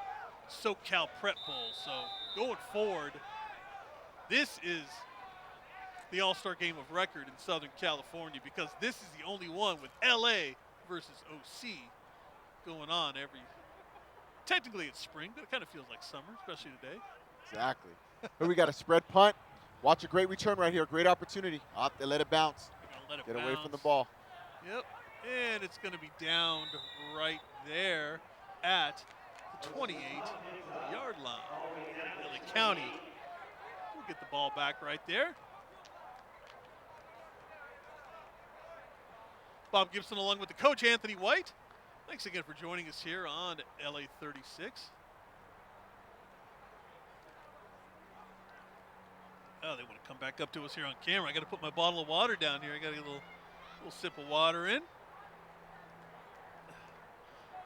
S1: SoCal Prep Bowl. So going forward, this is the All-Star game of record in Southern California, because this is the only one with LA versus OC going on technically it's spring, but it kind of feels like summer, especially today.
S7: Exactly. Here we got a spread punt. Watch a great return right here. Great opportunity. They let it bounce. Get away from the ball.
S1: Yep. And it's going to be downed right there at the 28-yard line. LA County will get the ball back right there. Bob Gibson along with the coach, Anthony White. Thanks again for joining us here on LA 36. Oh, they want to come back up to us here on camera. I got to put my bottle of water down here. I got to get a little sip of water in.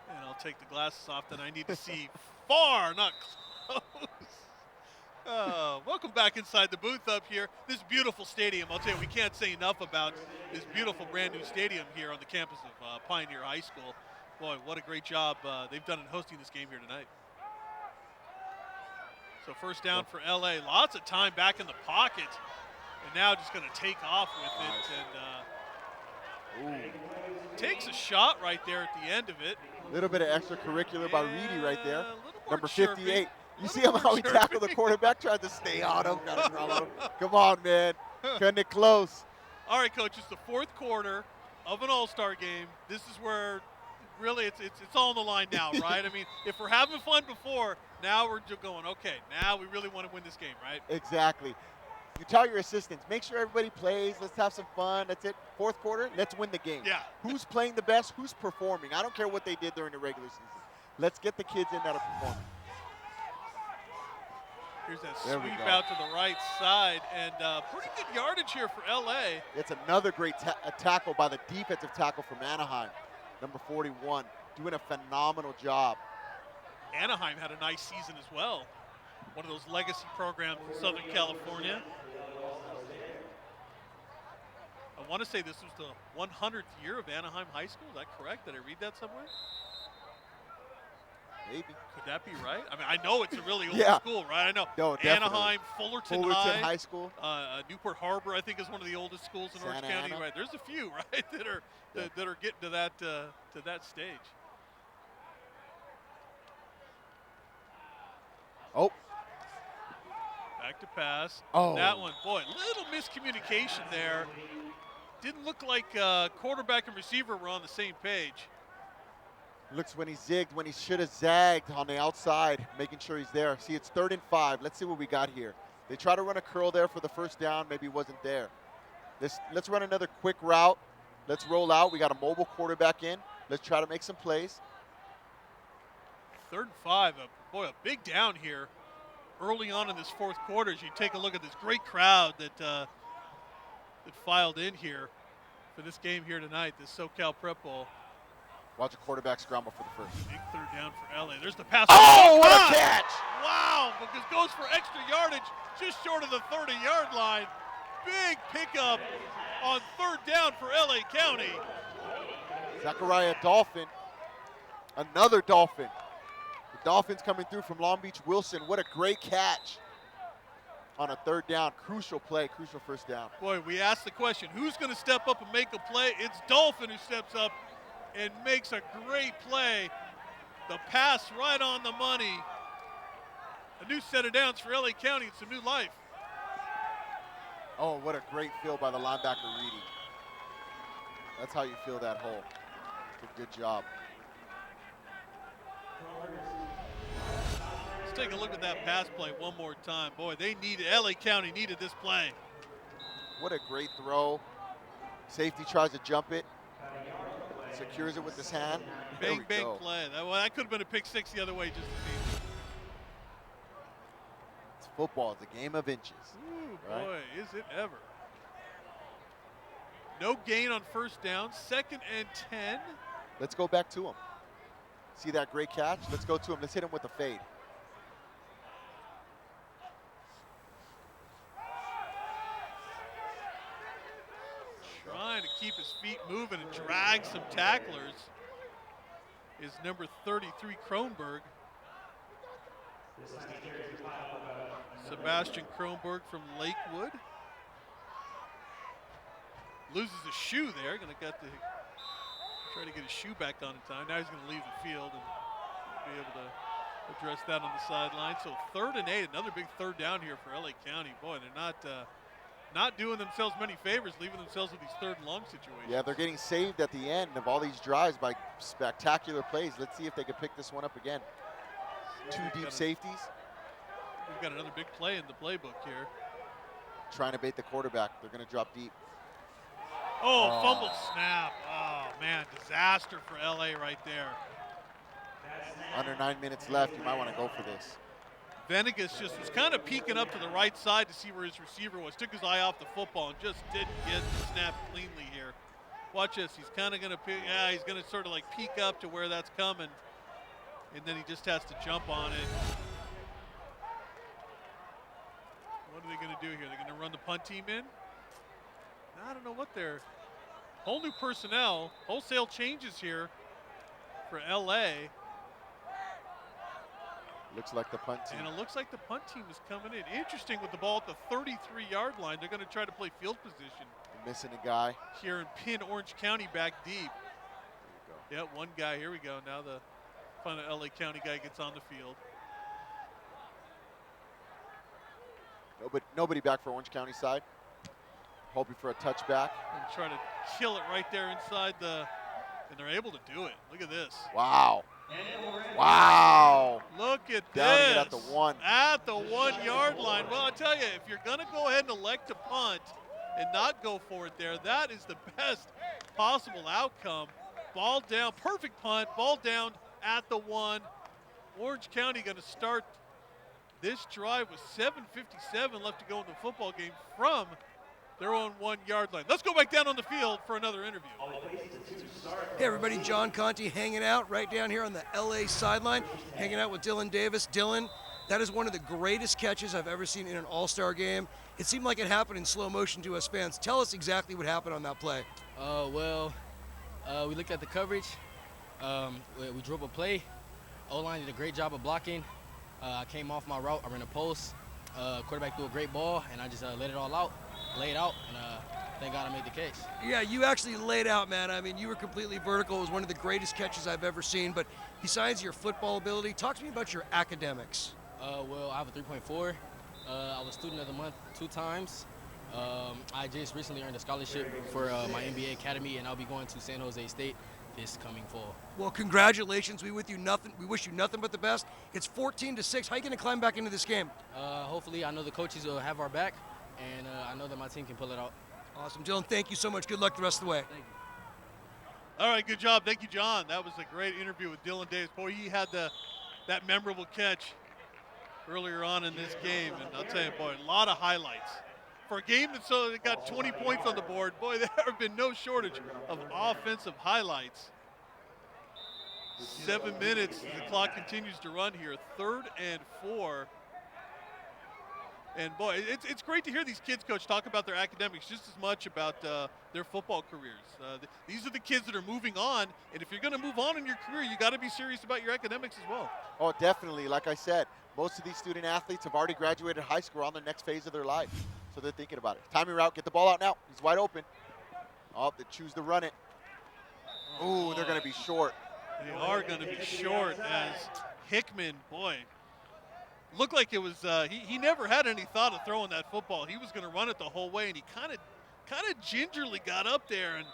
S1: And I'll take the glasses off that I need to see far, not close. Welcome back inside the booth up here. This beautiful stadium, I'll tell you, we can't say enough about this beautiful brand new stadium here on the campus of Pioneer High School. Boy, what a great job they've done in hosting this game here tonight. So first down for LA. Lots of time back in the pocket. And now just going to take off with it. And takes a shot right there at the end of it.
S7: A little bit of extracurricular by Reedy right there. Number 58. You see how he tackled the quarterback, tried to stay on him. Come on, man. Cutting it close.
S1: All right, Coach, it's the fourth quarter of an All-Star game. This is where really it's all on the line now, right? I mean, if we're having fun before, now we're just going, okay, now we really want to win this game, right?
S7: Exactly. You tell your assistants, make sure everybody plays. Let's have some fun. That's it. Fourth quarter, let's win the game.
S1: Yeah.
S7: Who's playing the best? Who's performing? I don't care what they did during the regular season. Let's get the kids in that are performing.
S1: Here's that sweep out to the right side, and pretty good yardage here for LA.
S7: It's another great tackle by the defensive tackle from Anaheim, number 41, doing a phenomenal job.
S1: Anaheim had a nice season as well. One of those legacy programs in Southern California. I want to say this was the 100th year of Anaheim High School. Is that correct? Did I read that somewhere?
S7: Maybe.
S1: Could that be right? I mean, I know it's a really old school, right? I know.
S7: No,
S1: Anaheim, Fullerton
S7: High School.
S1: Newport Harbor, I think, is one of the oldest schools in Orange County. Right? There's a few, right, that are getting to that stage.
S7: Oh.
S1: Back to pass.
S7: Oh.
S1: That one, boy, little miscommunication there. Didn't look like quarterback and receiver were on the same page.
S7: Looks when he zigged, when he should have zagged on the outside, making sure he's there. See, it's 3rd and 5. Let's see what we got here. They try to run a curl there for the first down. Maybe he wasn't there. Let's run another quick route. Let's roll out. We got a mobile quarterback in. Let's try to make some plays.
S1: 3rd and 5. Boy, a big down here early on in this fourth quarter as you take a look at this great crowd that filed in here for this game here tonight, this SoCal Prep Bowl.
S7: Watch a quarterback scramble for the first.
S1: Big 3rd down for LA. There's the pass.
S7: Oh, what a catch!
S1: Wow, because goes for extra yardage just short of the 30-yard line. Big pickup on 3rd down for LA County.
S7: Zachariah Dolphin, another Dolphin. The Dolphins coming through from Long Beach Wilson. What a great catch on a 3rd down. Crucial play, crucial first down.
S1: Boy, we asked the question, who's going to step up and make a play? It's Dolphin who steps up and makes a great play. The pass right on the money. A new set of downs for LA County and some new life.
S7: Oh, what a great fill by the linebacker, Reedy. That's how you fill that hole. Good job.
S1: Let's take a look at that pass play one more time. Boy, LA County needed this play.
S7: What a great throw. Safety tries to jump it. Secures it with his hand.
S1: Bang play. That could have been a pick six the other way just to see.
S7: It's football. It's a game of inches.
S1: Ooh, right? Boy, is it ever. No gain on first down. 2nd and 10.
S7: Let's go back to him. See that great catch? Let's go to him. Let's hit him with a fade.
S1: Trying to keep his feet moving and drag some tacklers is number 33, Kronberg. Sebastian Kronberg from Lakewood. loses his shoe there. Going to try to get his shoe back on in time. Now he's going to leave the field and be able to address that on the sideline. So 3rd and 8, another big third down here for LA County. Boy, they're not doing themselves many favors, leaving themselves with these 3rd and long situations.
S7: Yeah, they're getting saved at the end of all these drives by spectacular plays. Let's see if they can pick this one up again. 2 deep safeties.
S1: We've got another big play in the playbook here.
S7: Trying to bait the quarterback. They're going to drop deep.
S1: Oh, fumbled snap. Oh, man, disaster for LA right there.
S7: Under 9 minutes left. You might want to go for this.
S1: Venegas just was kind of peeking up to the right side to see where his receiver was. Took his eye off the football and just didn't get the snap cleanly here. Watch this. He's kind of going to he's going to sort of like peek up to where that's coming. And then he just has to jump on it. What are they going to do here? They're going to run the punt team in? I don't know what they're. Whole new personnel, wholesale changes here for LA.
S7: Looks like the punt team.
S1: And it looks like the punt team is coming in. Interesting, with the ball at the 33-yard line, they're going to try to play field position.
S7: They're missing a guy.
S1: Here and pin Orange County back deep. Yeah, one guy. Here we go. Now the final LA County guy gets on the field.
S7: Nobody back for Orange County side. Hoping for a touchback.
S1: And try to kill it right there inside and they're able to do it. Look at this.
S7: Wow. Wow.
S1: Look at
S7: Downing
S1: this.
S7: it at the 1.
S1: At the 1-yard line. Well, I tell you, if you're going to go ahead and elect to punt and not go for it there, that is the best possible outcome. Ball down, perfect punt, ball down at the 1. Orange County going to start this drive with 7:57 left to go in the football game from their own 1-yard line. Let's go back down on the field for another interview.
S8: Hey everybody, John Conti hanging out right down here on the LA sideline, hanging out with Dylan Davis. Dylan, that is one of the greatest catches I've ever seen in an all-star game. It seemed like it happened in slow motion to us fans. Tell us exactly what happened on that play.
S15: We looked at the coverage. We drove a play. O-line did a great job of blocking. I came off my route. I ran a post. Quarterback threw a great ball, and I just let it all out, laid out, and thank God I made the catch.
S8: Yeah, you actually laid out, man. I mean, you were completely vertical. It was one of the greatest catches I've ever seen. But besides your football ability, talk to me about your academics.
S15: I have a 3.4. I was Student of the Month 2 times. I just recently earned a scholarship for my NBA Academy, and I'll be going to San Jose State this coming fall.
S8: Well, congratulations. We wish you nothing but the best. It's 14-6. How are you going to climb back into this game?
S15: Hopefully, I know the coaches will have our back, and I know that my team can pull it out.
S8: Awesome. Dylan, thank you so much. Good luck the rest of the way.
S15: Thank you.
S1: All right, good job. Thank you, John. That was a great interview with Dylan Davis. Boy, he had that memorable catch earlier on in this game, and I'll tell you, boy, a lot of highlights. For a game that got 20 points on the board, boy, there have been no shortage of offensive highlights. 7 minutes, the clock continues to run here. 3rd and 4. And boy, it's great to hear these kids, Coach, talk about their academics just as much about their football careers. These are the kids that are moving on, and if you're going to move on in your career, you got to be serious about your academics as well.
S7: Oh, definitely. Like I said, most of these student athletes have already graduated high school on the next phase of their life, so they're thinking about it. Timing route, get the ball out now. He's wide open. Oh, they choose to run it. Ooh, they're going to be short.
S1: They are going to be short as Hickman, boy, looked like it was, he never had any thought of throwing that football. He was going to run it the whole way, and he kind of gingerly got up there. And,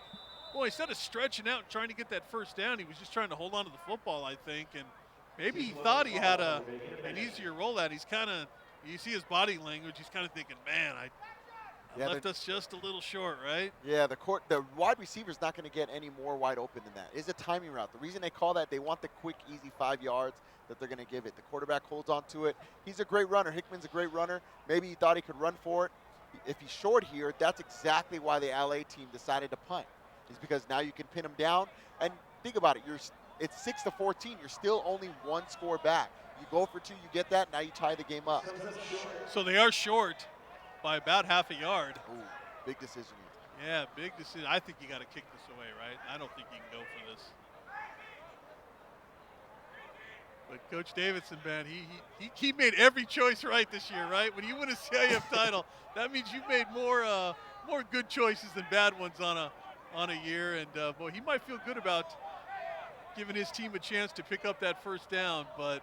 S1: boy, instead of stretching out and trying to get that first down, he was just trying to hold on to the football, I think. And maybe he thought he had an easier roll at. He's kind of, you see his body language, he's kind of thinking, man, I left us just a little short, right?
S7: Yeah, the wide receiver's not going to get any more wide open than that. It's a timing route. The reason they call that, they want the quick, easy 5 yards that they're going to give it. The quarterback holds on to it. He's a great runner. Hickman's a great runner. Maybe he thought he could run for it. If he's short here, that's exactly why the LA team decided to punt. Is because now you can pin him down. And think about it. It's 6-14. You're still only 1 score back. You go for 2, you get that. Now you tie the game up.
S1: So they are short by about half a yard.
S7: Ooh, big decision.
S1: Yeah, big decision. I think you got to kick this away, right? I don't think you can go for this. But Coach Davidson, man, he made every choice right this year, right? When you win a CIF title, that means you've made more good choices than bad ones on a year. And boy, he might feel good about giving his team a chance to pick up that first down, but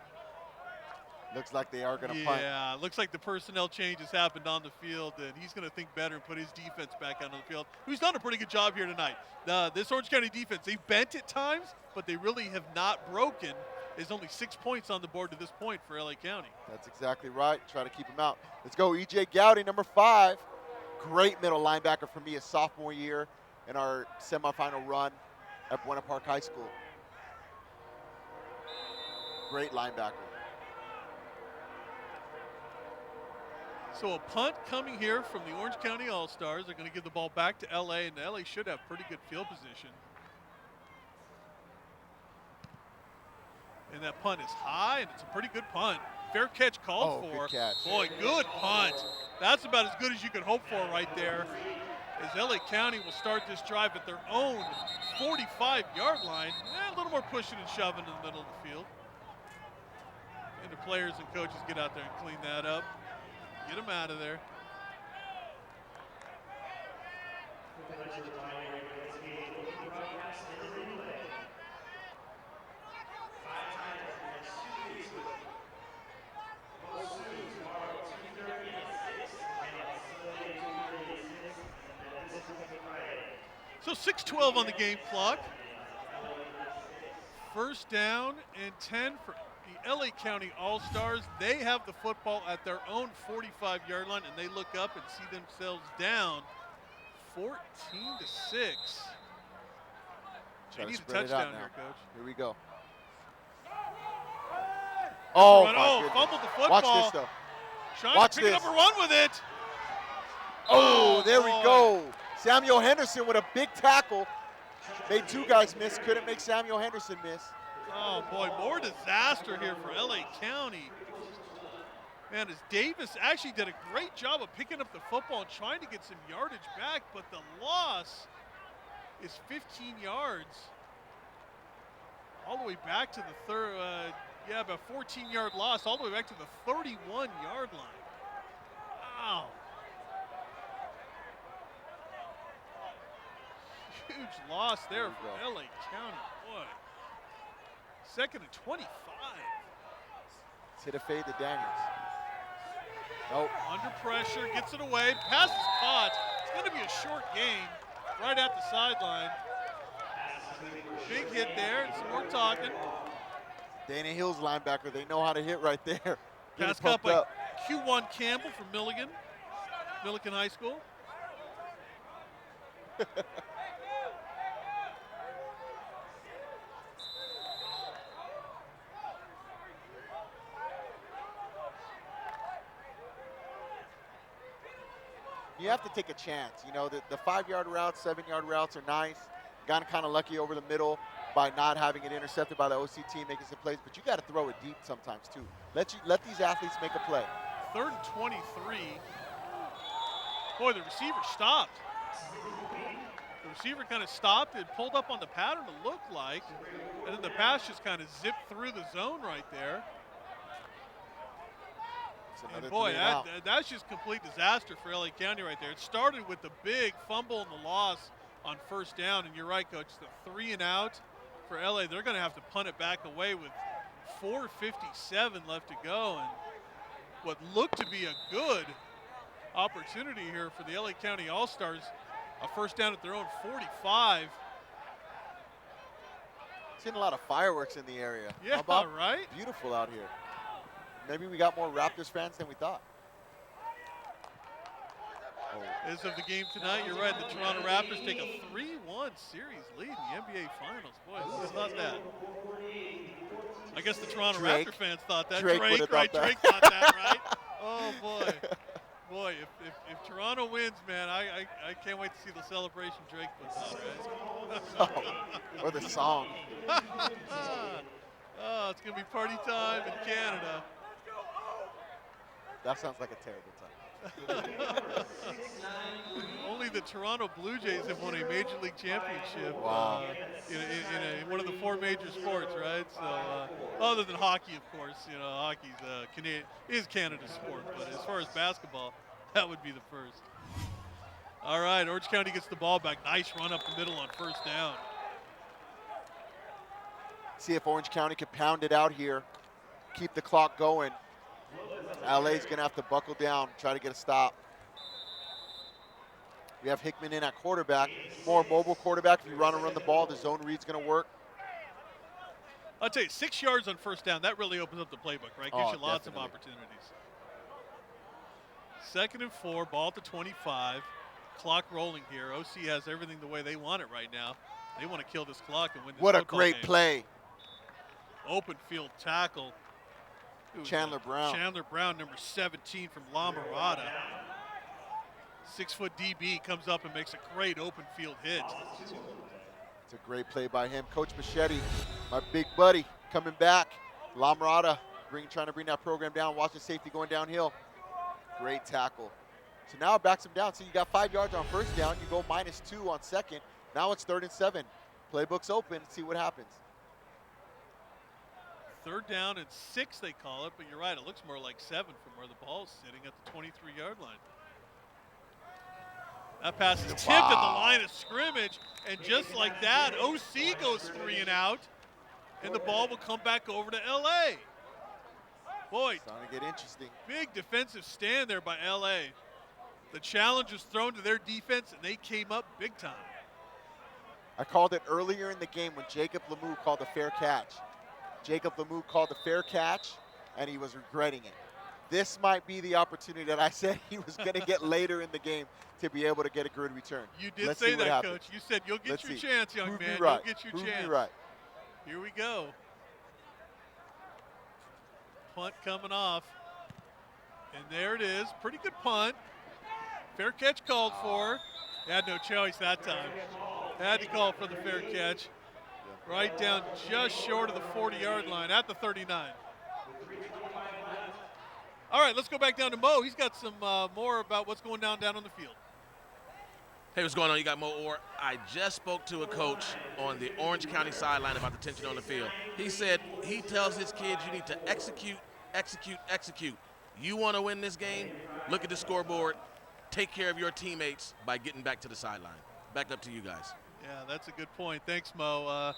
S7: looks like they are going to punt.
S1: Yeah, looks like the personnel change has happened on the field, and he's going to think better and put his defense back on the field, who's done a pretty good job here tonight. This Orange County defense, they've bent at times, but they really have not broken. There's only 6 points on the board to this point for LA County.
S7: That's exactly right. Try to keep him out. Let's go, E.J. Gowdy, number 5. Great middle linebacker for me his sophomore year in our semifinal run at Buena Park High School. Great linebacker.
S1: So a punt coming here from the Orange County All-Stars. They're going to give the ball back to LA, and LA should have pretty good field position. And that punt is high, and it's a pretty good punt. Fair catch called for.
S7: Good catch.
S1: Boy, good punt. That's about as good as you could hope for right there. As LA County will start this drive at their own 45-yard line. A little more pushing and shoving in the middle of the field. And the players and coaches get out there and clean that up. Get them out of there. So 6:12 on the game clock. First down and 10 for the LA County All-Stars. They have the football at their own 45-yard line, and they look up and see themselves down 14-6. They need a touchdown here, Coach.
S7: Here we go. Oh, my goodness.
S1: Fumbled the football.
S7: Watch this, though.
S1: Trying to pick it up and run with it.
S7: Oh, there we go. Samuel Henderson with a big tackle. Made 2 guys miss. Couldn't make Samuel Henderson miss.
S1: Oh, boy, more disaster here for LA County. Man, as Davis actually did a great job of picking up the football and trying to get some yardage back, but the loss is 15 yards. All the way back to the about 14-yard loss, all the way back to the 31-yard line. Wow. Huge loss there for LA County, boy. 2nd and 25.
S7: Let's hit a fade to Daniels. Nope.
S1: Under pressure, gets it away, pass is caught. It's going to be a short gain right at the sideline. Big hit there, and some more talking.
S7: Dana Hill's linebacker, they know how to hit right there.
S1: Pass caught by Q1 Campbell from Milligan High School.
S7: You have to take a chance. You know, the 5-yard routes, 7-yard routes are nice. Gotten kind of lucky over the middle by not having it intercepted by the OC team, making some plays. But you got to throw it deep sometimes too. Let these athletes make a play.
S1: 3rd and 23. Boy, the receiver stopped. The receiver kind of stopped and pulled up on the pattern, it looked like. And then the pass just kind of zipped through the zone right there. And boy, that's just complete disaster for LA County right there. It started with the big fumble and the loss on 1st down, and you're right, Coach, the 3 and out for LA. They're going to have to punt it back away with 4:57 left to go, and what looked to be a good opportunity here for the LA County All-Stars, a 1st down at their own 45.
S7: Seen a lot of fireworks in the area.
S1: Yeah, right?
S7: Beautiful out here. Maybe we got more Raptors fans than we thought.
S1: As of the game tonight, you're right, the Toronto Raptors take a 3-1 series lead in the NBA Finals. Boy, who would have thought that? I guess the Toronto Raptor fans thought that. Drake thought that, right? Oh, boy. Boy, if Toronto wins, man, I can't wait to see the celebration Drake puts on, guys.
S7: Or the song.
S1: Oh, it's going to be party time in Canada.
S7: That sounds like a terrible time.
S1: Only the Toronto Blue Jays have won a Major League Championship in one of the 4 major sports, right? So, other than hockey, of course, hockey's is Canada's sport, but as far as basketball, that would be the first. All right, Orange County gets the ball back. Nice run up the middle on first down.
S7: See if Orange County can pound it out here, keep the clock going. LA's going to have to buckle down, try to get a stop. We have Hickman in at quarterback, more mobile quarterback. If you run the ball, the zone read's going to work.
S1: I'll tell you, 6 yards on first down, that really opens up the playbook, right? Gives you lots of opportunities. 2nd and 4, ball at the 25. Clock rolling here. OC has everything the way they want it right now. They want to kill this clock and win this football game.
S7: What a great play.
S1: Open field tackle.
S7: Chandler Brown.
S1: Chandler Brown, number 17 from La Mirada. 6-foot DB comes up and makes a great open field hit.
S7: It's a great play by him. Coach Machete, my big buddy, coming back. La Mirada trying to bring that program down. Watch the safety going downhill. Great tackle. So now it backs him down. So you got 5 yards on first down. You go -2 on second. Now it's 3rd and 7. Playbook's open. See what happens.
S1: 3rd down and 6, they call it, but you're right. It looks more like 7 from where the ball's sitting at the 23-yard line. That pass is tipped at the line of scrimmage, and just like that, OC goes 3 and out, and the ball will come back over to LA. Boy,
S7: it's starting to get interesting.
S1: Big defensive stand there by LA. The challenge was thrown to their defense, and they came up big time.
S7: I called it earlier in the game when Jacob Lemieux called a fair catch. Jacob Lemieux called a fair catch, and he was regretting it. This might be the opportunity that I said he was going to get later in the game to be able to get a good return.
S1: You did say that, Coach. You said you'll get your chance, young man. You'll get your chance.
S7: Right.
S1: Here we go. Punt coming off. And there it is. Pretty good punt. Fair catch called for. Had no choice that time. Had to call for the fair catch. Right down just short of the 40-yard line at the 39. All right, let's go back down to Mo. He's got some more about what's going down on the field.
S3: Hey, what's going on? You got Mo Orr. I just spoke to a coach on the Orange County sideline about the tension on the field. He said he tells his kids you need to execute, execute, execute. You want to win this game? Look at the scoreboard. Take care of your teammates by getting back to the sideline. Back up to you guys.
S1: Yeah, that's a good point. Thanks, Mo.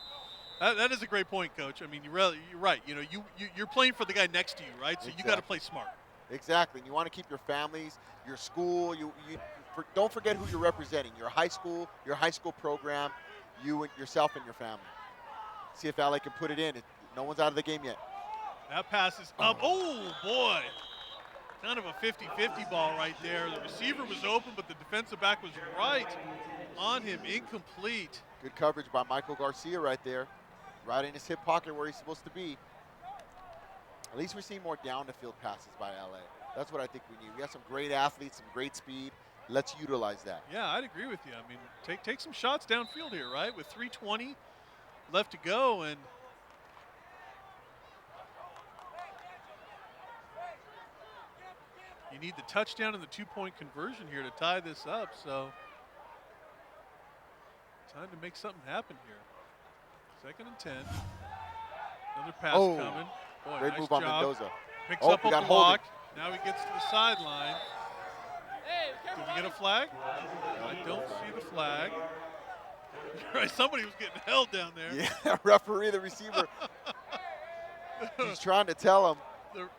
S1: That is a great point, Coach. I mean, you're right. You're playing for the guy next to you, right? So you got to play smart.
S7: Exactly. And you want to keep your families, your school. Don't forget who you're representing. Your high school program, you and yourself and your family. See if LA can put it in. No one's out of the game yet.
S1: That pass is up. Oh, boy. Kind of a 50-50 ball right there. The receiver was open, but the defensive back was right on him. Incomplete.
S7: Good coverage by Michael Garcia right there. Right in his hip pocket where he's supposed to be. At least we're seeing more down-the-field passes by LA. That's what I think we need. We have some great athletes, some great speed. Let's utilize that.
S1: Yeah, I'd agree with you. I mean, take some shots downfield here, right? With 3:20 left to go, and you need the touchdown and the 2-point conversion here to tie this up. So time to make something happen here. 2nd and 10. Another pass coming. Boy,
S7: great
S1: nice
S7: move on
S1: job.
S7: Mendoza.
S1: Picks up a block. Now he gets to the sideline. Did we get a flag? I don't see the flag. Right, somebody was getting held down there.
S7: Yeah, referee, the receiver. He's trying to tell him.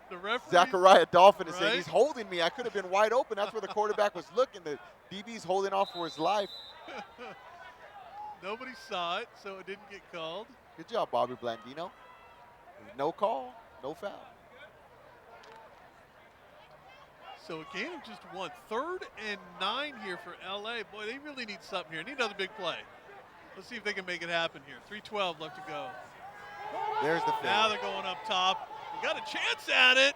S1: The referee.
S7: Zachariah Dolphin is saying, he's holding me. I could have been wide open. That's where the quarterback was looking. The DB's holding off for his life.
S1: Nobody saw it, so it didn't get called.
S7: Good job, Bobby Blandino. No call, no foul.
S1: So a game of just one. 3rd and 9 here for LA. Boy, they really need something here. Need another big play. Let's see if they can make it happen here. 3:12 left to go.
S7: There's the finish.
S1: Now they're going up top. We got a chance at it.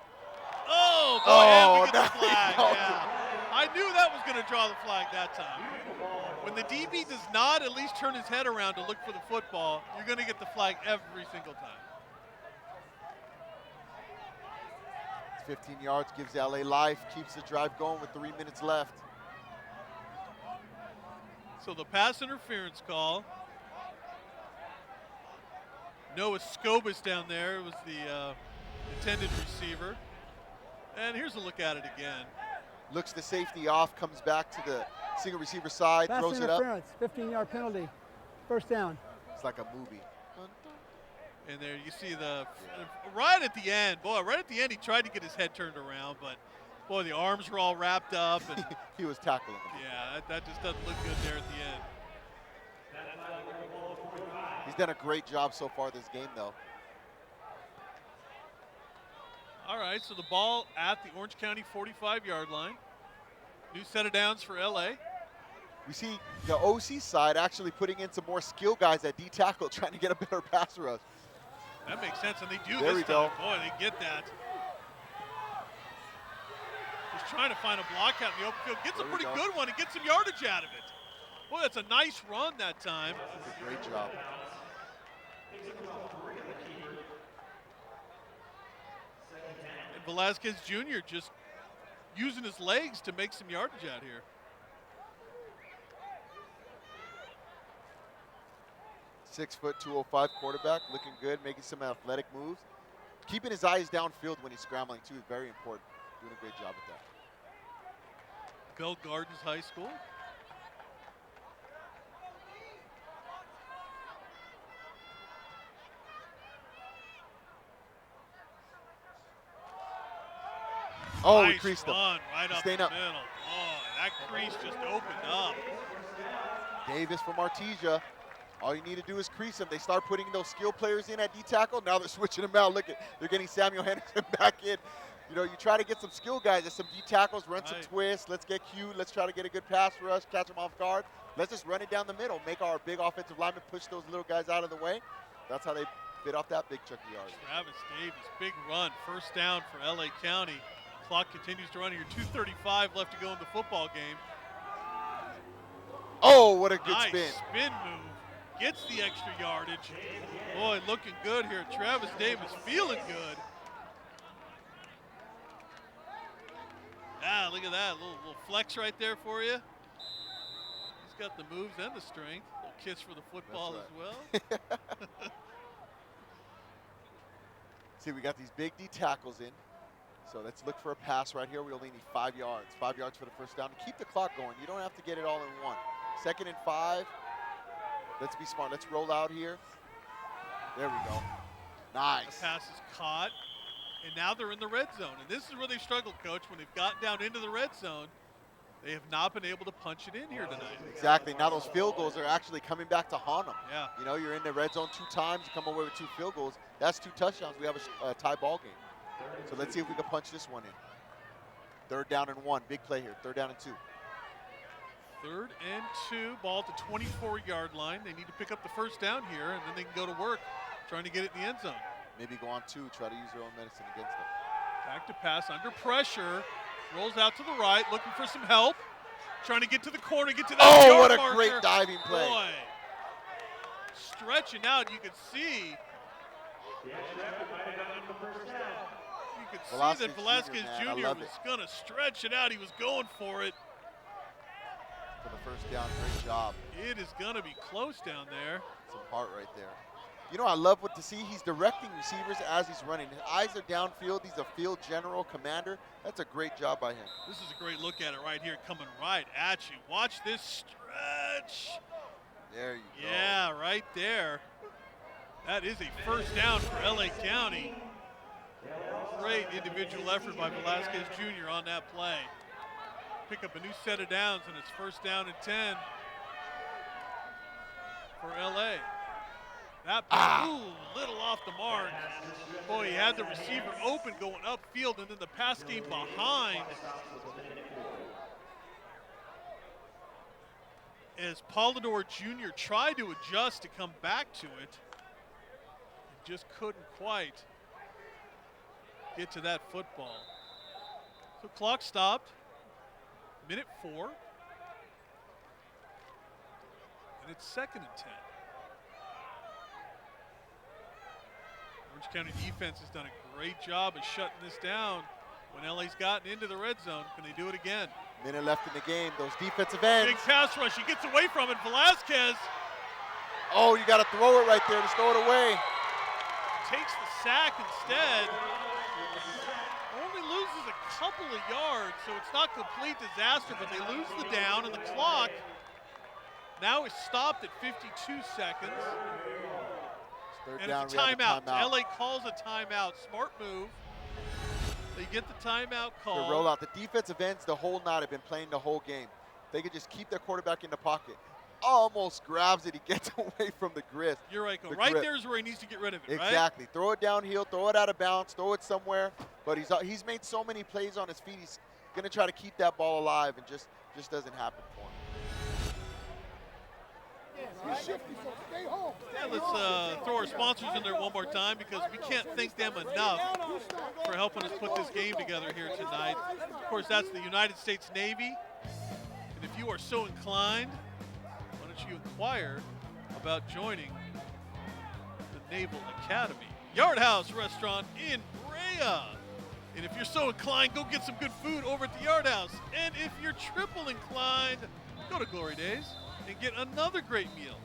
S1: Oh, boy, and we get the flag. Yeah. I knew that was going to draw the flag that time. When the DB does not at least turn his head around to look for the football, you're going to get the flag every single time.
S7: 15 yards gives LA life, keeps the drive going with 3 minutes left.
S1: So the pass interference call. Noah Scobus down there was the intended receiver. And here's a look at it again.
S7: Looks the safety off, comes back to the single receiver side,
S6: Pass
S7: throws it up.
S6: interference, 15-yard penalty, first down.
S7: It's like a movie.
S1: And there you see right at the end, boy, right at the end he tried to get his head turned around, but boy, the arms were all wrapped up. And
S7: he was tackling him.
S1: Yeah, that just doesn't look good there at the end.
S7: He's done a great job so far this game, though.
S1: All right, so the ball at the Orange County 45-yard line. New set of downs for LA.
S7: We see the OC side actually putting in some more skill guys at D tackle, trying to get a better pass rush.
S1: That makes sense, and they do
S7: There
S1: this
S7: we
S1: time.
S7: go.
S1: Boy, they get that. Just trying to find a block out in the open field. Gets a pretty good one and gets some yardage out of it. Boy, that's a nice run that time.
S7: That's a great job.
S1: And Velasquez Jr. just using his legs to make some yardage out here.
S7: Six foot, 205 quarterback, looking good, making some athletic moves. Keeping his eyes downfield when he's scrambling, too, is very important. Doing a great job with that.
S1: Bell Gardens High School.
S7: Oh,
S1: nice
S7: we creased him.
S1: run right up the
S7: Staying up.
S1: middle. Oh, that crease just opened up.
S7: Davis from Artesia. All you need to do is crease him. They start putting those skill players in at D tackle. Now they're switching them out. Look at, they're getting Samuel Henderson back in. You know, you try to get some skill guys at some D tackles, run some twists. Let's get cute. Let's try to get a good pass rush, catch them off guard. Let's just run it down the middle. Make our big offensive linemen push those little guys out of the way. That's how they bit off that big chunk of yards.
S1: Travis Davis, big run, first down for LA County. Clock continues to run here. 2:35 left to go in the football game.
S7: Oh, what a good
S1: nice
S7: spin
S1: move. Gets the extra yardage. Boy, looking good here. Travis Davis feeling good. Ah, look at that. Little flex right there for you. He's got the moves and the strength. Little kiss for the football as well.
S7: See, we got these big D tackles in. So let's look for a pass right here. We only need 5 yards. 5 yards for the first down to keep the clock going. You don't have to get it all in one. 2nd and 5. Let's be smart. Let's roll out here. There we go. Nice.
S1: The pass is caught, and now they're in the red zone. And this is where they've struggled, Coach. When they've gotten down into the red zone, they have not been able to punch it in here tonight.
S7: Exactly. Now those field goals are actually coming back to haunt them.
S1: Yeah.
S7: You know, you're in the red zone 2 times. You come away with 2 field goals. That's 2 touchdowns. We have a tie ball game. So let's see if we can punch this one in. 3rd down and 1. Big play here. 3rd down and 2.
S1: 3rd and 2, ball at the 24-yard line. They need to pick up the first down here, and then they can go to work trying to get it in the end zone.
S7: Maybe go on 2, try to use their own medicine against them.
S1: Back to pass, under pressure. Rolls out to the right, looking for some help. Trying to get to the corner, get to that
S7: Oh,
S1: yard
S7: what a
S1: marker.
S7: great diving play.
S1: Boy, stretching out, you could see. You could see that Velasquez Jr. was going to stretch it out. He was going for it.
S7: For the first down, great job.
S1: It is going to be close down there.
S7: Some heart right there. You know, I love what to see. He's directing receivers as he's running. His eyes are downfield. He's a field general commander. That's a great job by him.
S1: This is a great look at it right here, coming right at you. Watch this stretch.
S7: There you go.
S1: Yeah, right there. That is a first down for LA County. Great individual effort by Velasquez Jr. on that play. Pick up a new set of downs, and it's first down and 10 for LA. That little off the mark. Boy, he had the receiver open going upfield, and then the pass game behind. As Polidor Jr. tried to adjust to come back to it, just couldn't quite get to that football. So clock stopped, minute 4, and it's 2nd and 10. Orange County defense has done a great job of shutting this down. when LA's gotten into the red zone, can they do it again?
S7: Minute left in the game. Those defensive ends.
S1: Big pass rush. He gets away from it. Velasquez.
S7: Oh, you got to throw it right there. Just throw it away.
S1: Takes the sack instead. Only loses a couple of yards, so it's not complete disaster, but they lose the down, and the clock now is stopped at 52 seconds. And it's a timeout. LA calls a timeout. Smart move. They get the timeout call.
S7: The rollout. The defensive ends the whole night have been playing the whole game. They could just keep their quarterback in the pocket. Almost grabs it. He gets away from the grist.
S1: You're right, Go. Right there is where he needs to get rid of it,
S7: Exactly.
S1: Right?
S7: Throw it downhill, throw it out of bounds, throw it somewhere. But he's made so many plays on his feet. He's going to try to keep that ball alive, and just doesn't happen for him.
S1: Yeah, let's throw our sponsors in there one more time, because we can't thank them enough for helping us put this game together here tonight. Of course, that's the United States Navy. And if you are so inclined, why don't you inquire about joining the Naval Academy Yard House Restaurant in Brea. And if you're so inclined, go get some good food over at the Yard House. And if you're triple inclined, go to Glory Days and get another great meal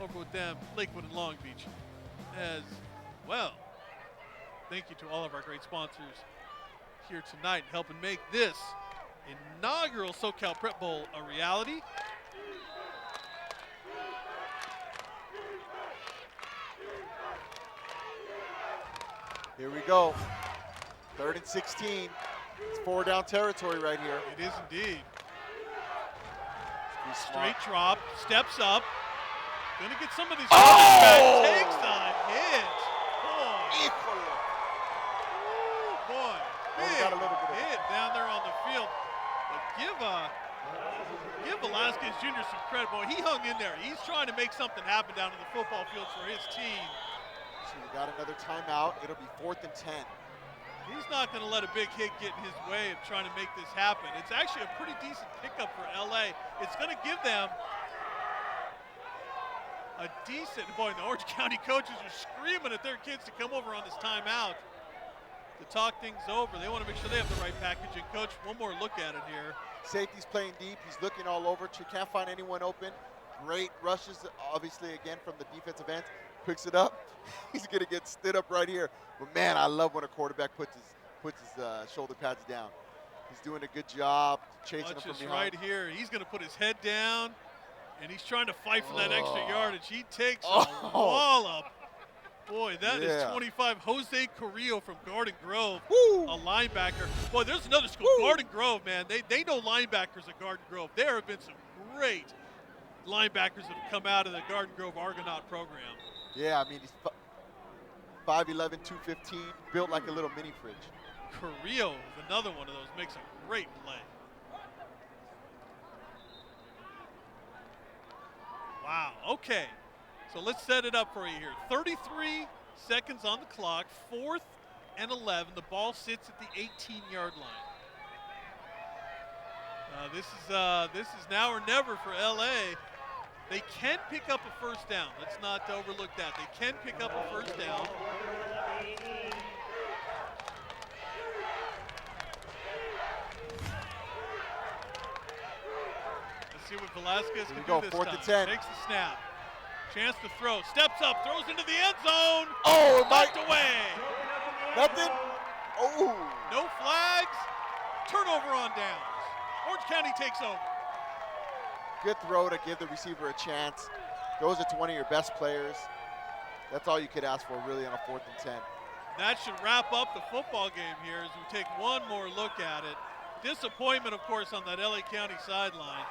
S1: over with them, Lakewood and Long Beach as well. Thank you to all of our great sponsors here tonight, helping make this inaugural SoCal Prep Bowl a reality.
S7: Here we go. 3rd and 16. It's 4-down territory right here.
S1: It is indeed. Straight drop, steps up. Gonna get some of these back. Takes a hit. Boy. Ooh, boy. Big hit down there on the field. But give Velasquez Jr. some credit. Boy, he hung in there. He's trying to make something happen down in the football field for his team.
S7: So we got another timeout. It'll be 4th and 10.
S1: He's not going to let a big hit get in his way of trying to make this happen. It's actually a pretty decent pickup for LA. It's going to give them a decent, boy, the Orange County coaches are screaming at their kids to come over on this timeout to talk things over. They want to make sure they have the right packaging. Coach, one more look at it here.
S7: Safety's playing deep. He's looking all over. Can't find anyone open. Great rushes, obviously, again, from the defensive ends. Picks it up. He's going to get stood up right here. But, man, I love when a quarterback puts his shoulder pads down. He's doing a good job chasing him from behind.
S1: Right here. He's going to put his head down, and he's trying to fight for that extra yardage. He takes a wallop. Boy, that is 25. Jose Carrillo from Garden Grove, a linebacker. Boy, there's another school, Garden Grove, man. They know linebackers at Garden Grove. There have been some great linebackers that have come out of the Garden Grove Argonaut program.
S7: Yeah, I mean, he's 5'11", 215, built like a little mini fridge.
S1: Carrillo is another one of those, makes a great play. Wow, okay. So let's set it up for you here. 33 seconds on the clock, 4th and 11. The ball sits at the 18-yard line. This is now or never for LA. They can pick up a first down. Let's not overlook that. They can pick up a first down. Let's see what Velasquez can do this time.
S7: 4th and 10.
S1: Takes the snap. Chance to throw. Steps up. Throws into the end zone.
S7: Oh,
S1: knocked away.
S7: Nothing. Oh.
S1: No flags. Turnover on downs. Orange County takes over.
S7: Good throw to give the receiver a chance. Those are 20 of your best players. That's all you could ask for, really, on a 4th and 10.
S1: That should wrap up the football game here as we take one more look at it. Disappointment, of course, on that LA County sideline.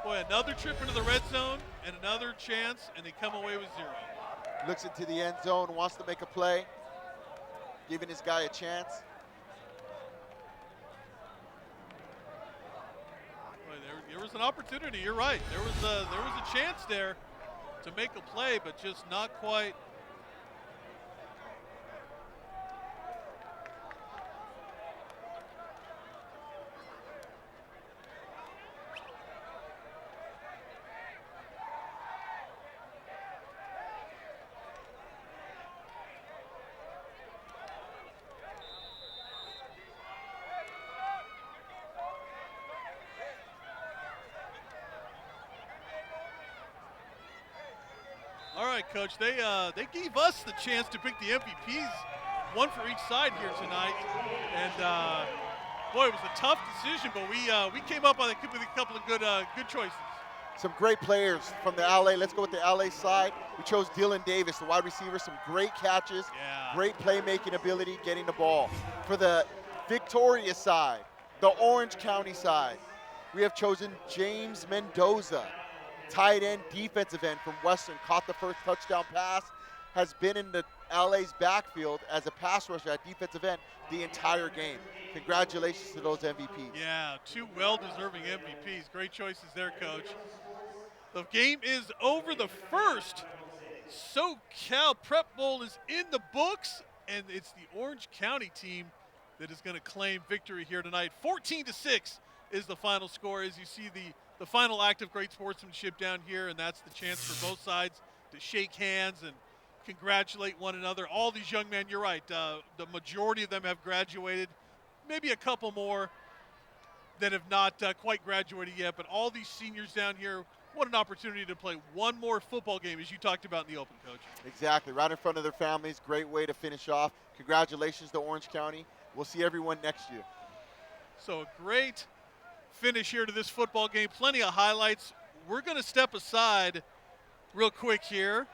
S1: Boy, another trip into the red zone and another chance, and they come away with 0.
S7: Looks into the end zone, wants to make a play, giving his guy a chance.
S1: There was an opportunity. You're right. There was a chance there to make a play, but just not quite. Coach. They gave us the chance to pick the MVPs, one for each side here tonight. And boy, it was a tough decision, but we came up with a couple of good choices.
S7: Some great players from the LA. Let's go with the LA side. We chose Dylan Davis, the wide receiver. Some great catches, great playmaking ability, getting the ball. For the Victoria side, the Orange County side, we have chosen James Mendoza, tight end, defensive end from Western. Caught the first touchdown pass, has been in the LA's backfield as a pass rusher at defensive end the entire game. Congratulations to those MVPs.
S1: Yeah, two well-deserving MVPs. Great choices there, Coach. The game is over. The first SoCal Prep Bowl is in the books, and it's the Orange County team that is going to claim victory here tonight. 14-6 is the final score. As you see the final act of great sportsmanship down here, and that's the chance for both sides to shake hands and congratulate one another. All these young men, you're right, the majority of them have graduated. Maybe a couple more that have not quite graduated yet, but all these seniors down here, what an opportunity to play one more football game, as you talked about in the open, Coach.
S7: Exactly, right in front of their families. Great way to finish off. Congratulations to Orange County. We'll see everyone next year.
S1: So a great finish here to this football game. Plenty of highlights. We're going to step aside real quick here,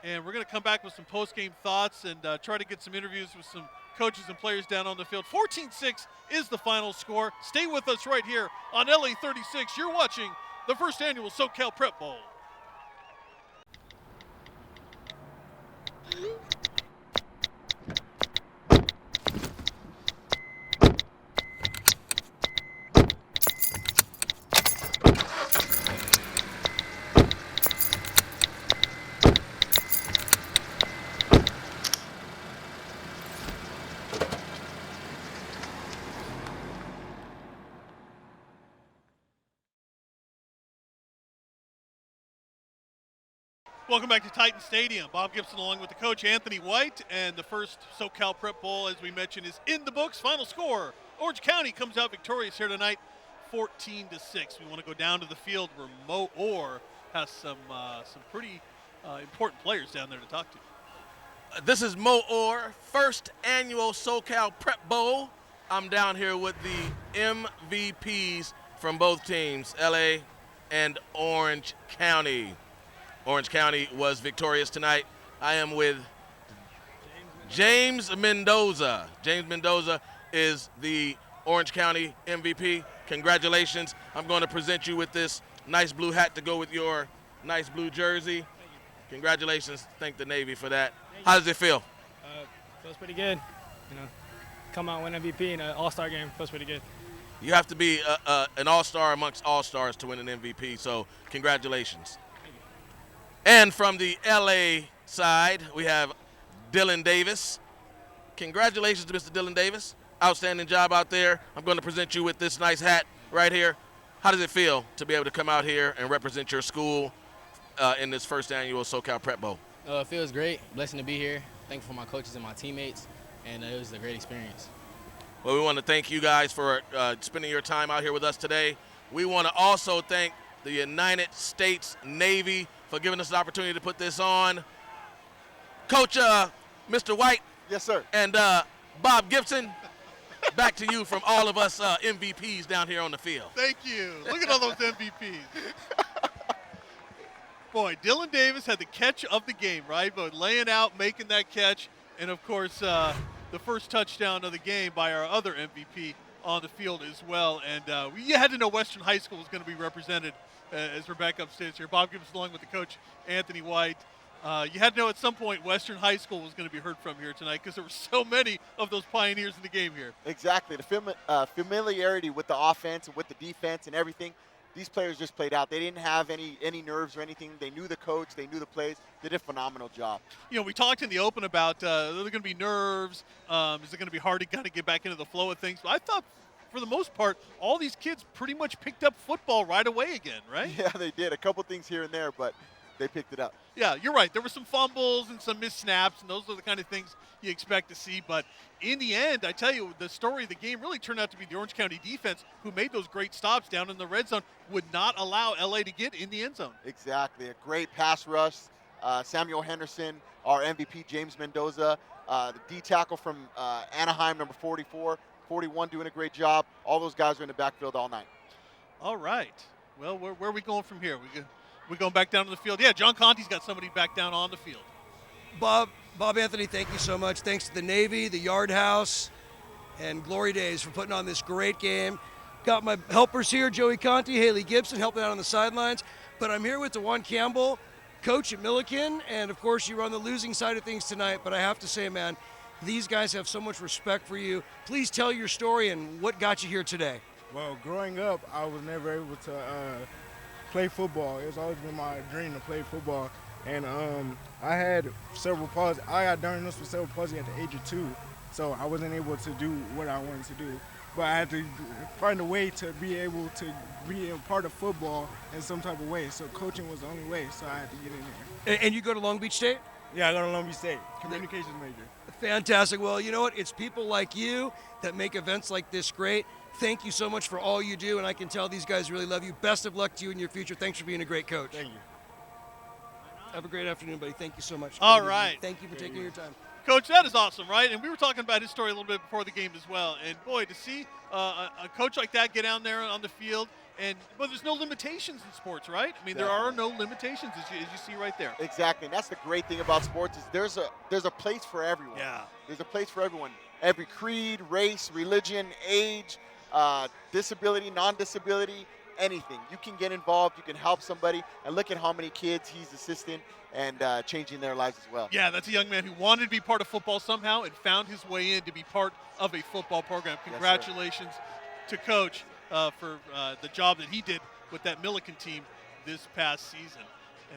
S1: and we're going to come back with some post-game thoughts and try to get some interviews with some coaches and players down on the field. 14-6 is the final score. Stay with us right here on LA 36. You're watching the first annual SoCal Prep Bowl. Welcome back to Titan Stadium. Bob Gibson along with the coach Anthony White, and the first SoCal Prep Bowl, as we mentioned, is in the books. Final score, Orange County comes out victorious here tonight, 14-6. We want to go down to the field where Mo Orr has some pretty important players down there to talk to.
S3: This is Mo Orr, first annual SoCal Prep Bowl. I'm down here with the MVPs from both teams, LA and Orange County. Orange County was victorious tonight. I am with James Mendoza. James Mendoza is the Orange County MVP. Congratulations. I'm going to present you with this nice blue hat to go with your nice blue jersey. Congratulations. Thank the Navy for that. How does it feel?
S16: Feels pretty good. You know, come out win MVP in an all-star game. Feels pretty good.
S3: You have to be an all-star amongst all-stars to win an MVP, so congratulations. And from the LA side, we have Dylan Davis. Congratulations to Mr. Dylan Davis. Outstanding job out there. I'm going to present you with this nice hat right here. How does it feel to be able to come out here and represent your school in this first annual SoCal Prep Bowl?
S15: It feels great. Blessing to be here. Thankful for my coaches and my teammates, and it was a great experience.
S3: Well, we want to thank you guys for spending your time out here with us today. We want to also thank the United States Navy for giving us the opportunity to put this on. Coach, Mr. White.
S7: Yes, sir.
S3: And Bob Gibson, back to you from all of us MVPs down here on the field.
S1: Thank you. Look at all those MVPs. Boy, Dylan Davis had the catch of the game, right? But laying out, making that catch, and of course, the first touchdown of the game by our other MVP on the field as well. And we had to know Western High School was going to be represented as we're back upstairs here. Bob Gibson along with the coach, Anthony White. You had to know at some point Western High School was going to be heard from here tonight because there were so many of those pioneers in the game here.
S7: Exactly. The familiarity with the offense and with the defense and everything, these players just played out. They didn't have any nerves or anything. They knew the coach. They knew the plays. They did a phenomenal job.
S1: You know, we talked in the open about are there going to be nerves? Is it going to be hard to kind of get back into the flow of things? But I thought, for the most part, all these kids pretty much picked up football right away again, right?
S7: Yeah, they did. A couple things here and there, but they picked it up.
S1: Yeah, you're right. There were some fumbles and some missed snaps, and those are the kind of things you expect to see. But in the end, I tell you, the story of the game really turned out to be the Orange County defense, who made those great stops down in the red zone, would not allow LA to get in the end zone.
S7: Exactly. A great pass rush. Samuel Henderson, our MVP, James Mendoza, the D tackle from Anaheim, number 44, 41, doing a great job. All those guys are in the backfield all night.
S1: All right. Well, where are we going from here? We going back down to the field? Yeah, John Conte's got somebody back down on the field.
S8: Bob Anthony, thank you so much. Thanks to the Navy, the Yard House, and Glory Days for putting on this great game. Got my helpers here, Joey Conte, Haley Gibson, helping out on the sidelines. But I'm here with DeJuan Campbell, coach at Milliken, and of course you were on the losing side of things tonight. But I have to say, man, these guys have so much respect for you. Please tell your story and what got you here today.
S17: Well, growing up, I was never able to play football. It's always been my dream to play football. And I had cerebral palsy. I got diagnosed with cerebral palsy at the age of 2, so I wasn't able to do what I wanted to do. But I had to find a way to be able to be a part of football in some type of way. So coaching was the only way, so I had to get in there.
S8: And you go to Long Beach State?
S17: Yeah, I go to Long Beach State, communications major.
S8: Fantastic. Well, you know what? It's people like you that make events like this great. Thank you so much for all you do, and I can tell these guys really love you. Best of luck to you in your future. Thanks for being a great coach.
S17: Thank you.
S8: Have a great afternoon, buddy. Thank you so much.
S1: All right.
S8: Thank you for taking your time.
S1: Coach, that is awesome, right? And we were talking about his story a little bit before the game as well. And, boy, to see a coach like that get down there on the field, but there's no limitations in sports, right? I mean, there are no limitations, as you see right there.
S7: Exactly, and that's the great thing about sports is there's a place for everyone.
S1: Yeah.
S7: There's a place for everyone. Every creed, race, religion, age, disability, non-disability, anything. You can get involved. You can help somebody. And look at how many kids he's assisting and changing their lives as well.
S1: Yeah, that's a young man who wanted to be part of football somehow and found his way in to be part of a football program. Congratulations to Coach for the job that he did with that Milliken team this past season.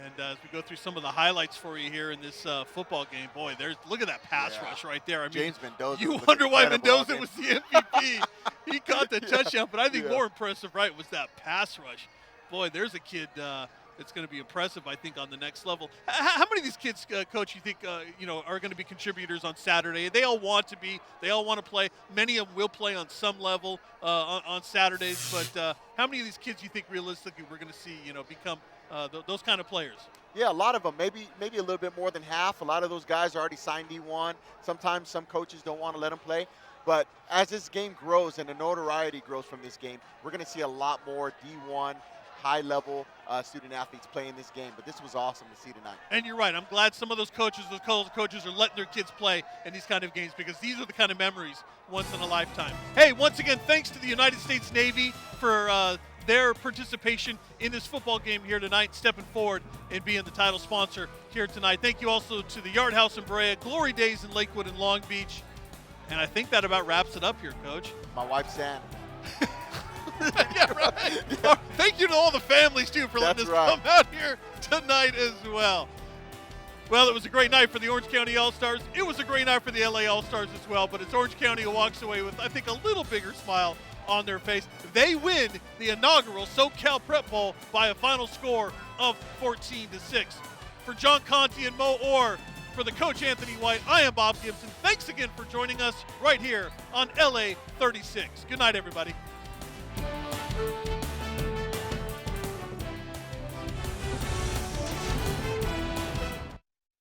S1: And as we go through some of the highlights for you here in this football game, boy, look at that pass rush right there. I mean,
S7: James Mendoza.
S1: You wonder why Mendoza was the MVP. He caught the touchdown, but I think more impressive, right, was that pass rush. Boy, there's a kid that's going to be impressive, I think, on the next level. How many of these kids, Coach, you think are going to be contributors on Saturday? They all want to be. They all want to play. Many of them will play on some level on Saturdays. But how many of these kids you think realistically we're going to see, become those kind of players?
S7: Yeah, a lot of them, maybe a little bit more than half. A lot of those guys are already signed D1. Sometimes some coaches don't want to let them play. But as this game grows and the notoriety grows from this game, we're going to see a lot more D1, high-level student athletes playing this game. But this was awesome to see tonight.
S1: And you're right. I'm glad some of those coaches are letting their kids play in these kind of games because these are the kind of memories once in a lifetime. Hey, once again, thanks to the United States Navy for their participation in this football game here tonight, stepping forward and being the title sponsor here tonight. Thank you also to the Yard House in Brea, Glory Days in Lakewood and Long Beach. And I think that about wraps it up here, Coach.
S7: My wife, Sam.
S1: Yeah, right. Yeah. Thank you to all the families, too, for letting us come out here tonight as well. Well, it was a great night for the Orange County All-Stars. It was a great night for the LA All-Stars as well, but it's Orange County who walks away with, I think, a little bigger smile on their face. They win the inaugural SoCal Prep Bowl by a final score of 14-6. For John Conte and Mo Orr, for the coach Anthony White, I am Bob Gibson. Thanks again for joining us right here on LA 36. Good night, everybody.